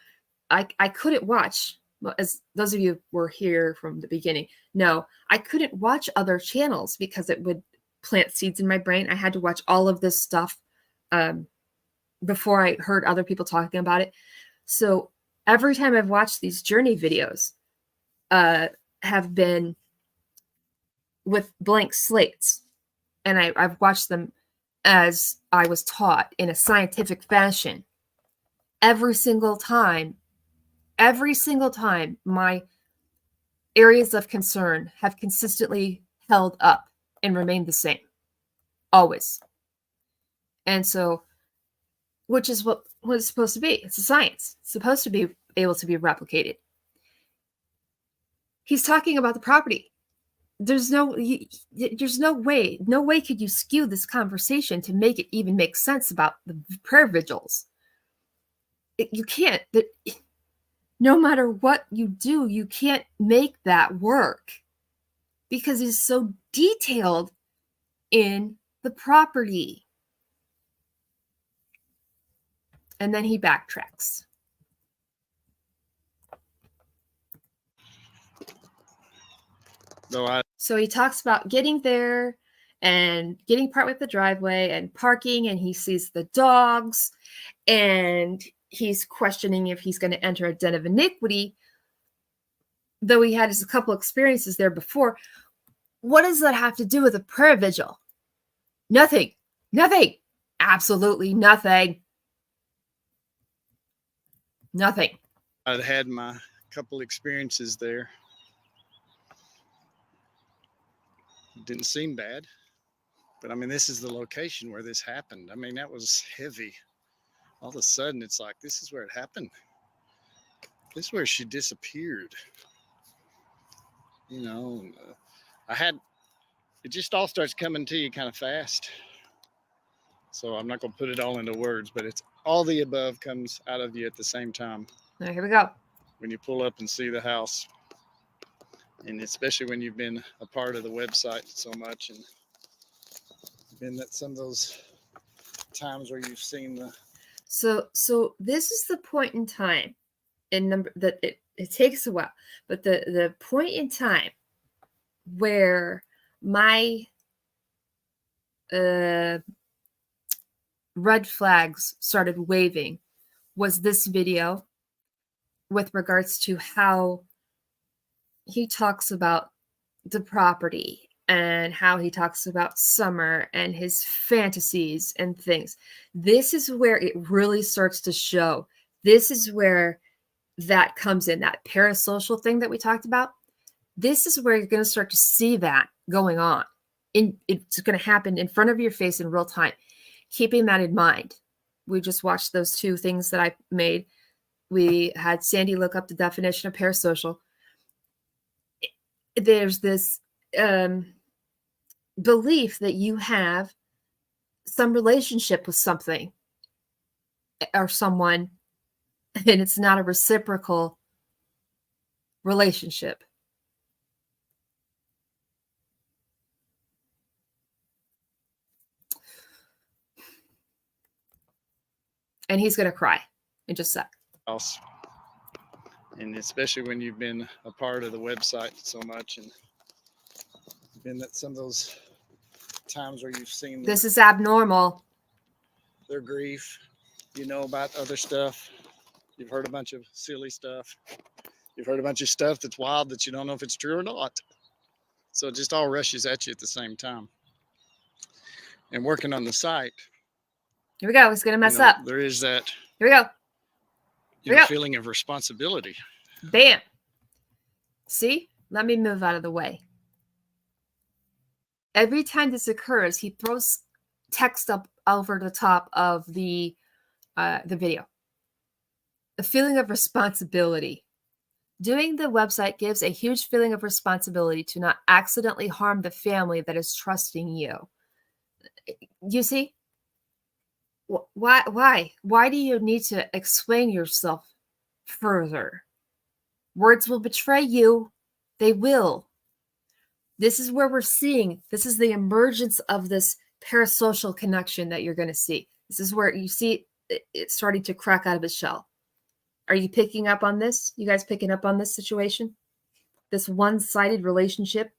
I couldn't watch, as those of you were here from the beginning know, I couldn't watch other channels because it would plant seeds in my brain. I had to watch all of this stuff before I heard other people talking about it. So every time I've watched these journey videos, have been with blank slates, and I've watched them as I was taught in a scientific fashion. Every single time, my areas of concern have consistently held up and remained the same, always. And so, which is what it's supposed to be. It's a science. It's supposed to be able to be replicated. He's talking about the property. There's no way could you skew this conversation to make it even make sense about the prayer vigils. You can't. No matter what you do, you can't make that work, because he's so detailed in the property. And then he backtracks. So he talks about getting there and getting part with the driveway and parking, and he sees the dogs, and he's questioning if he's going to enter a den of iniquity, though he had a couple experiences there before. What does that have to do with a prayer vigil? Nothing. Absolutely nothing. I'd had my couple experiences there. It didn't seem bad, but I mean, this is the location where this happened. I mean, that was heavy. All of a sudden, it's like, this is where it happened. This is where she disappeared. You know, it just all starts coming to you kind of fast. So I'm not going to put it all into words, but it's all the above comes out of you at the same time. Now, here we go. When you pull up and see the house, and especially when you've been a part of the website so much, and been at some of those times where you've seen the. So this is the point in time in number that it takes a while, but the point in time where my red flags started waving was this video with regards to how he talks about the property and how he talks about Summer and his fantasies and things. This is where it really starts to show. This is where that comes in, that parasocial thing that we talked about. This is where you're going to start to see that going on. It's going to happen in front of your face in real time. Keeping that in mind, we just watched those two things that I made. We had Sandy look up the definition of parasocial. There's this belief that you have some relationship with something or someone, and it's not a reciprocal relationship. And he's going to cry in just a sec. House. And especially when you've been a part of the website so much, and been at some of those times where you've seen this is abnormal. Their grief, you know about other stuff. You've heard a bunch of silly stuff. You've heard a bunch of stuff that's wild that you don't know if it's true or not. So it just all rushes at you at the same time. And working on the site. Here we go. It's going to mess up. There is that. Here we go. Feeling of responsibility. Bam. See? Let me move out of the way. Every time this occurs, he throws text up over the top of the video. A feeling of responsibility. Doing the website gives a huge feeling of responsibility to not accidentally harm the family that is trusting you. You see? Why do you need to explain yourself further? Words will betray you. They will. This is where we're seeing, this is the emergence of this parasocial connection that you're going to see. This is where you see it starting to crack out of its shell. Are you picking up on this? You guys picking up on this situation? This one-sided relationship?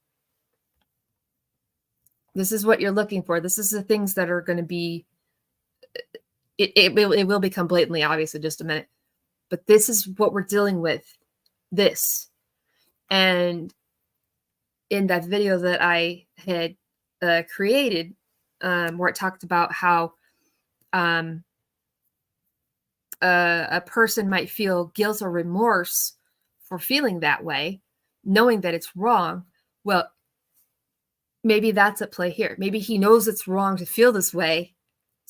This is what you're looking for. This is the things that are going to be it will become blatantly obvious in just a minute. But this is what we're dealing with. This. And in that video that I had created, where it talked about how a person might feel guilt or remorse for feeling that way, knowing that it's wrong. Well, maybe that's at play here. Maybe he knows it's wrong to feel this way.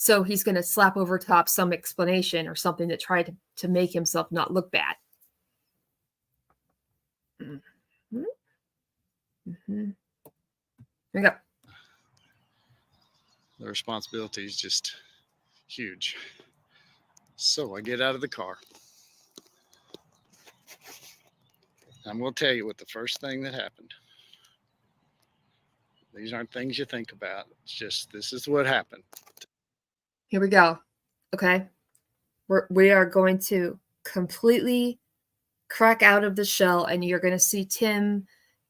So he's going to slap over top some explanation or something to try to make himself not look bad. Mm-hmm. Mm-hmm. Here we go. The responsibility is just huge. So I get out of the car. I'm going to tell you what the first thing that happened. These aren't things you think about. It's just, this is what happened. Here we go. Okay. We are going to completely crack out of the shell, and you're going to see Tim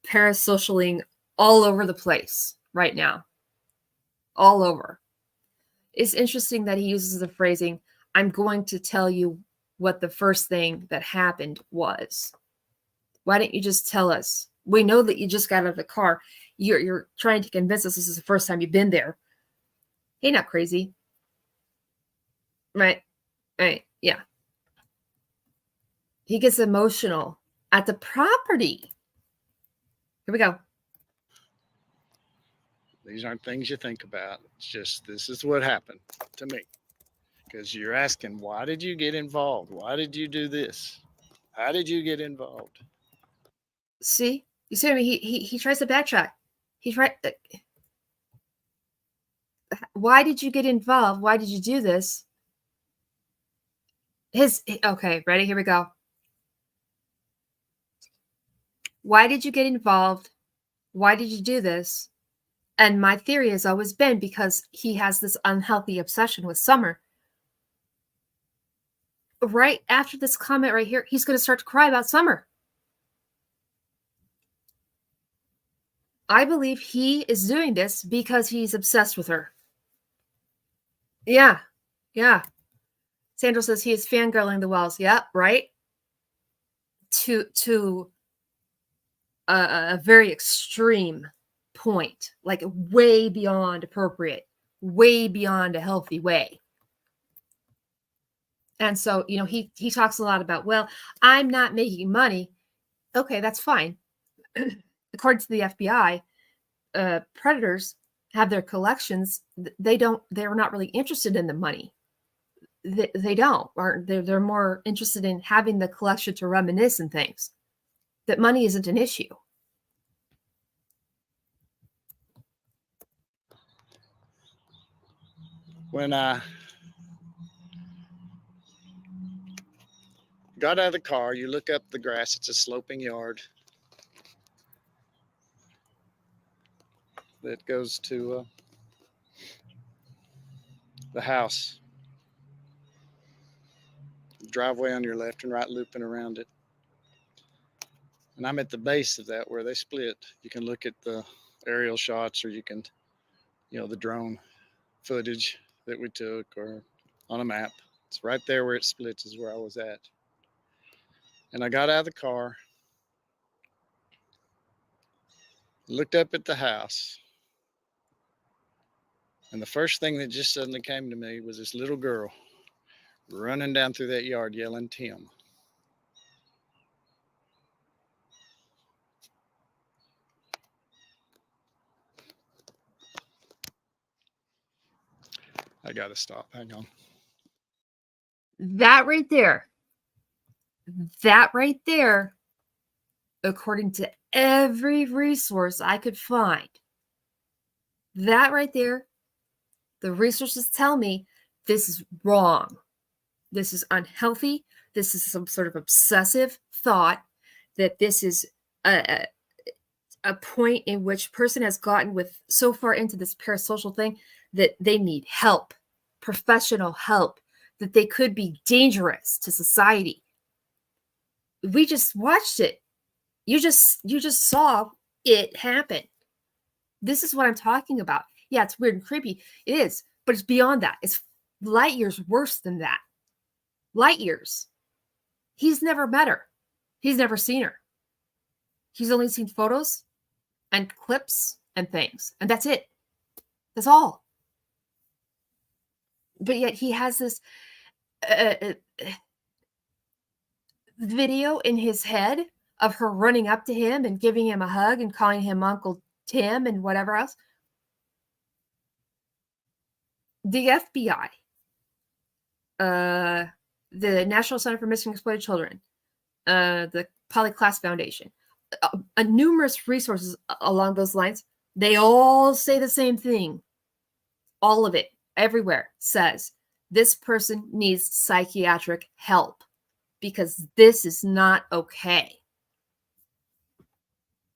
parasocialing all over the place right now. All over. It's interesting that he uses the phrasing, I'm going to tell you what the first thing that happened was. Why don't you just tell us? We know that you just got out of the car. You're trying to convince us this is the first time you've been there. Hey, not crazy. Right. Yeah. He gets emotional at the property. Here we go. These aren't things you think about. It's just, this is what happened to me. Because you're asking, why did you get involved? Why did you do this? How did you get involved? See? You see what I mean? He tries to backtrack. He tried. Why did you get involved? Why did you do this? Okay, ready? Here we go. Why did you get involved? Why did you do this? And my theory has always been because he has this unhealthy obsession with Summer. Right after this comment right here, he's going to start to cry about Summer. I believe he is doing this because he's obsessed with her. Yeah. Sandra says he is fangirling the Wells. Yeah, right. To a very extreme point, like way beyond appropriate, way beyond a healthy way. And so, he talks a lot about, well, I'm not making money. Okay, that's fine. According to the FBI, predators have their collections. They're not really interested in the money. They don't, or they're more interested in having the collection to reminisce and things. That money isn't an issue. When I got out of the car, you look up the grass, it's a sloping yard that goes to the house. Driveway on your left and right, looping around it. And I'm at the base of that where they split. You can look at the aerial shots, or you can, the drone footage that we took, or on a map. It's right there where it splits is where I was at. And I got out of the car, looked up at the house, and the first thing that just suddenly came to me was this little girl running down through that yard yelling, "Tim." I gotta stop. Hang on. That right there, according to every resource I could find, that right there, the resources tell me this is wrong. This is unhealthy. This is some sort of obsessive thought, that this is a point in which person has gotten with so far into this parasocial thing that they need help, professional help, that they could be dangerous to society. We just watched it. You just saw it happen. This is what I'm talking about. Yeah, it's weird and creepy. It is, but it's beyond that. It's light years worse than that. Light years. He's never met her. He's never seen her. He's only seen photos and clips and things, and that's it. That's all. But yet he has this video in his head of her running up to him and giving him a hug and calling him Uncle Tim and whatever else. The FBI, the National Center for Missing and Exploited Children, the Polyclass Foundation, numerous resources along those lines, they all say the same thing. All of it, everywhere, says this person needs psychiatric help because this is not okay.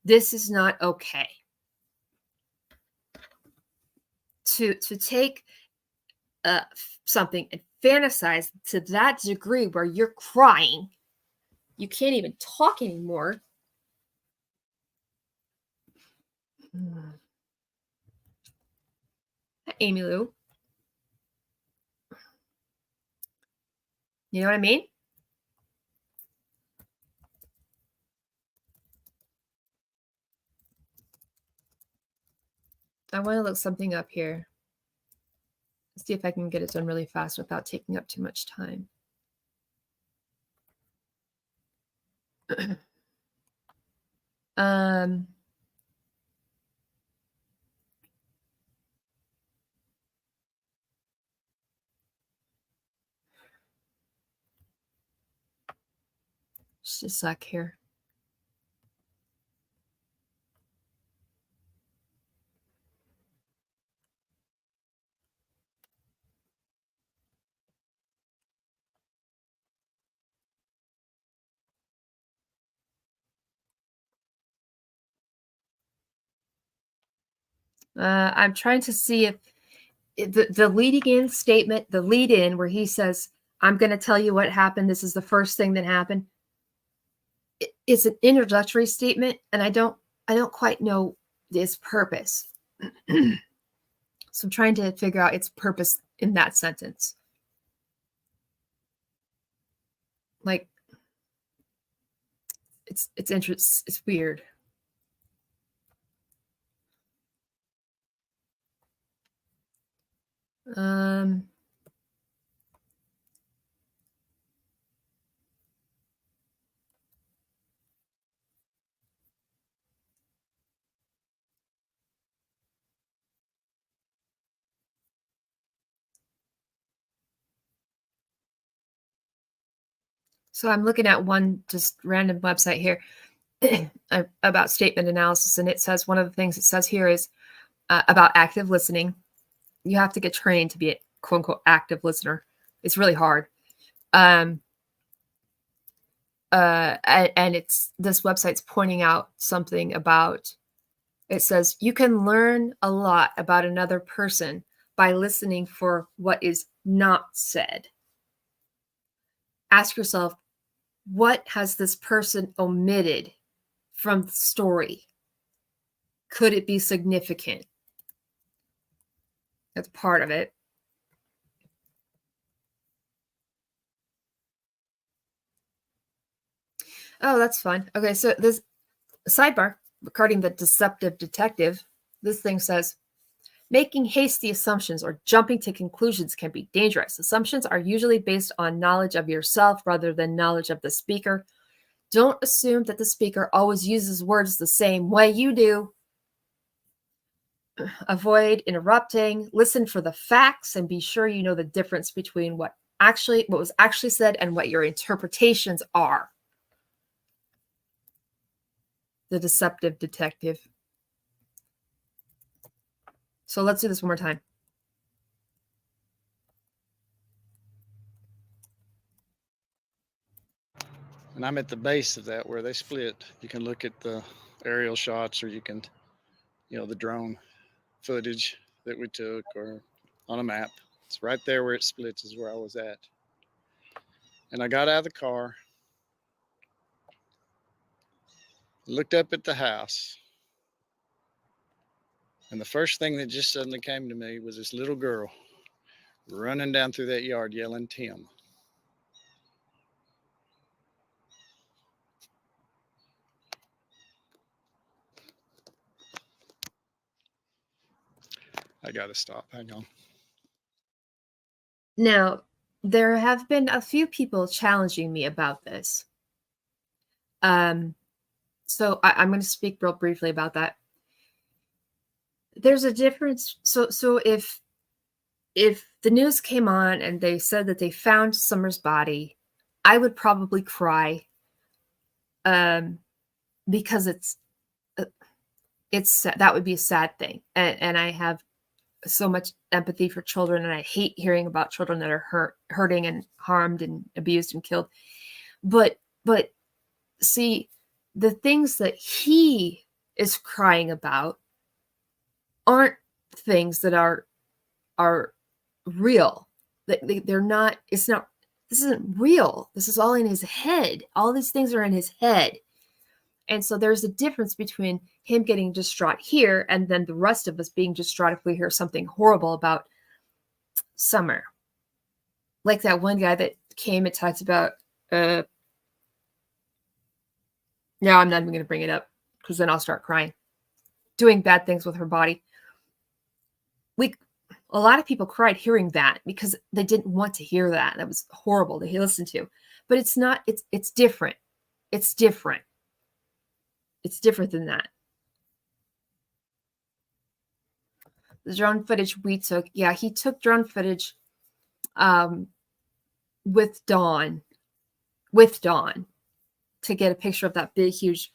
This is not okay. To take something and fantasize to that degree where you're crying, you can't even talk anymore. Amy Lou. You know what I mean? I want to look something up here. Let's see if I can get it done really fast without taking up too much time. Um, just a sec here. I'm trying to see if the leading in statement, the lead in where he says, I'm going to tell you what happened. This is the first thing that happened. It's an introductory statement, and I don't quite know its purpose. So I'm trying to figure out its purpose in that sentence. Like, it's interesting. It's weird. So I'm looking at one just random website here about statement analysis, and it says one of the things it says here is about active listening. You have to get trained to be a quote unquote active listener. It's really hard. And it's this website's pointing out something about, it says you can learn a lot about another person by listening for what is not said. Ask yourself, what has this person omitted from the story? Could it be significant? That's part of it. Oh, that's fun. Okay, so this sidebar regarding the deceptive detective, this thing says, making hasty assumptions or jumping to conclusions can be dangerous. Assumptions are usually based on knowledge of yourself rather than knowledge of the speaker. Don't assume that the speaker always uses words the same way you do. Avoid interrupting. Listen for the facts and be sure you know the difference between what was actually said and what your interpretations are. The deceptive detective. So let's do this one more time. And I'm at the base of that where they split. You can look at the aerial shots, or you can, the drone footage that we took, or on a map. It's right there where it splits is where I was at. And I got out of the car, looked up at the house, and the first thing that just suddenly came to me was this little girl running down through that yard yelling, Tim. I gotta stop. Hang on. Now, there have been a few people challenging me about this. So I'm going to speak real briefly about that. There's a difference. So if the news came on and they said that they found Summer's body, I would probably cry, because that would be a sad thing, and I have so much empathy for children, and I hate hearing about children that are hurting and harmed and abused and killed. But see, the things that he is crying about aren't things that are real. They're not. It's not. This isn't real. This is all in his head. All these things are in his head. And so there's a difference between him getting distraught here and then the rest of us being distraught if we hear something horrible about Summer. Like that one guy that came and talked about, no, I'm not even going to bring it up because then I'll start crying. Doing bad things with her body. A lot of people cried hearing that because they didn't want to hear that. That was horrible to listen to. But it's not, it's different. It's different. It's different than that. The drone footage we took, yeah, he took drone footage with Dawn to get a picture of that big, huge,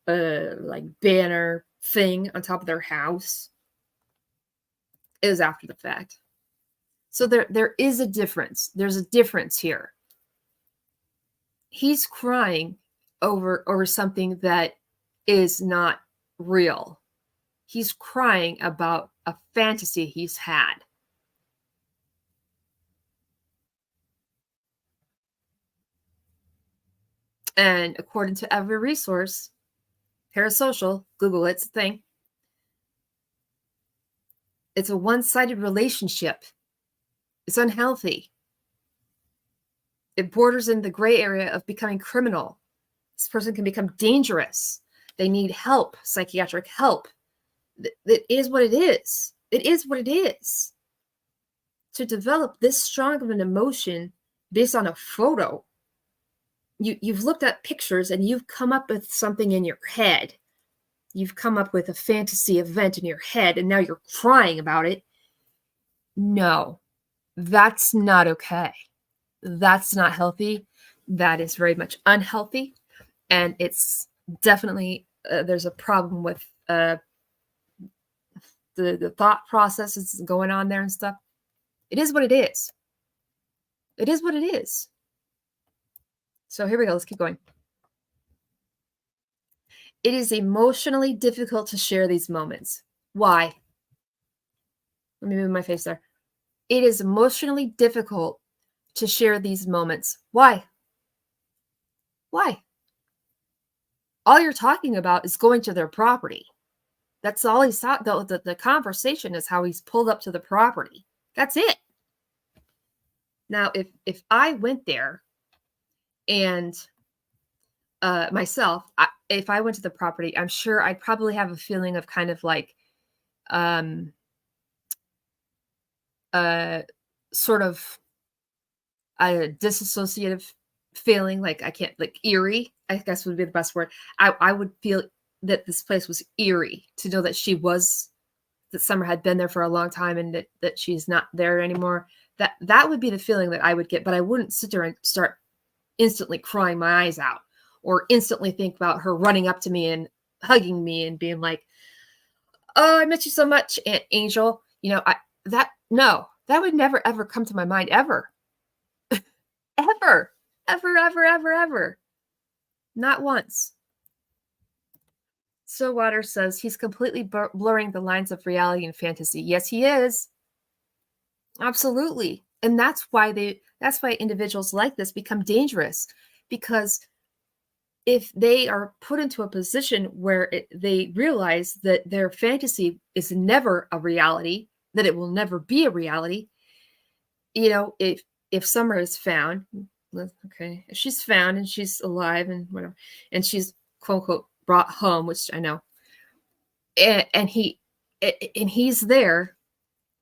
like banner thing on top of their house. It was after the fact. So there is a difference. There's a difference here. He's crying over something that is not real. He's crying about a fantasy he's had. And according to every resource, parasocial, Google it's a thing. It's a one-sided relationship. It's unhealthy. It borders in the gray area of becoming criminal. This person can become dangerous. They need help, psychiatric help. It is what it is. It is what it is. To develop this strong of an emotion based on a photo, you've looked at pictures and you've come up with something in your head. You've come up with a fantasy event in your head, and now you're crying about it. No, that's not okay. That's not healthy. That is very much unhealthy. And it's definitely, there's a problem with the thought processes going on there and stuff. It is what it is. It is what it is. So here we go. Let's keep going. It is emotionally difficult to share these moments. Why? Let me move my face there. It is emotionally difficult to share these moments. Why? Why? All you're talking about is going to their property. That's all he's thought. The conversation is how he's pulled up to the property. That's it. Now, if I went there and myself, if I went to the property, I'm sure I'd probably have a feeling of kind of like sort of a disassociative feeling, like I can't, like eerie, I guess would be the best word. I would feel that this place was eerie, to know that that Summer had been there for a long time and that she's not there anymore. That would be the feeling that I would get, but I wouldn't sit there and start instantly crying my eyes out, or instantly think about her running up to me and hugging me and being like, "Oh, I miss you so much, Aunt Angel." That would never ever come to my mind, ever. Ever, ever, ever, ever, ever. Not once. Stillwater says he's completely blurring the lines of reality and fantasy. Yes, he is. Absolutely. And that's why individuals like this become dangerous, because if they are put into a position where they realize that their fantasy is never a reality, that it will never be a reality, if Summer is found, okay, if she's found and she's alive and whatever, and she's quote unquote brought home, which I know, and he's there,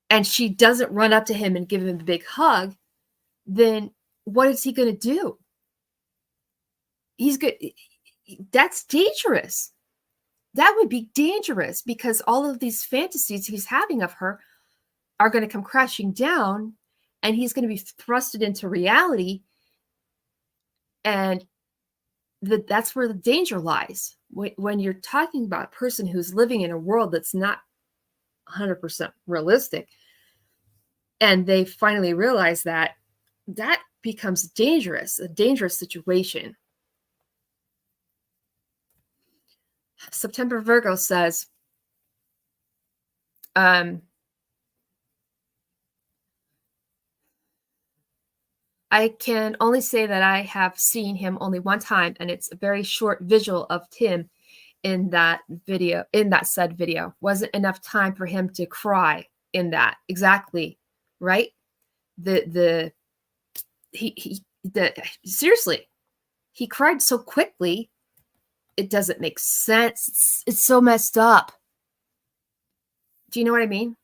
and she doesn't run up to him and give him a big hug, then what is he going to do? He's good. That's dangerous. That would be dangerous, because all of these fantasies he's having of her are going to come crashing down, and he's going to be thrusted into reality. And that's where the danger lies. When you're talking about a person who's living in a world that's not 100% realistic, and they finally realize that becomes dangerous, a dangerous situation. September Virgo says, I can only say that I have seen him only one time, and it's a very short visual of Tim in that said video. Wasn't enough time for him to cry in that. Exactly. Right? Seriously, he cried so quickly. It doesn't make sense. It's so messed up. Do you know what I mean?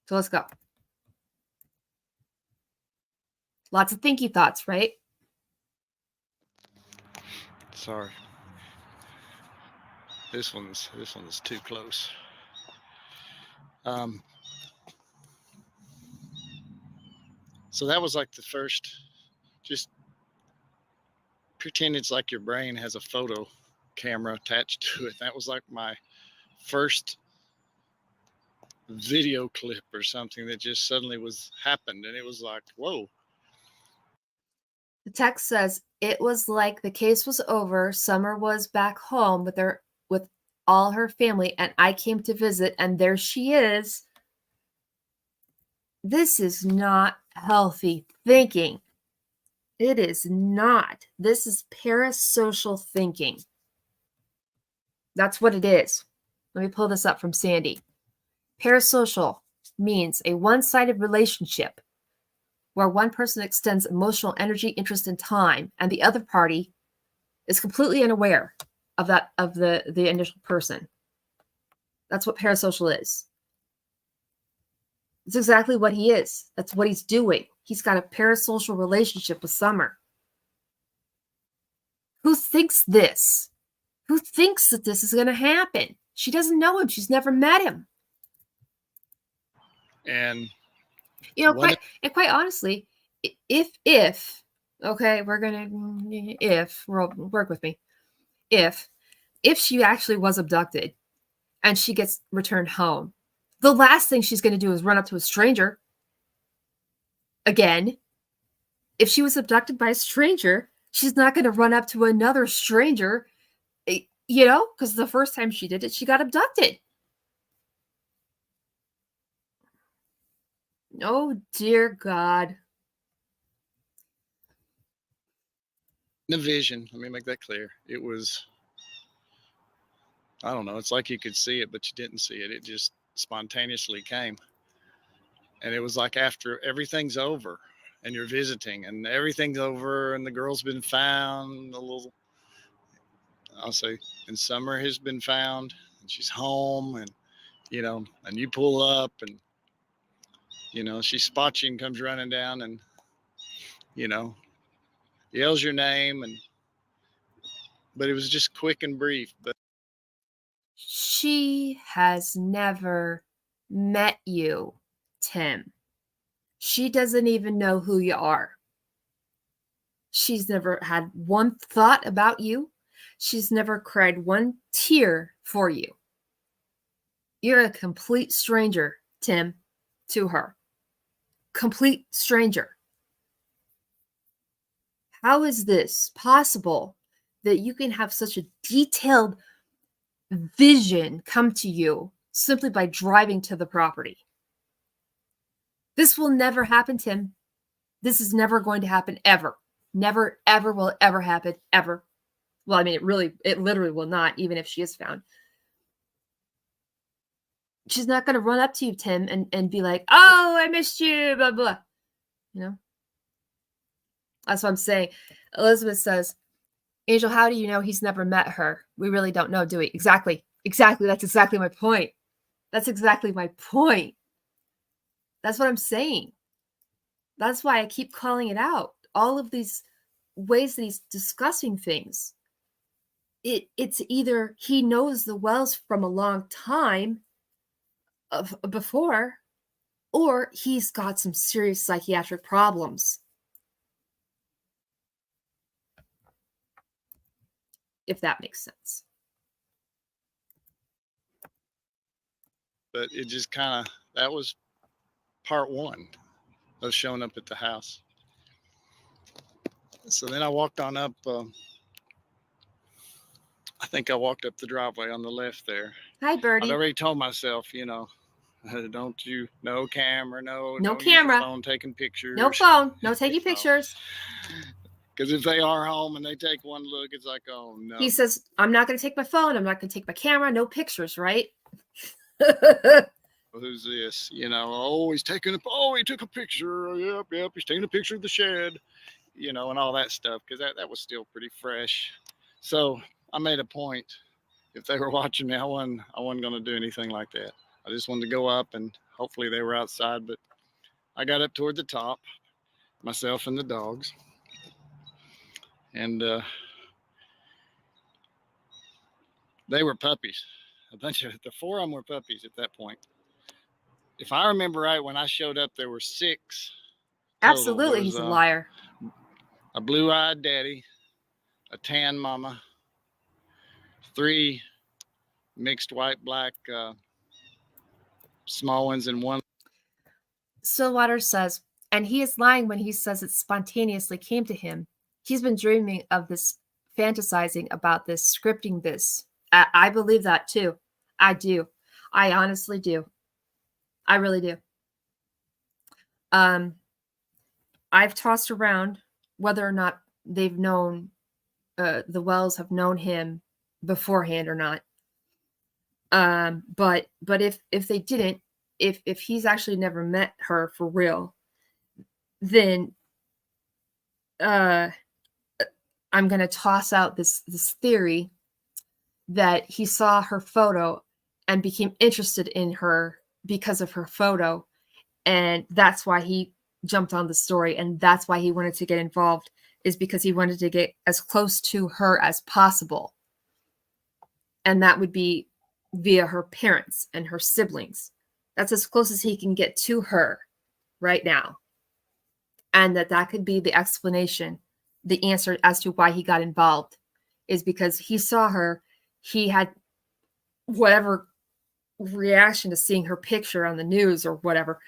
So let's go. Lots of thinky thoughts, right? Sorry. This one's too close. So that was like the first, just pretend it's like your brain has a photo camera attached to it. That was like my first video clip or something that just suddenly happened. And it was like, whoa. The text says, it was like the case was over. Summer was back home with all her family, and I came to visit, and there she is. This is not healthy thinking. It is not. This is parasocial thinking. That's what it is. Let me pull this up from Sandy. Parasocial means a one-sided relationship where one person extends emotional energy, interest, and time, and the other party is completely unaware of the initial person. That's what parasocial is. It's exactly what he is. That's what he's doing. He's got a parasocial relationship with Summer. Who thinks this? Who thinks that this is going to happen? She doesn't know him. She's never met him. And quite honestly, if okay, work with me. If she actually was abducted and she gets returned home, the last thing she's going to do is run up to a stranger again. If she was abducted by a stranger, she's not going to run up to another stranger, because the first time she did it, she got abducted. Oh, dear God. The vision, let me make that clear. It was, I don't know, it's like you could see it, but you didn't see it. It just spontaneously came. And it was like after everything's over and you're visiting and everything's over and the girl's been found, and Summer has been found and she's home, and, and you pull up and, she spots you and comes running down and, yells your name, but it was just quick and brief. But she has never met you, Tim. She doesn't even know who you are. She's never had one thought about you. She's never cried one tear for you. You're a complete stranger, Tim, to her. Complete stranger. How is this possible that you can have such a detailed vision come to you simply by driving to the property? This will never happen, Tim. This is never going to happen, ever. Never, ever will it ever happen, ever. Well, I mean, it literally will not, even if she is found. She's not going to run up to you, Tim, and be like, oh, I missed you, blah, blah. That's what I'm saying. Elizabeth says, Angel, how do you know he's never met her? We really don't know, do we? Exactly. That's exactly my point. That's exactly my point. That's what I'm saying. That's why I keep calling it out. All of these ways that he's discussing things. It's either he knows the Wells from a long time before, or he's got some serious psychiatric problems. If that makes sense. But it just that was part one of showing up at the house. So then I walked on up, I think I walked up the driveway on the left there. Hi, Birdie. I'd already told myself, don't you, no camera, no camera, phone taking pictures. No phone, no taking pictures. Because if they are home and they take one look, it's like, oh no. He says, I'm not going to take my phone. I'm not going to take my camera. No pictures, right? Who's this? Oh, he took a picture. Yep. He's taking a picture of the shed, and all that stuff. Because that was still pretty fresh. So I made a point. If they were watching me, I wasn't going to do anything like that. I just wanted to go up and hopefully they were outside, but I got up toward the top, myself and the dogs. And they were puppies. The 4 of them were puppies at that point. If I remember right, when I showed up, there were 6 total. Absolutely, he's a liar. A blue-eyed daddy, a tan mama, 3 mixed white-black small ones, and 1. Stillwater says, and he is lying when he says it spontaneously came to him. He's been dreaming of this, fantasizing about this, scripting this. I believe that too. I do. I honestly do. I really do. I've tossed around whether or not they've known, the Wells have known him beforehand or not. But if they didn't, if he's actually never met her for real, then I'm going to toss out this theory that he saw her photo and became interested in her because of her photo, and that's why he jumped on the story, and that's why he wanted to get involved, is because he wanted to get as close to her as possible, and that would be via her parents and her siblings. That's as close as he can get to her right now. And that could be the explanation, the answer as to why he got involved, is because he saw her, he had whatever reaction to seeing her picture on the news or whatever,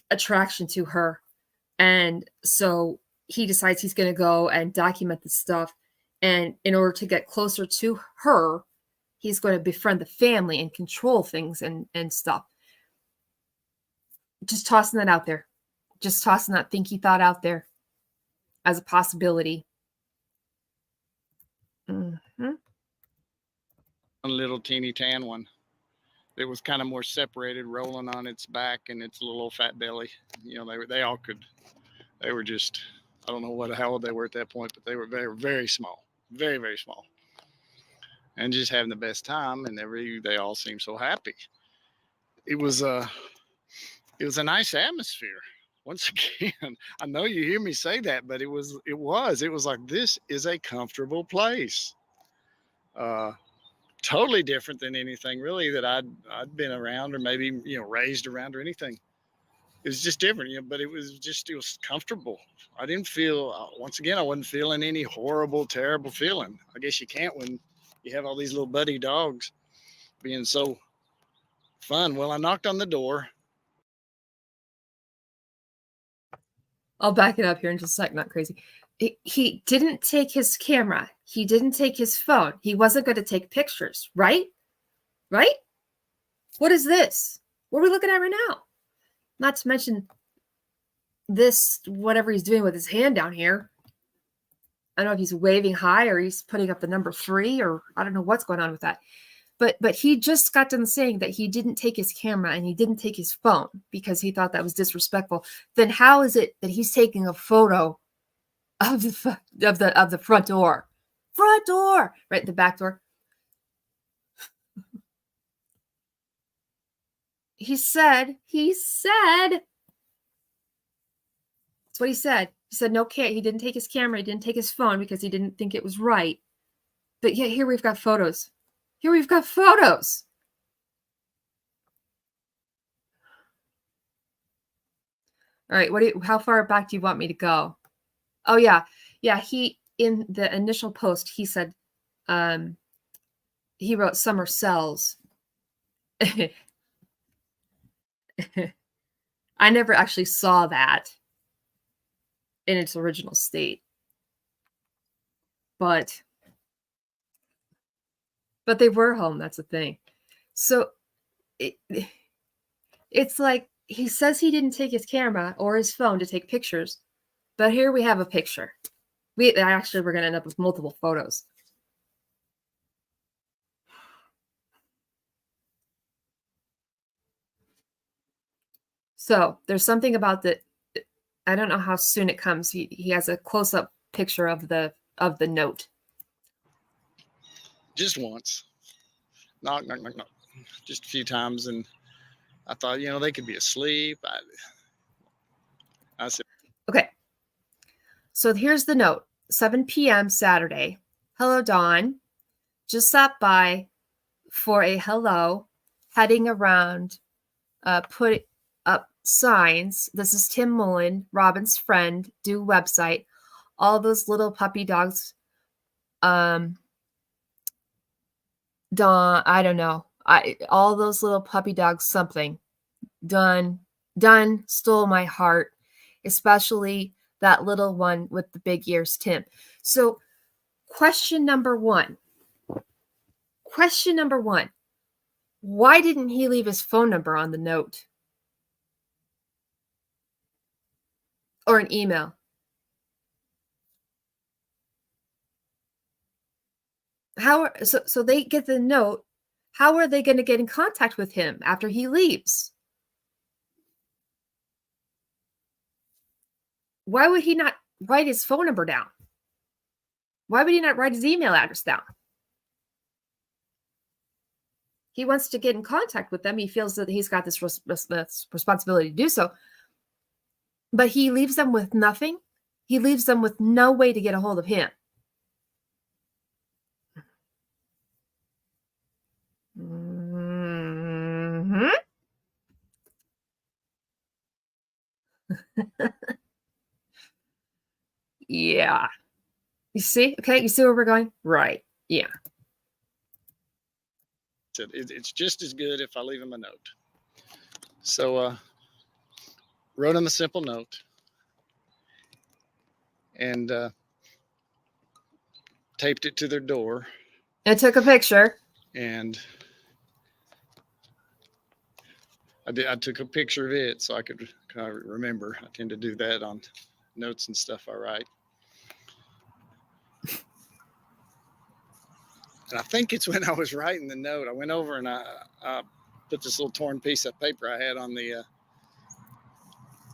attraction to her. And so he decides he's going to go and document this stuff. And in order to get closer to her, he's going to befriend the family and control things and stuff. Just tossing that out there. Just tossing that thinky thought out there as a possibility. Mm-hmm. A little teeny tan one. It was kind of more separated, rolling on its back and its little old fat belly. You know, they all could. They were just, I don't know how old they were at that point, but they were very, very small, very, very small, and just having the best time. And they all seemed so happy. It was a nice atmosphere. Once again, I know you hear me say that, but it was like, this is a comfortable place. Totally different than anything really that I'd been around or maybe, raised around or anything. It was just different, but it was comfortable. I didn't feel, once again, I wasn't feeling any horrible, terrible feeling. I guess you can't when you have all these little buddy dogs being so fun. Well, I knocked on the door. I'll back it up here in just a second, not crazy. He didn't take his camera. He didn't take his phone. He wasn't going to take pictures, right? Right? What is this? What are we looking at right now? Not to mention this, whatever he's doing with his hand down here. I don't know if he's waving high or he's putting up the number 3, or I don't know what's going on with that. But he just got done saying that he didn't take his camera and he didn't take his phone because he thought that was disrespectful. Then how is it that he's taking a photo of the front door? Front door, right? The back door. He said. That's what he said. He said no, he didn't take his camera. He didn't take his phone because he didn't think it was right. But yeah, here we've got photos. All right, how far back do you want me to go? Oh yeah. He, in the initial post, he said, he wrote summer cells. I never actually saw that in its original state, but they were home. That's the thing. So it's like he says he didn't take his camera or his phone to take pictures, but here we have a picture. We're going to end up with multiple photos. So there's something about I don't know how soon it comes. He has a close-up picture of the note. Just once. Knock. Just a few times. And I thought, you know, they could be asleep. I said, Okay. So here's the note. 7 p.m. Saturday. Hello, Dawn. Just stopped by for a hello, heading around, put up signs. This is Tim Mullen, Robin's friend, do website. All those little puppy dogs. Dawn, I don't know. All those little puppy dogs, something. Done, stole my heart, especially that little one with the big ears, Tim. So, question number one. Why didn't he leave his phone number on the note? Or an email? So they get the note. How are they going to get in contact with him after he leaves? Why would he not write his phone number down? Why would he not write his email address down? He wants to get in contact with them. He feels that he's got this responsibility to do so. But he leaves them with nothing. He leaves them with no way to get a hold of him. Mm-hmm. Yeah. You see? Okay, you see where we're going? Right. Yeah. it's just as good if I leave him a note. So wrote him a simple note and taped it to their door. I took a picture. And I took a picture of it so I could kind of remember. I tend to do that on notes and stuff I write. And I think it's when I was writing the note, I went over and I put this little torn piece of paper I had on the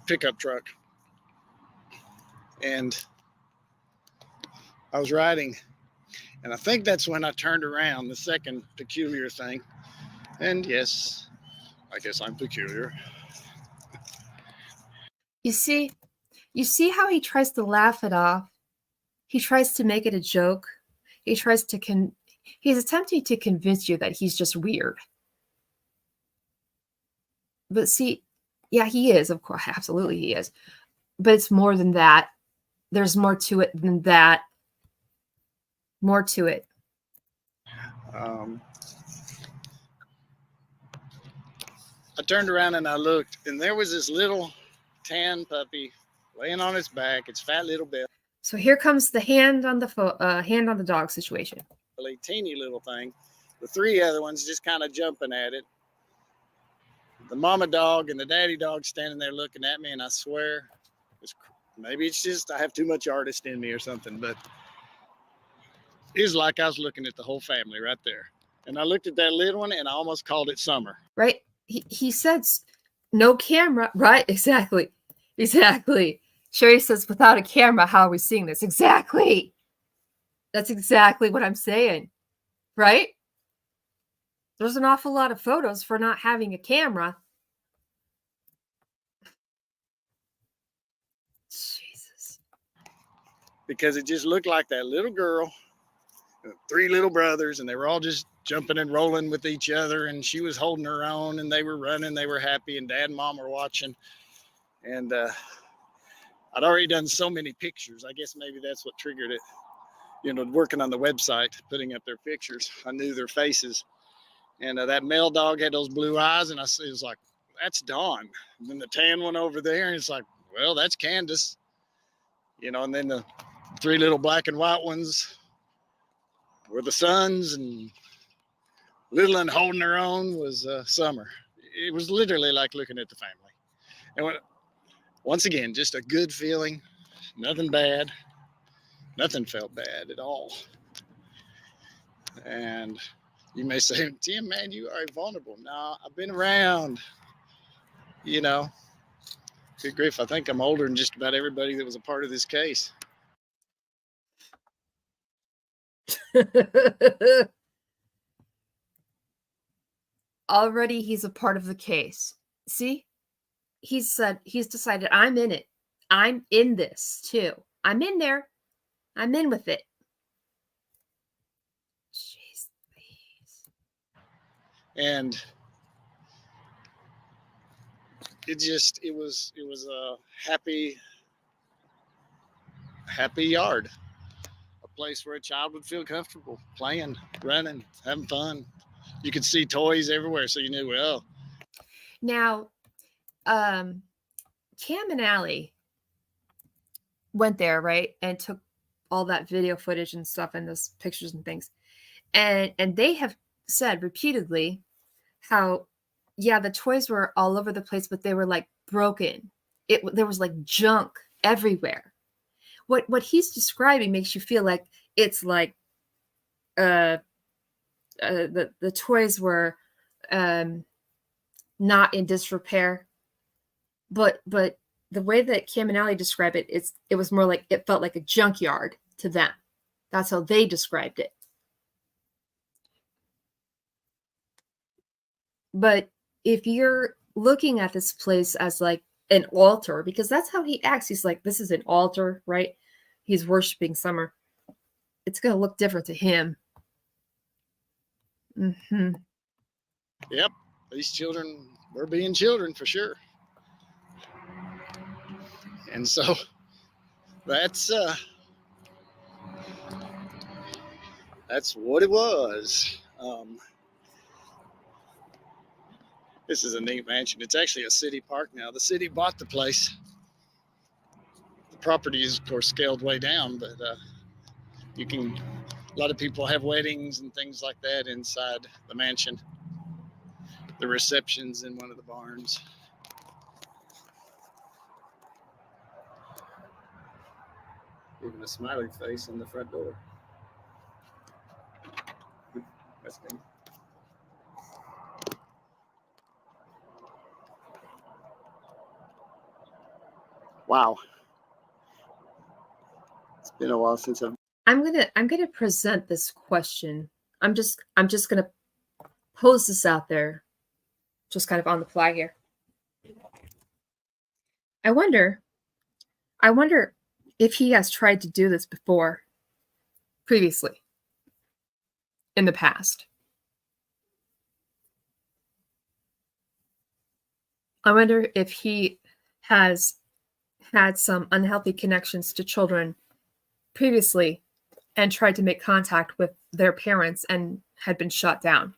pickup truck. And I was writing, and I think that's when I turned around, the second peculiar thing. And yes, I guess I'm peculiar. You see how he tries to laugh it off? He tries to make it a joke. He tries to he's attempting to convince you that he's just weird. But see, yeah, he is, of course, absolutely he is. But it's more than that. There's more to it than that. More to it. I turned around and I looked, and there was this little tan puppy laying on its back, its fat little belly. So here comes the hand on the dog situation. Teeny little thing. The three other ones just kind of jumping at it. The mama dog and the daddy dog standing there looking at me, and I swear, maybe it's just I have too much artist in me or something, but it was like I was looking at the whole family right there. And I looked at that little one, and I almost called it Summer. Right? He said no camera. Right? Exactly. Sherry says, without a camera, how are we seeing this? Exactly. That's exactly what I'm saying. Right? There's an awful lot of photos for not having a camera. Jesus. Because it just looked like that little girl, three little brothers, and they were all just jumping and rolling with each other, and she was holding her own, and they were running, they were happy, and dad and mom were watching. And I'd already done so many pictures. I guess maybe that's what triggered it. You know, working on the website, putting up their pictures, I knew their faces. And that male dog had those blue eyes, and it was like, that's Dawn. And then the tan one over there, and it's like, well, that's Candus. You know, and then the three little black and white ones were the sons, and little and holding her own was Summer. It was literally like looking at the family. And once again, just a good feeling, nothing bad. Nothing felt bad at all. And you may say, Tim, man, you are vulnerable. No, I've been around, you know. Good grief, I think I'm older than just about everybody that was a part of this case. Already he's a part of the case. See, he's decided, I'm in it. I'm in this too. I'm in there. I'm in with it. Jeez, please. And it was a happy yard, a place where a child would feel comfortable playing, running, having fun. You could see toys everywhere, so you knew, well. Now, Cam and Allie went there, right, and took all that video footage and stuff and those pictures and things, and they have said repeatedly how, yeah, the toys were all over the place, but they were like broken. There was like junk everywhere. What he's describing makes you feel like it's like the toys were not in disrepair, but the way that Kim and Allie describe it, it was more like it felt like a junkyard to them. That's how they described it. But if you're looking at this place as like an altar, because that's how he acts, he's like, this is an altar, right? He's worshiping Summer. It's going to look different to him. Mm-hmm. Yep, these children were being children for sure. And so that's what it was. This is a neat mansion. It's actually a city park now. The city bought the place. The property is, of course, scaled way down, but a lot of people have weddings and things like that inside the mansion. The reception's in one of the barns. Even a smiley face in the front door. That's neat. Wow. It's been a while since I'm gonna present this question. I'm just gonna pose this out there, just kind of on the fly here. I wonder if he has tried to do this before, previously, in the past. I wonder if he has had some unhealthy connections to children previously and tried to make contact with their parents and had been shut down.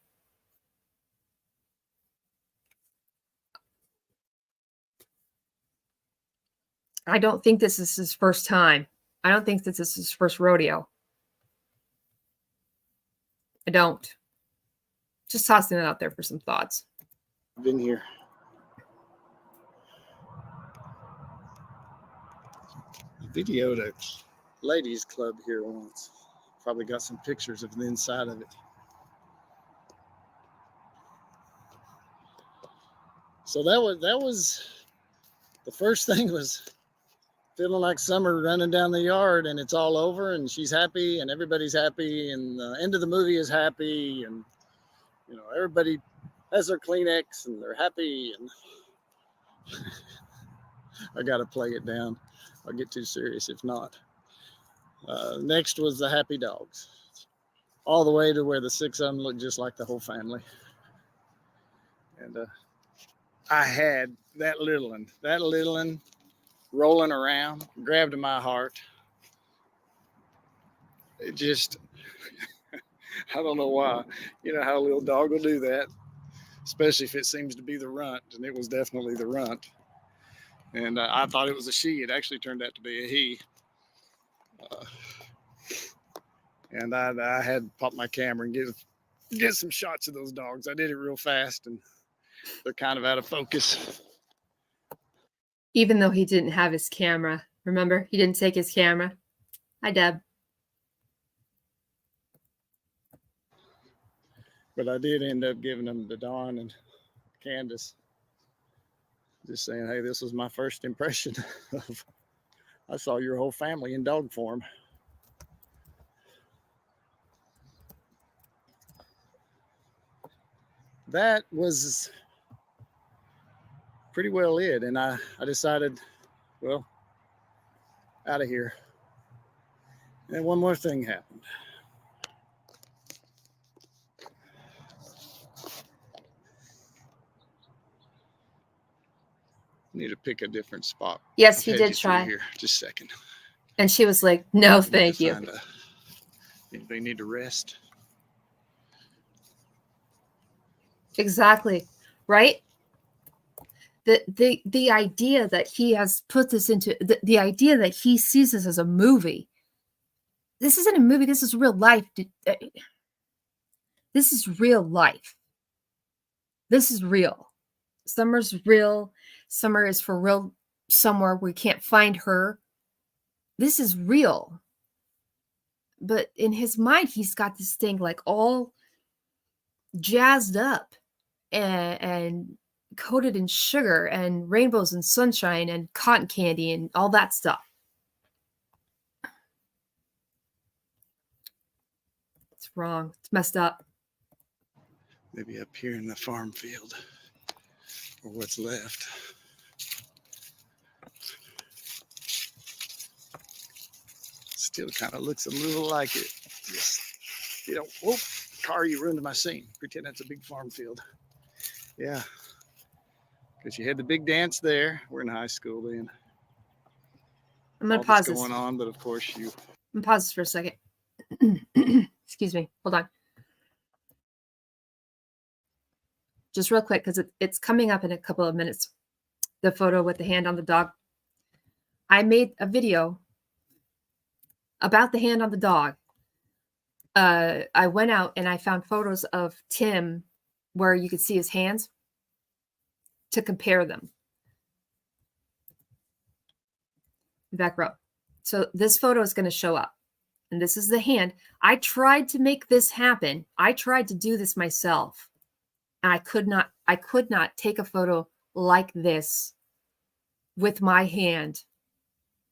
I don't think this is his first time. I don't think this is his first rodeo. I don't. Just tossing it out there for some thoughts. I've been here. I videoed a ladies club here once. Probably got some pictures of the inside of it. So that was the first thing, was feeling like Summer running down the yard and it's all over and she's happy and everybody's happy and the end of the movie is happy and everybody has their Kleenex and they're happy and I gotta play it down. I'll get too serious if not. Next was the happy dogs, all the way to where the 6 of them looked just like the whole family. And I had that little one rolling around, grabbed my heart. It just, I don't know why. You know how a little dog will do that, especially if it seems to be the runt, and it was definitely the runt. And I thought it was a she. It actually turned out to be a he. And I had to pop my camera and get some shots of those dogs. I did it real fast, and they're kind of out of focus. Even though he didn't have his camera. Remember? He didn't take his camera. Hi, Deb. But I did end up giving them to Dawn and Candus. Just saying, hey, this was my first impression of, I saw your whole family in dog form. That was pretty well it. And I decided, well, out of here. And one more thing happened. Need to pick a different spot. Yes, he did try. Here, just a second. And she was like, no, thank you. Anybody need to rest? Exactly. Right? The idea that he has put this into, the idea that he sees this as a movie. This isn't a movie. This is real life. This is real life. This is real. Summer's real. Summer is for real somewhere we can't find her. This is real. But in his mind, he's got this thing like all jazzed up and coated in sugar and rainbows and sunshine and cotton candy and all that stuff. It's wrong. It's messed up. Maybe up here in the farm field, or what's left. Still kind of looks a little like it. Just, whoop, car, you ruined my scene. Pretend that's a big farm field. Yeah, because you had the big dance there. We're in high school then. I'm going to pause this. Going on, but of course you. I'm going to pause this for a second. Excuse me. Hold on. Just real quick, because it's coming up in a couple of minutes. The photo with the hand on the dog. I made a video about the hand on the dog. I went out and I found photos of Tim where you could see his hands to compare them. Back row. So this photo is going to show up. And this is the hand. I tried to make this happen. I tried to do this myself. And I could not take a photo like this with my hand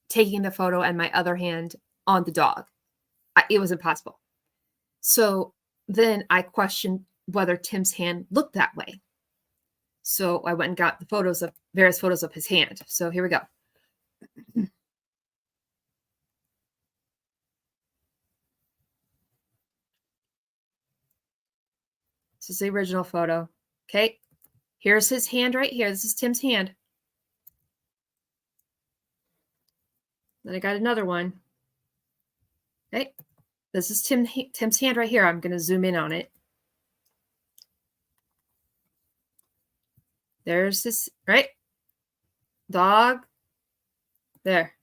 taking the photo and my other hand on the dog. It was impossible. So then I questioned whether Tim's hand looked that way. So I went and got the various photos of his hand. So here we go. This is the original photo. Okay. Here's his hand right here. This is Tim's hand. Then I got another one. Okay. This is Tim's hand right here. I'm going to zoom in on it. There's this, right? Dog. There.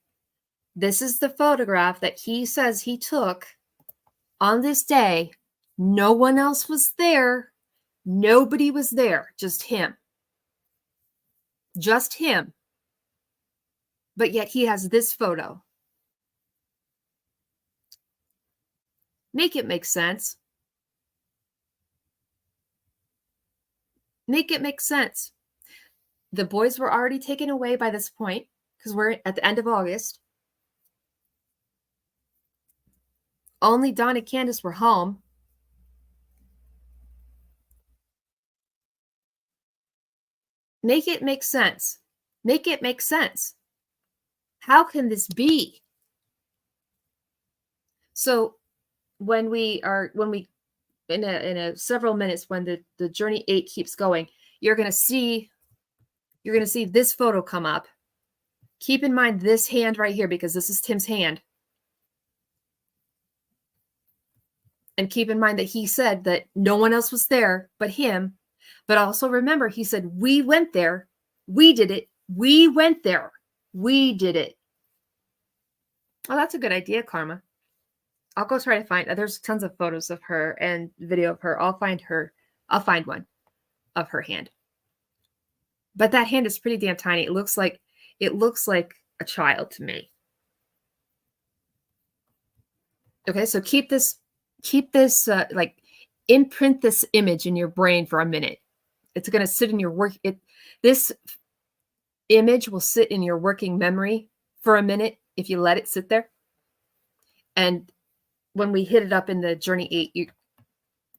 This is the photograph that he says he took on this day. No one else was there. Nobody was there. Just him. Just him. But yet he has this photo. Make it make sense. Make it make sense. The boys were already taken away by this point because we're at the end of August. Only Don and Candus were home. Make it make sense. Make it make sense. How can this be? So when we in a several minutes, when the journey 8 keeps going, you're going to see this photo come up. Keep in mind this hand right here, because this is Tim's hand. And keep in mind that he said that no one else was there but him. But also remember, he said, we went there. We did it. We went there. We did it. Oh, that's a good idea, Karma. I'll go try to find, there's tons of photos of her and video of her. I'll find one of her hand. But that hand is pretty damn tiny. It looks like a child to me. Okay, so keep this like imprint this image in your brain for a minute. It's going to sit in your work. This image will sit in your working memory for a minute if you let it sit there. And when we hit it up in the journey 8, you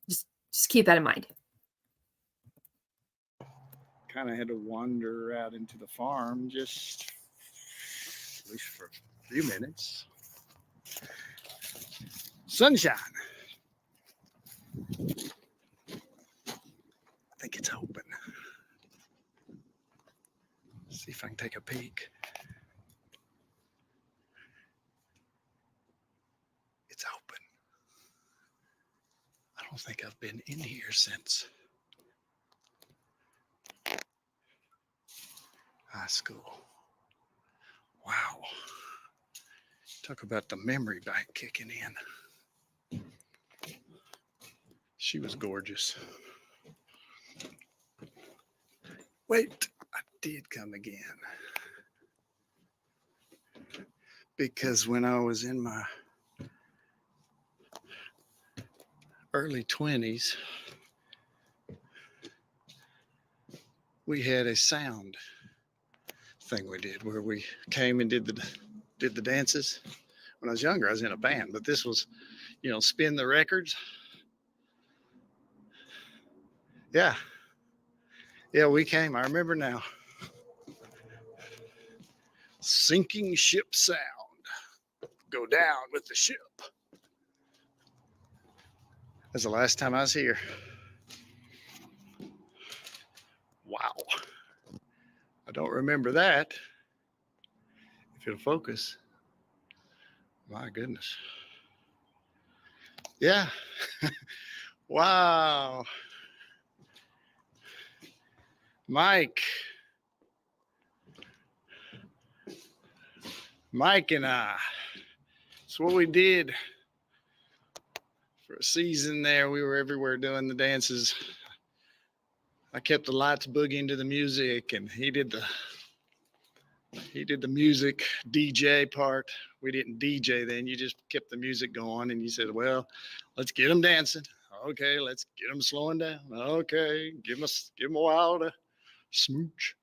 just keep that in mind. kind of had to wander out into the farm just at least for a few minutes. Sunshine. I think it's open. Let's see if I can take a peek. It's open. I don't think I've been in here since high school. Wow. Talk about the memory bank kicking in. She was gorgeous. Wait, I did come again. Because when I was in my early 20s, we had a sound thing we did where we came and did the dances. When I was younger, I was in a band, but this was, spin the records. Yeah, we came. I remember now. Sinking ship sound. Go down with the ship. That's the last time I was here. Wow. I don't remember that. If it'll focus. My goodness. Yeah. Wow. Mike and I. That's what we did for a season there. We were everywhere doing the dances. I kept the lights boogieing to the music, and he did the music DJ part. We didn't DJ then. You just kept the music going, and you said, well, let's get them dancing. Okay, let's get them slowing down. Okay, give them a while to smooch.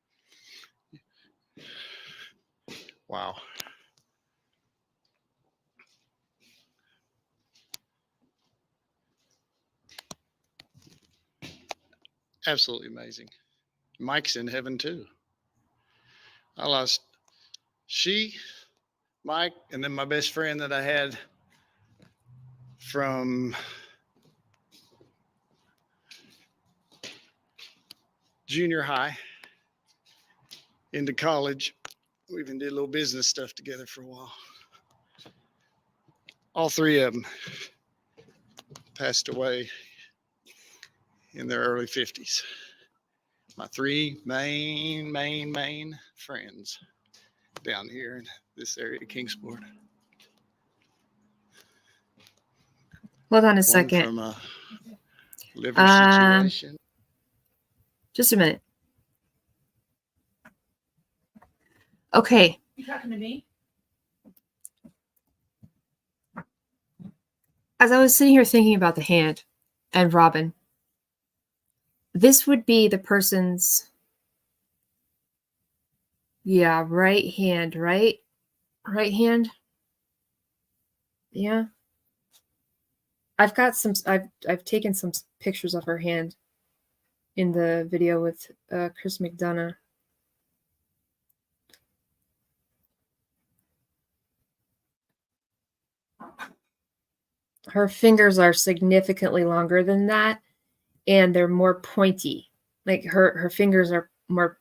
Wow. Absolutely amazing. Mike's in heaven too. I lost Mike, and then my best friend that I had from junior high into college. We even did a little business stuff together for a while. All three of them passed away in their early 50s. My three main friends down here in this area of Kingsport. Hold on a One second. from a liver situation. Just a minute. Okay. You talking to me? As I was sitting here thinking about the hand and Robin, this would be the person's, right hand, right? Right hand? Yeah. I've taken some pictures of her hand in the video with Chris McDonough. Her fingers are significantly longer than that, and they're more pointy. Like her fingers are more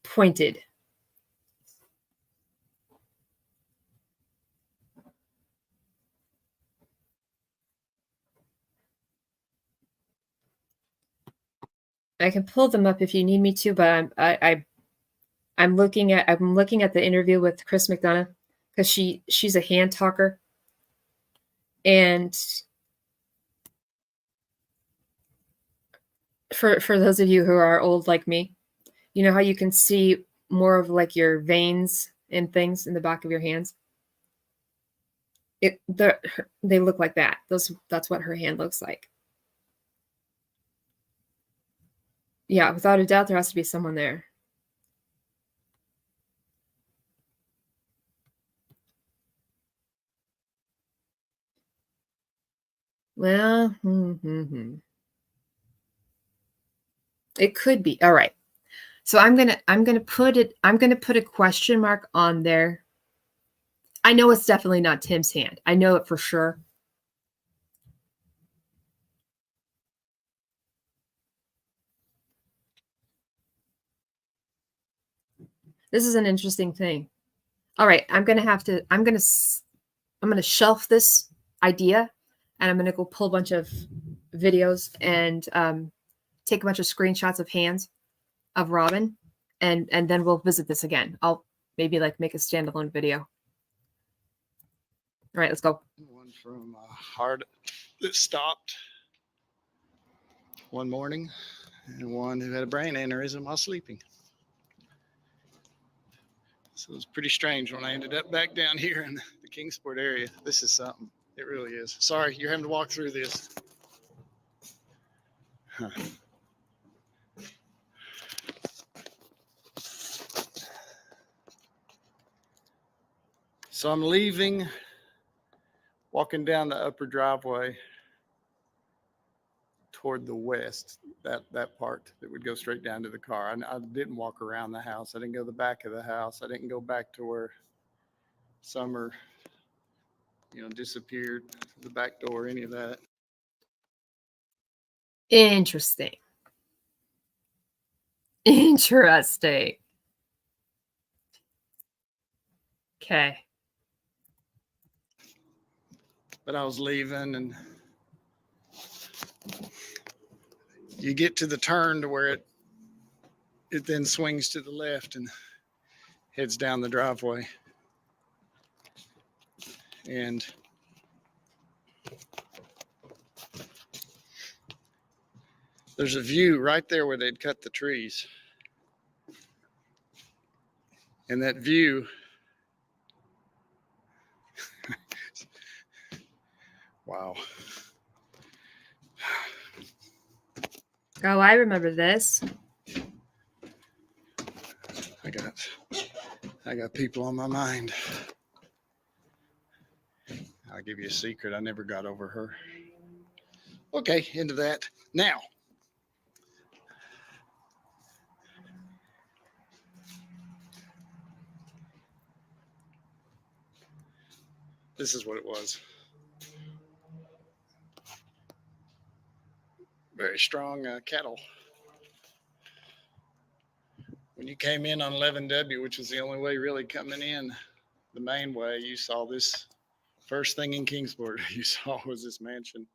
pointed. I can pull them up if you need me to, but I'm looking at the interview with Chris McDonough because she's a hand talker. And for those of you who are old like me, you know how you can see more of like your veins and things in the back of your hands? They look like that. That's what her hand looks like. Yeah, without a doubt, there has to be someone there. Well, it could be. All right. So I'm gonna put a question mark on there. I know it's definitely not Tim's hand. I know it for sure. This is an interesting thing. All right, I'm gonna shelf this idea, and I'm gonna go pull a bunch of videos and take a bunch of screenshots of hands of Robin, and then we'll visit this again. I'll maybe like make a standalone video. All right, let's go. One from heart that stopped one morning, and one who had a brain aneurysm while sleeping. So it was pretty strange when I ended up back down here in the Kingsport area. This is something. It really is. Sorry, you're having to walk through this. Huh. So I'm leaving, walking down the upper driveway toward the west, that part that would go straight down to the car. I didn't walk around the house. I didn't go to the back of the house. I didn't go back to where Summer, disappeared, the back door, any of that. Interesting. Interesting. Okay. But I was leaving, and you get to the turn to where it then swings to the left and heads down the driveway. And there's a view right there where they'd cut the trees. And that view, wow. Oh, I remember this. I got people on my mind. I'll give you a secret. I never got over her. Okay, into that. Now, this is what it was. Very strong cattle. When you came in on 11W, which was the only way really coming in, the main way, you saw this first thing in Kingsport you saw was this mansion.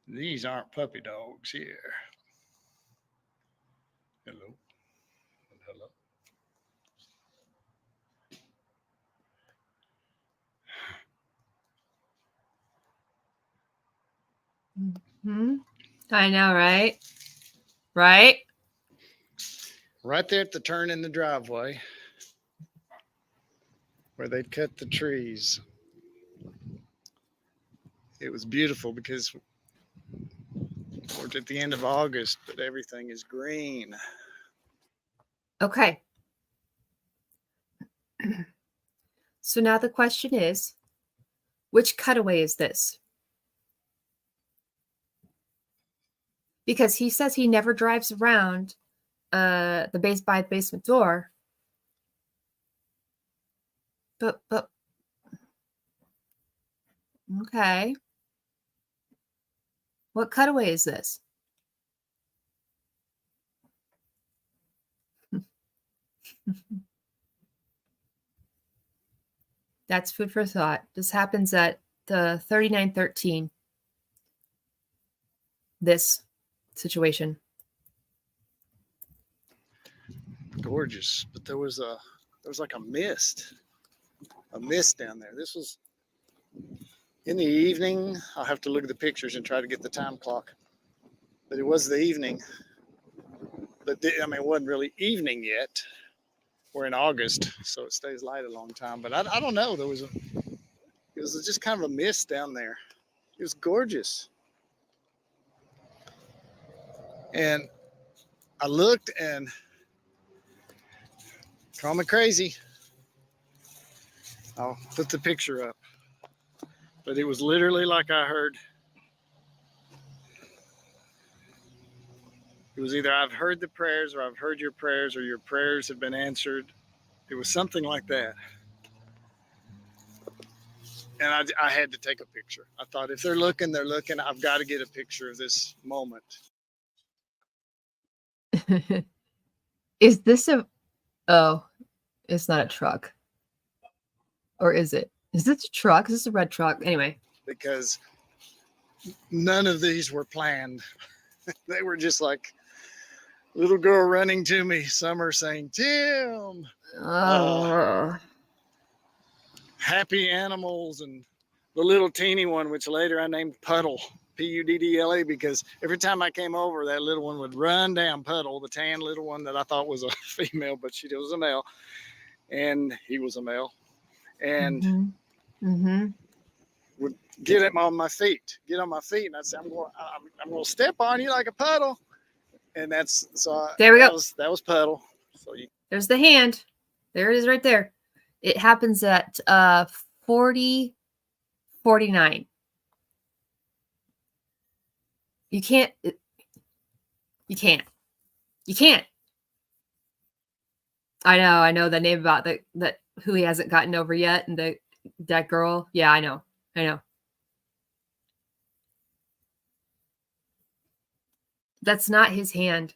These aren't puppy dogs here. Hello. Hello. Hmm. I know, right? Right? Right there at the turn in the driveway where they'd cut the trees. It was beautiful because we're at the end of August, but everything is green. Okay. So now the question is, which cutaway is this? Because he says he never drives around by the basement door. But okay. What cutaway is this? That's food for thought. This happens at the 3913. This situation. Gorgeous, but there was like a mist down there. This was in the evening. I'll have to look at the pictures and try to get the time clock, but it was the evening. But it wasn't really evening yet. We're in August, so it stays light a long time. But I don't know. It was just kind of a mist down there. It was gorgeous. And I looked, and call me crazy, I'll put the picture up. But it was literally like I heard It was either I've heard the prayers or I've heard your prayers or your prayers have been answered. It was something like that. And I had to take a picture. I thought if they're looking, they're looking. I've got to get a picture of this moment. Is this a... Oh, it's not a truck. Or is it? Is this a truck? Is this a red truck? Anyway. Because none of these were planned. They were just like little girl running to me. Some are saying, Tim. Happy animals, and the little teeny one, which later I named Puddle, Puddla, because every time I came over, that little one would run down. Puddle, the tan little one that I thought was a female, but she was a male, and he was a male, and would get him on my feet, and I'd say, I'm going to step on you like a puddle, and that's so. There we go. That was Puddle. So there's the hand. There it is, right there. It happens at 40:49. You can't. I know the name about that who he hasn't gotten over yet, and that girl. Yeah, I know. That's not his hand.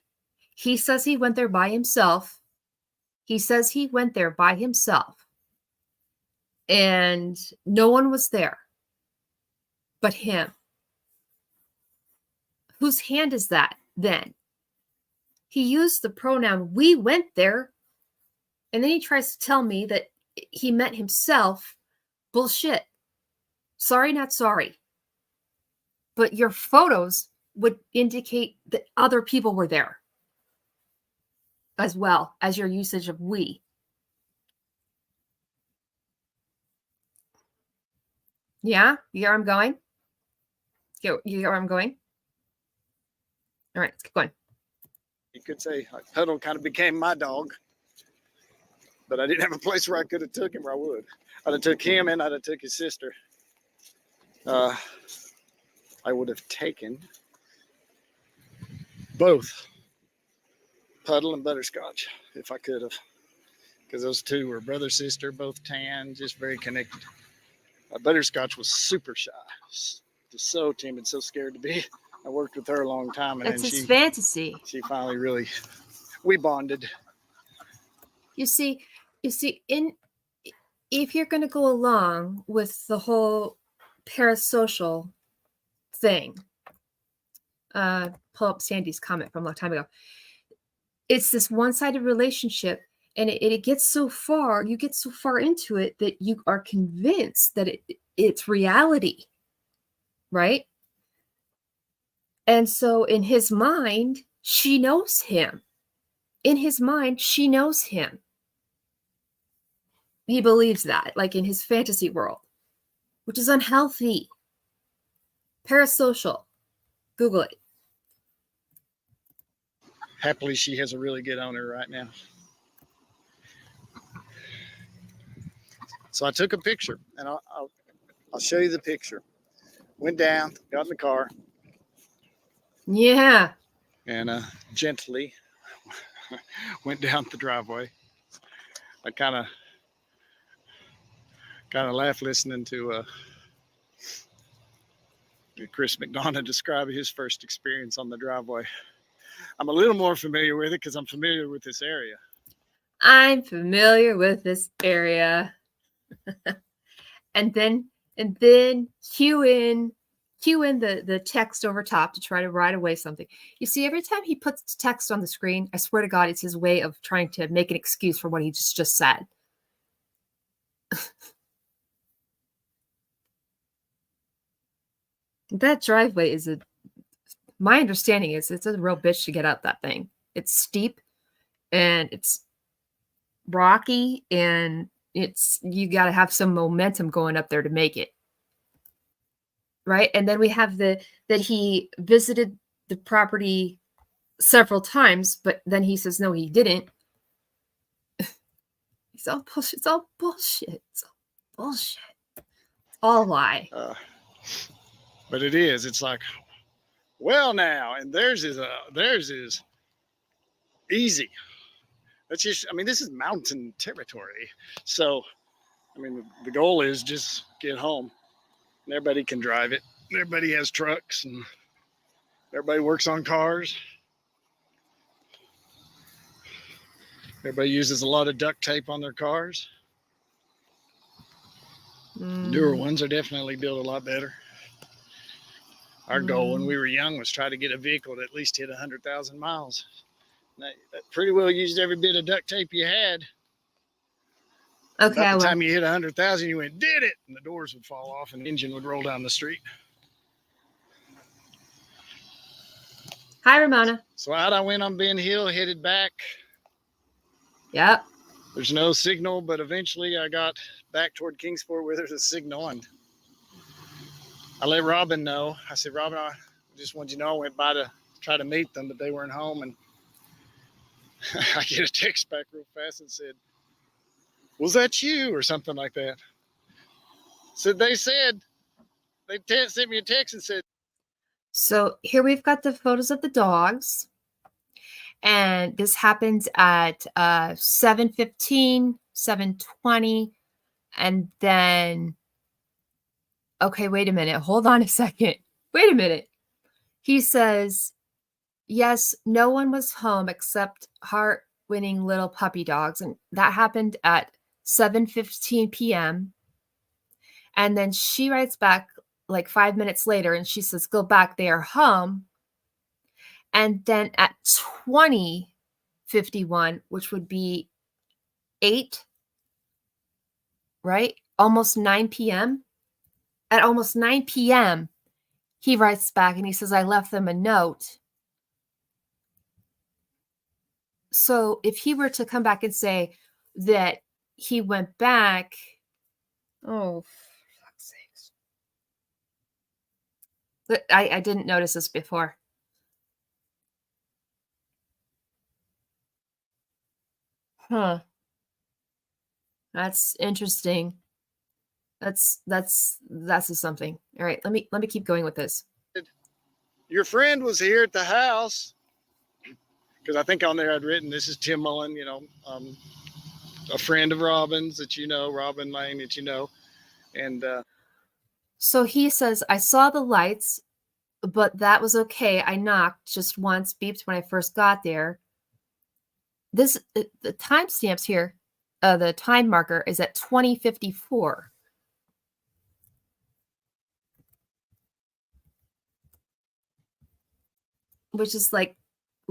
He says he went there by himself. And no one was there but him. Whose hand is that then? He used the pronoun we went there, and then he tries to tell me that he meant himself. Bullshit. Sorry, not sorry. But your photos would indicate that other people were there, as well as your usage of we. Yeah? You get where I'm going? You get where I'm going? All right, let's keep going. You could say Puddle kind of became my dog, but I didn't have a place where I could have took him, or I would. I'd have took him, and I'd have took his sister. I would have taken both Puddle and Butterscotch if I could have, because those two were brother sister, both tan, just very connected. Butterscotch was super shy, just so timid, so scared to be. I worked with her a long time, and That's his fantasy. She finally we bonded. You see, if you're going to go along with the whole parasocial thing, pull up Sandy's comment from a long time ago. It's this one-sided relationship, and it gets so far, you get so far into it that you are convinced that it's reality, right? And so in his mind, she knows him. In his mind, she knows him. He believes that, like in his fantasy world, which is unhealthy. Parasocial. Google it. Happily, she has a really good owner right now. So I took a picture, and I'll show you the picture. Went down, got in the car. Yeah. And gently went down the driveway. I kind of laughed listening to Chris McDonough describe his first experience on the driveway. I'm a little more familiar with it because I'm familiar with this area. I'm familiar with this area. and then cue in the text over top to try to write away something. You see, every time he puts text on the screen, I swear to God, it's his way of trying to make an excuse for what he just said. That driveway is my understanding is it's a real bitch to get up that thing. It's steep and it's rocky, and you got to have some momentum going up there to make it. Right. And then we have that he visited the property several times, but then he says, no, he didn't. It's all bullshit. It's all bullshit. It's all bullshit. It's all a lie. But it is. It's like, well, now, and theirs is easy. That's just, I mean, this is mountain territory. So, I mean, the goal is just get home. And everybody can drive it. Everybody has trucks and everybody works on cars. Everybody uses a lot of duct tape on their cars. Newer ones are definitely built a lot better. Our goal when we were young was try to get a vehicle to at least hit 100,000 miles. That pretty well used every bit of duct tape you had. Okay. By the time you hit 100,000, you went, did it, and the doors would fall off and the engine would roll down the street. Hi, Ramona. So out I went on Ben Hill, headed back. Yep. There's no signal, but eventually I got back toward Kingsport where there's a signal, and I let Robin know. I said, Robin, I just wanted you to know I went by to try to meet them, but they weren't home. And I get a text back real fast and said, was that you? Or something like that. Said they sent me a text and said. So here we've got the photos of the dogs. And this happens at 7:15, 7:20, and then, okay, wait a minute. Hold on a second. Wait a minute. He says, yes, no one was home except heart-winning little puppy dogs. And that happened at 7:15 p.m. And then she writes back like 5 minutes later and she says, go back, they are home. And then at 20:51, which would be 8, right? Almost 9 p.m. At almost 9 p.m., he writes back and he says, I left them a note. So if he were to come back and say that he went back, oh, for fuck's sakes. I didn't notice this before. Huh. That's interesting. That's something. All right, let me keep going with this. Your friend was here at the house. Because I think on there I'd written, this is Tim Mullen, you know, a friend of Robin's that you know, Robin Lane that you know. And so he says, I saw the lights, but that was okay. I knocked just once, beeped when I first got there. The timestamps here, the time marker is at 20:54. Which is like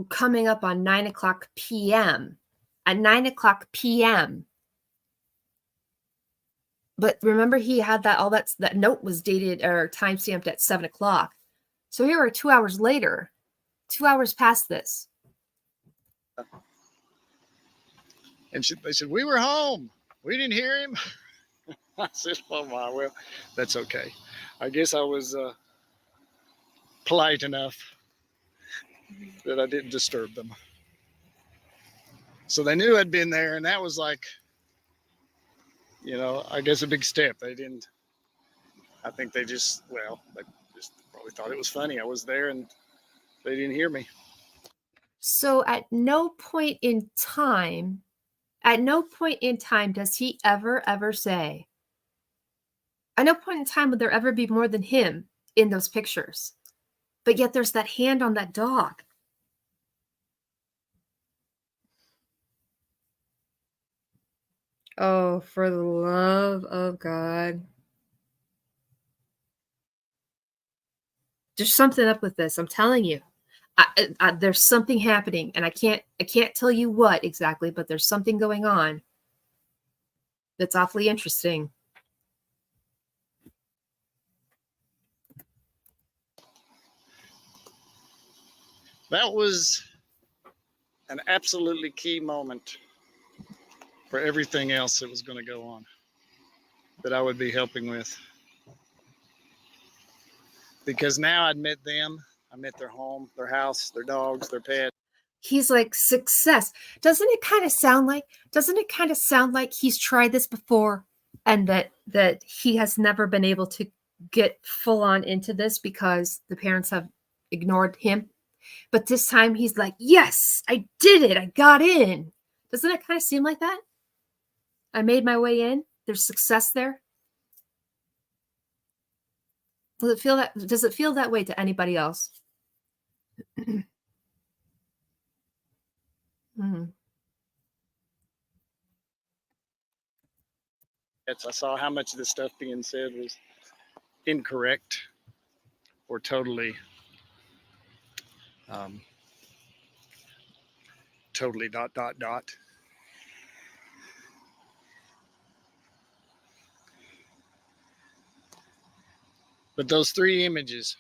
coming up on 9 o'clock p.m. At 9 o'clock p.m. But remember, he had that note was dated or timestamped at 7 o'clock. So here we're 2 hours later, 2 hours past this. And they said, we were home. We didn't hear him. I said, oh my, well, that's okay. I guess I was polite enough that I didn't disturb them. So they knew I'd been there, and that was like, you know, I guess a big step. I think they just probably thought it was funny. I was there and they didn't hear me. So at no point in time does he ever say, at no point in time would there ever be more than him in those pictures. But yet there's that hand on that dog. Oh, for the love of God. There's something up with this. I'm telling you. There's something happening, and I can't tell you what exactly, but there's something going on that's awfully interesting. That was an absolutely key moment for everything else that was going to go on that I would be helping with. Because now I'd met them. I met their home, their house, their dogs, their pet. He's like, success. Doesn't it kind of sound like he's tried this before and that he has never been able to get full on into this because the parents have ignored him? But this time he's like, yes, I did it. I got in. Doesn't it kind of seem like that? I made my way in. There's success there. Does it feel that way to anybody else? I saw how much of the stuff being said was incorrect or totally totally ... But those 3 images,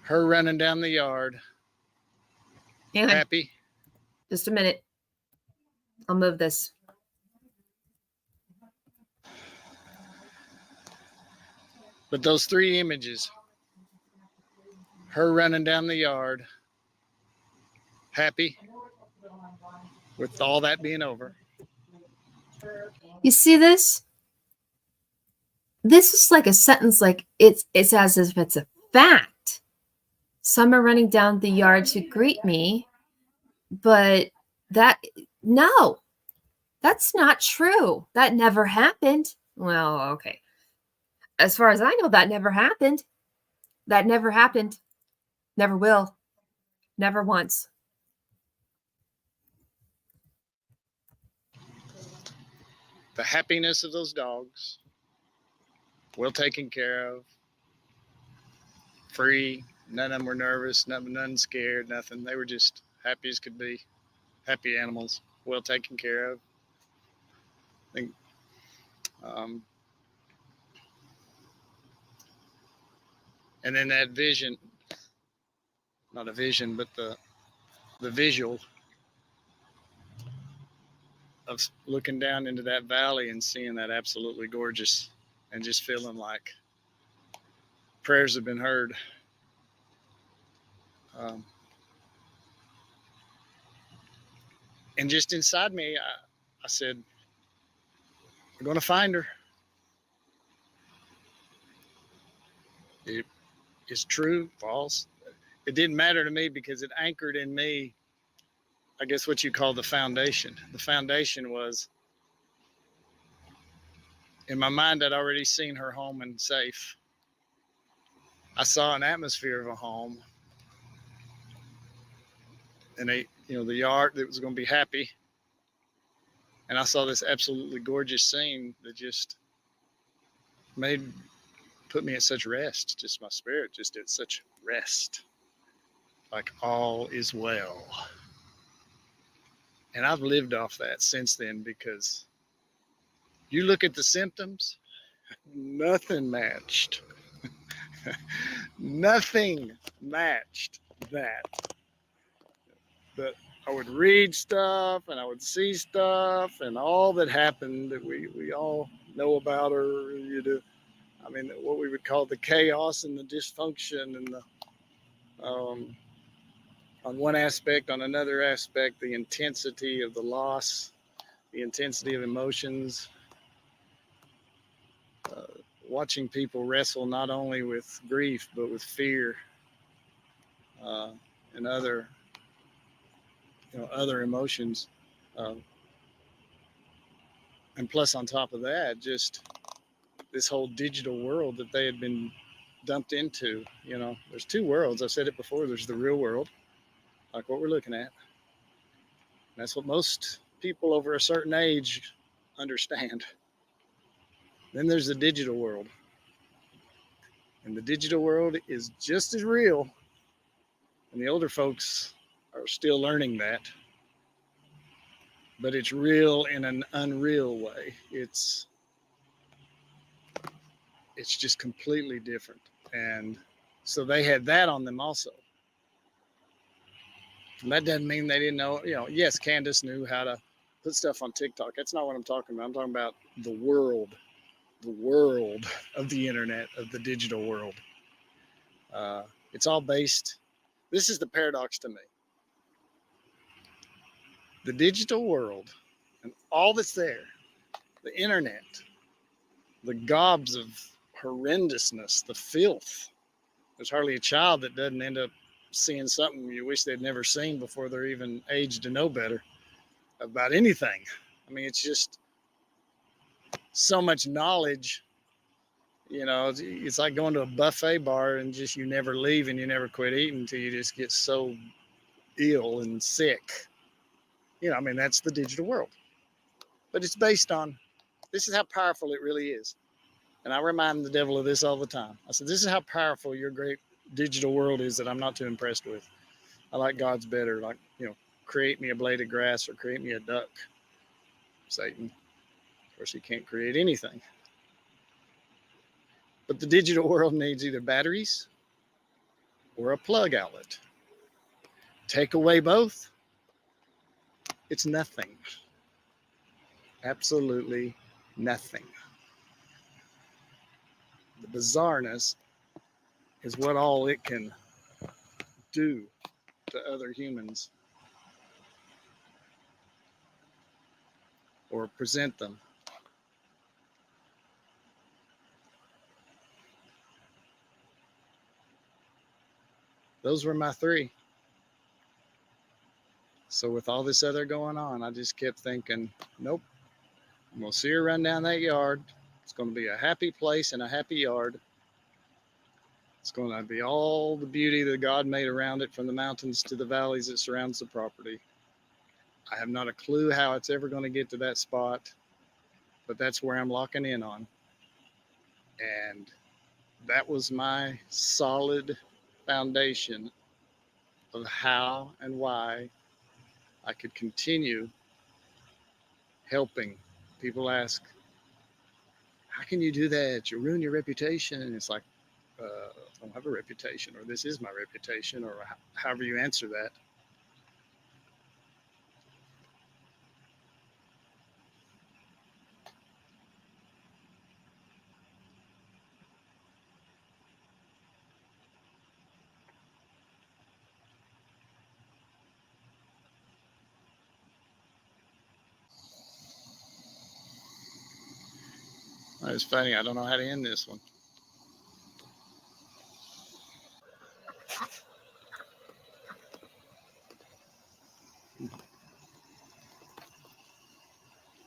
her running down the yard, Hang on. happy. Just a minute. I'll move this. But those 3 images, her running down the yard, happy, with all that being over. You see this? This is like a sentence, like it's as if it's a fact. Some are running down the yard to greet me, but no, that's not true. That never happened. Well, okay. As far as I know, that never happened. That never happened. Never will. Never once. The happiness of those dogs, well taken care of, free. None of them were nervous, none scared, nothing. They were just happy as could be. Happy animals, well taken care of. I think, and then that vision, not a vision, but the visual of looking down into that valley and seeing that absolutely gorgeous and just feeling like prayers have been heard. And just inside me, I said, we're going to find her. It is true, false. It didn't matter to me because it anchored in me, I guess what you call the foundation. The foundation was, in my mind, I'd already seen her home and safe. I saw an atmosphere of a home. And the yard that was going to be happy. And I saw this absolutely gorgeous scene that just put me at such rest. Just my spirit just at such rest. Like all is well. And I've lived off that since then, because you look at the symptoms, nothing matched. Nothing matched that. But I would read stuff and I would see stuff and all that happened that we all know about her. I mean, what we would call the chaos and the dysfunction and the on one aspect, on another aspect, the intensity of the loss, the intensity of emotions, watching people wrestle not only with grief, but with fear and other emotions. And plus on top of that, just this whole digital world that they had been dumped into. There's 2 worlds. I've said it before. There's the real world, like what we're looking at. And that's what most people over a certain age understand. Then there's the digital world. And the digital world is just as real. And the older folks are still learning that. But it's real in an unreal way. It's just completely different. And so they had that on them also. And that doesn't mean they didn't know, yes, Candus knew how to put stuff on TikTok. That's not what I'm talking about. I'm talking about the world of the internet, of the digital world. It's all based, this is the paradox to me. The digital world and all that's there, the internet, the gobs of horrendousness, the filth. There's hardly a child that doesn't end up seeing something you wish they'd never seen before they're even aged to know better about anything. I mean, it's just so much knowledge. You know, it's like going to a buffet bar and just you never leave and you never quit eating until you just get so ill and sick. You know, I mean, that's the digital world. But it's based on, this is how powerful it really is. And I remind the devil of this all the time. I said, this is how powerful your great digital world is that I'm not too impressed with. I like God's better. Like, you know, create me a blade of grass or create me a duck, Satan. Of course, he can't create anything. But the digital world needs either batteries or a plug outlet. Take away both, it's nothing. Absolutely nothing. The bizarreness is what all it can do to other humans or present them. Those were my three. So with all this other going on, I just kept thinking, nope, I'm going to see her run down that yard. It's going to be a happy place and a happy yard. It's going to be all the beauty that God made around it, from the mountains to the valleys that surrounds the property. I have not a clue how it's ever going to get to that spot, but that's where I'm locking in on. And that was my solid foundation of how and why I could continue helping. People ask, how can you do that? You ruin your reputation. And it's like, I don't have a reputation, or this is my reputation, or however you answer that. It's funny. I don't know how to end this one.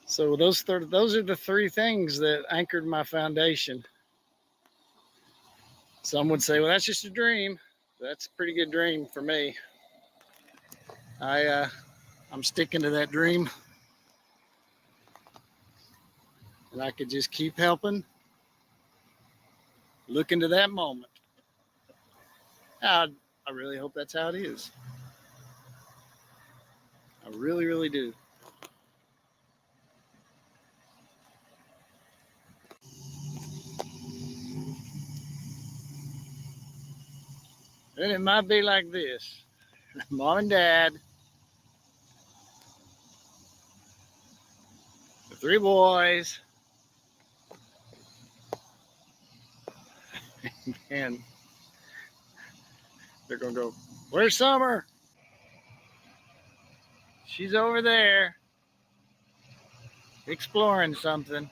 So those are the three things that anchored my foundation. Some would say, well, that's just a dream. That's a pretty good dream for me. I'm sticking to that dream. And I could just keep helping. Look into that moment. I really hope that's how it is. I really, really do. And it might be like this. Mom and Dad, the three boys, and they're going to go, where's Summer? She's over there exploring something.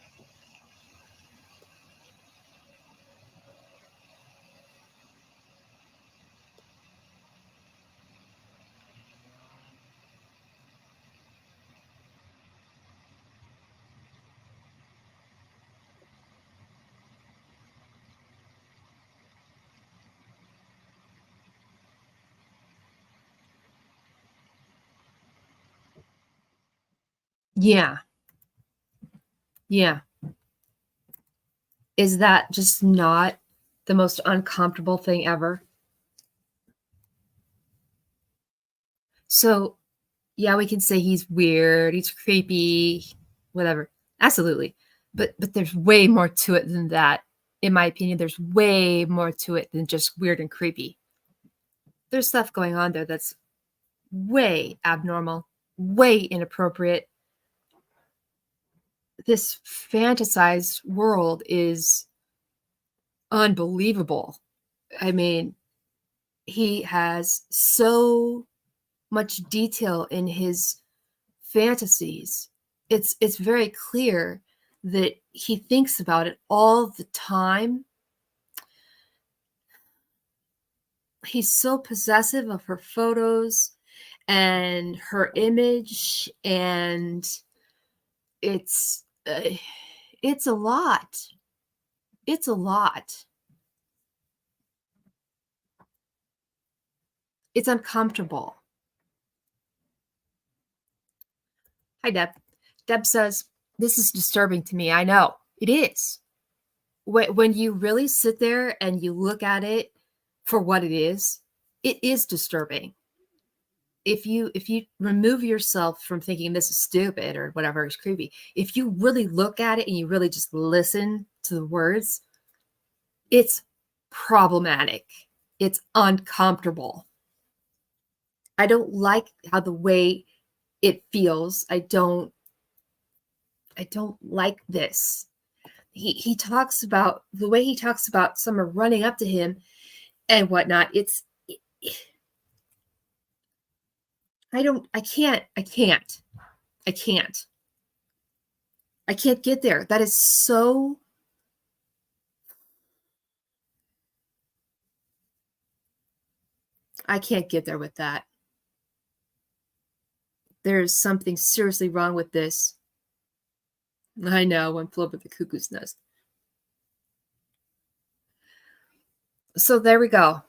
Yeah. Yeah. Is that just not the most uncomfortable thing ever? So, yeah, we can say he's weird, he's creepy, whatever. Absolutely. But there's way more to it than that. In my opinion, there's way more to it than just weird and creepy. There's stuff going on there that's way abnormal, way inappropriate. This fantasized world is unbelievable. I mean, he has so much detail in his fantasies. It's very clear that he thinks about it all the time. he's so possessive of her photos and her image, and it's a lot. It's a lot. It's uncomfortable. Hi, Deb. Deb says, this is disturbing to me. I know. It is. When you really sit there and you look at it for what it is disturbing. If you remove yourself from thinking this is stupid or whatever is creepy, if you really look at it and you really just listen to the words, it's problematic. It's uncomfortable. I don't like how the way it feels. I don't like this. He talks about the way he talks about someone running up to him and whatnot. I can't get there. That is so. I can't get there with that. There's something seriously wrong with this. I know, one flew over the cuckoo's nest. So there we go.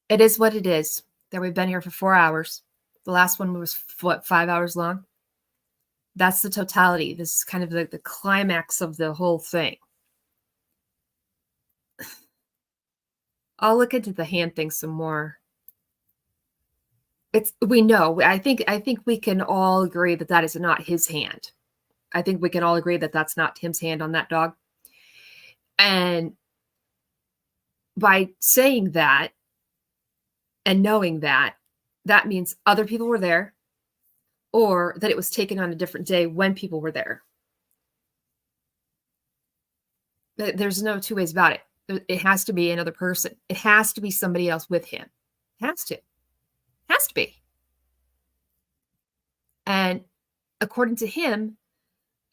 It is what it is. That we've been here for 4 hours. The last one was, what, 5 hours long? That's the totality. This is kind of the climax of the whole thing. I'll look into the hand thing some more. We know. I think we can all agree that that is not his hand. I think we can all agree that that's not Tim's hand on that dog. And by saying that and knowing that, that means other people were there, or that it was taken on a different day when people were there. There's no two ways about it. It has to be another person. It has to be somebody else with him. It has to. It has to be. And according to him,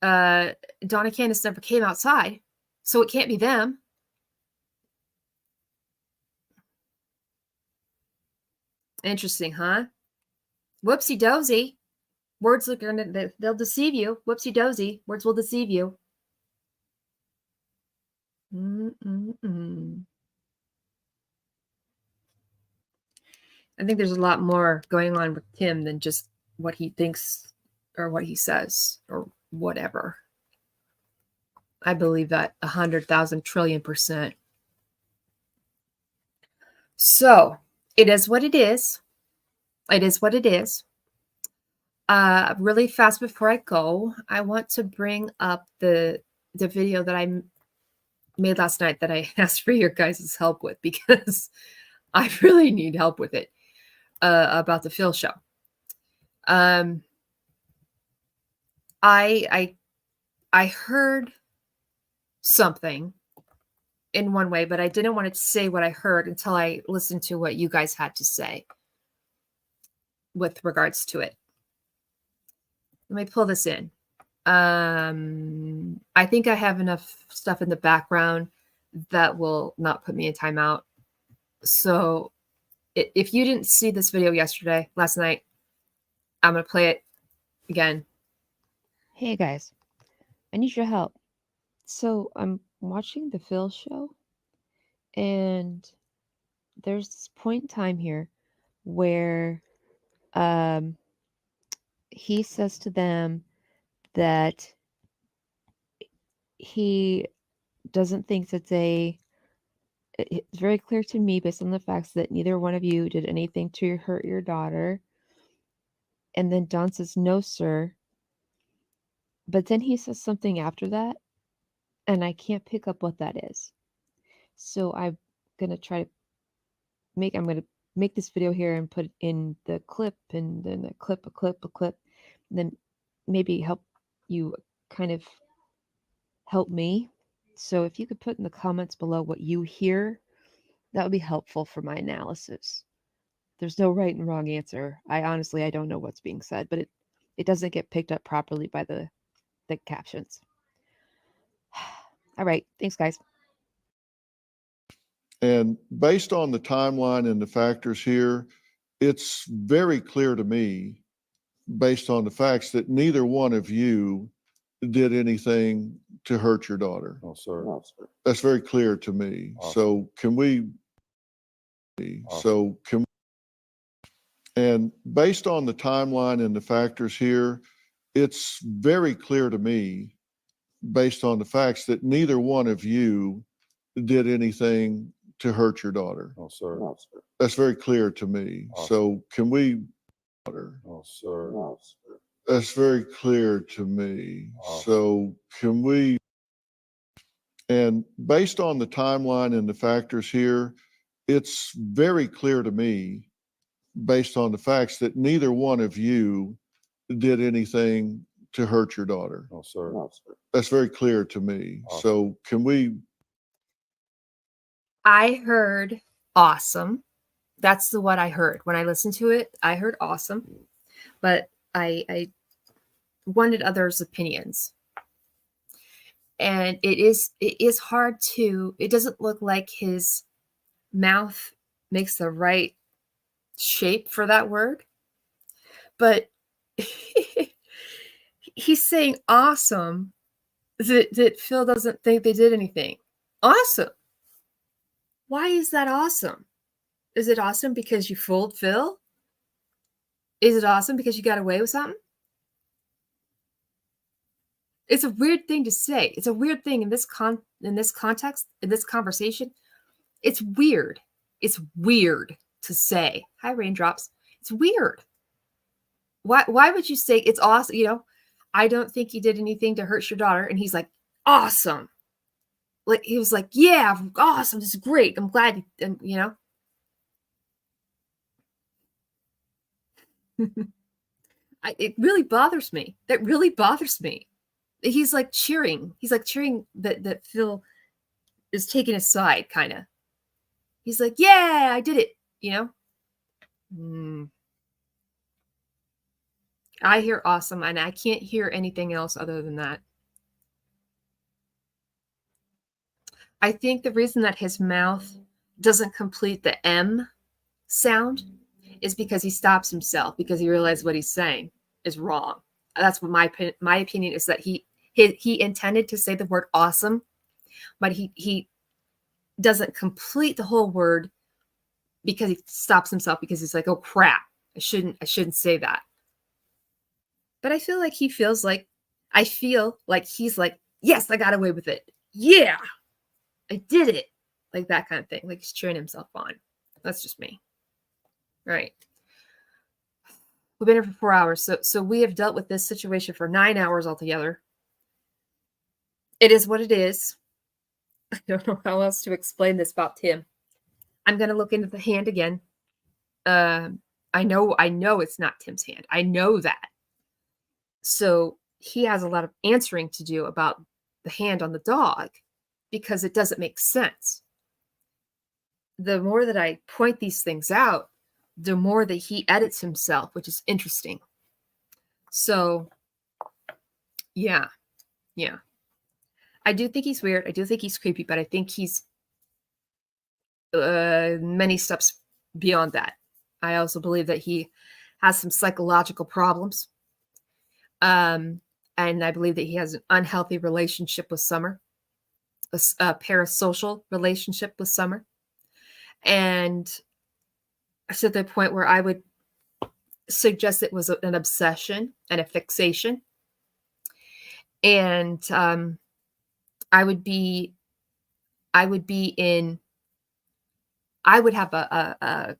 Donna Candus never came outside, so it can't be them. Interesting, huh? Whoopsie dozy. Words look, they'll deceive you. Whoopsie dozy. Words will deceive you. I think there's a lot more going on with Tim than just what he thinks or what he says or whatever. I believe that 100,000 trillion %. So it is what it is. It is what it is. Really fast before I go, I want to bring up the video that I made last night that I asked for your guys' help with, because I really need help with it, about the Phil show. I heard something in one way, but I didn't want to say what I heard until I listened to what you guys had to say with regards to it. Let me pull this in. I think I have enough stuff in the background that will not put me in timeout. So if you didn't see this video last night, I'm going to play it again. Hey guys, I need your help. So I'm watching the Phil show, and there's this point in time here where he says to them that he doesn't think that it's very clear to me based on the facts that neither one of you did anything to hurt your daughter. And then Don says, no, sir. But then he says something after that, and I can't pick up what that is. So I'm going to make this video here and put in the clip, and then a clip, and then maybe help you kind of help me. So if you could put in the comments below what you hear, that would be helpful for my analysis. There's no right and wrong answer. I don't know what's being said, but it doesn't get picked up properly by the captions. All right. Thanks, guys. And based on the timeline and the factors here, it's very clear to me, based on the facts, that neither one of you did anything to hurt your daughter. No, sir. No, sir. That's very clear to me. Awesome. So can we, and based on the timeline and the factors here, it's very clear to me, based on the facts, that neither one of you did anything to hurt your daughter. No, sir. No, sir. That's very clear to me. Awesome. So can we, No, sir. No, sir. that's very clear to me. Awesome. So can we, and based on the timeline and the factors here, it's very clear to me, based on the facts, that neither one of you did anything to hurt your daughter. No, sir. No, sir. That's very clear to me. Awesome. So can we, I heard awesome. That's what I heard. When I listened to it, I heard awesome. But I wanted others' opinions. And it is hard to, it doesn't look like his mouth makes the right shape for that word. But he's saying awesome that Phil doesn't think they did anything. Awesome. Why is that awesome? Is it awesome because you fooled Phil? Is it awesome because you got away with something? It's a weird thing to say. It's a weird thing in this context, in this conversation. It's weird. It's weird to say. Hi, raindrops. It's weird. Why would you say it's awesome? You know, I don't think you did anything to hurt your daughter. And he's like, awesome. Like, he was like, yeah, awesome. This is great. I'm glad, you know. It really bothers me. That really bothers me. He's like cheering. He's like cheering that Phil is taking his side, kind of. He's like, yeah, I did it, you know? I hear awesome, and I can't hear anything else other than that. I think the reason that his mouth doesn't complete the M sound is because he stops himself, because he realized what he's saying is wrong. That's what my opinion is, that he intended to say the word awesome, but he doesn't complete the whole word because he stops himself, because he's like, oh crap, I shouldn't say that. But I feel like he's like, yes, I got away with it. Yeah, I did it. Like that kind of thing. Like he's cheering himself on. That's just me. Right. We've been here for 4 hours. So we have dealt with this situation for 9 hours altogether. It is what it is. I don't know how else to explain this about Tim. I'm going to look into the hand again. I know it's not Tim's hand. I know that. So he has a lot of answering to do about the hand on the dog, because it doesn't make sense. The more that I point these things out, the more that he edits himself, which is interesting. So, yeah. I do think he's weird. I do think he's creepy, but I think he's many steps beyond that. I also believe that he has some psychological problems. And I believe that he has an unhealthy relationship with Summer, a parasocial relationship with Summer. And to the point where I would suggest it was an obsession and a fixation. And I would have a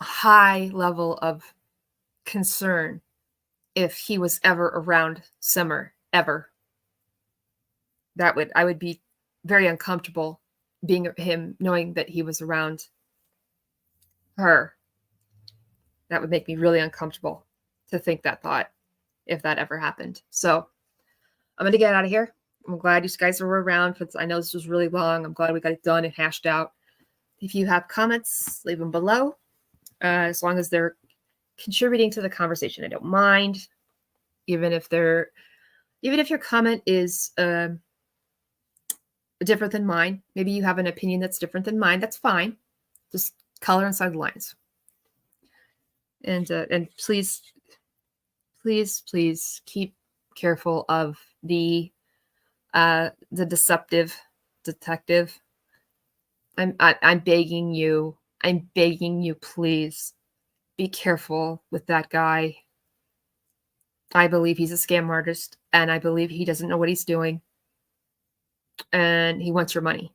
high level of concern if he was ever around Summer, ever. I would be very uncomfortable knowing that he was around her. That would make me really uncomfortable to think that thought, if that ever happened. So I'm going to get out of here. I'm glad you guys were around. I know this was really long. I'm glad we got it done and hashed out. If you have comments, leave them below. As long as they're contributing to the conversation, I don't mind. Even if your comment is different than mine. Maybe you have an opinion that's different than mine. That's fine. Just color inside the lines. And please, please, please keep careful of the deceptive detective. I'm begging you. I'm begging you, please be careful with that guy. I believe he's a scam artist, and I believe he doesn't know what he's doing, and he wants your money.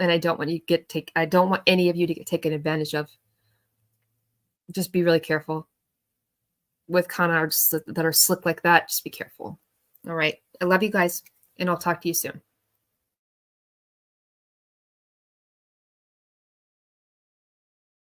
And I don't want you to get I don't want any of you to get taken advantage of. Just be really careful with con artists that are slick like that. Just be careful. All right. I love you guys, and I'll talk to you soon.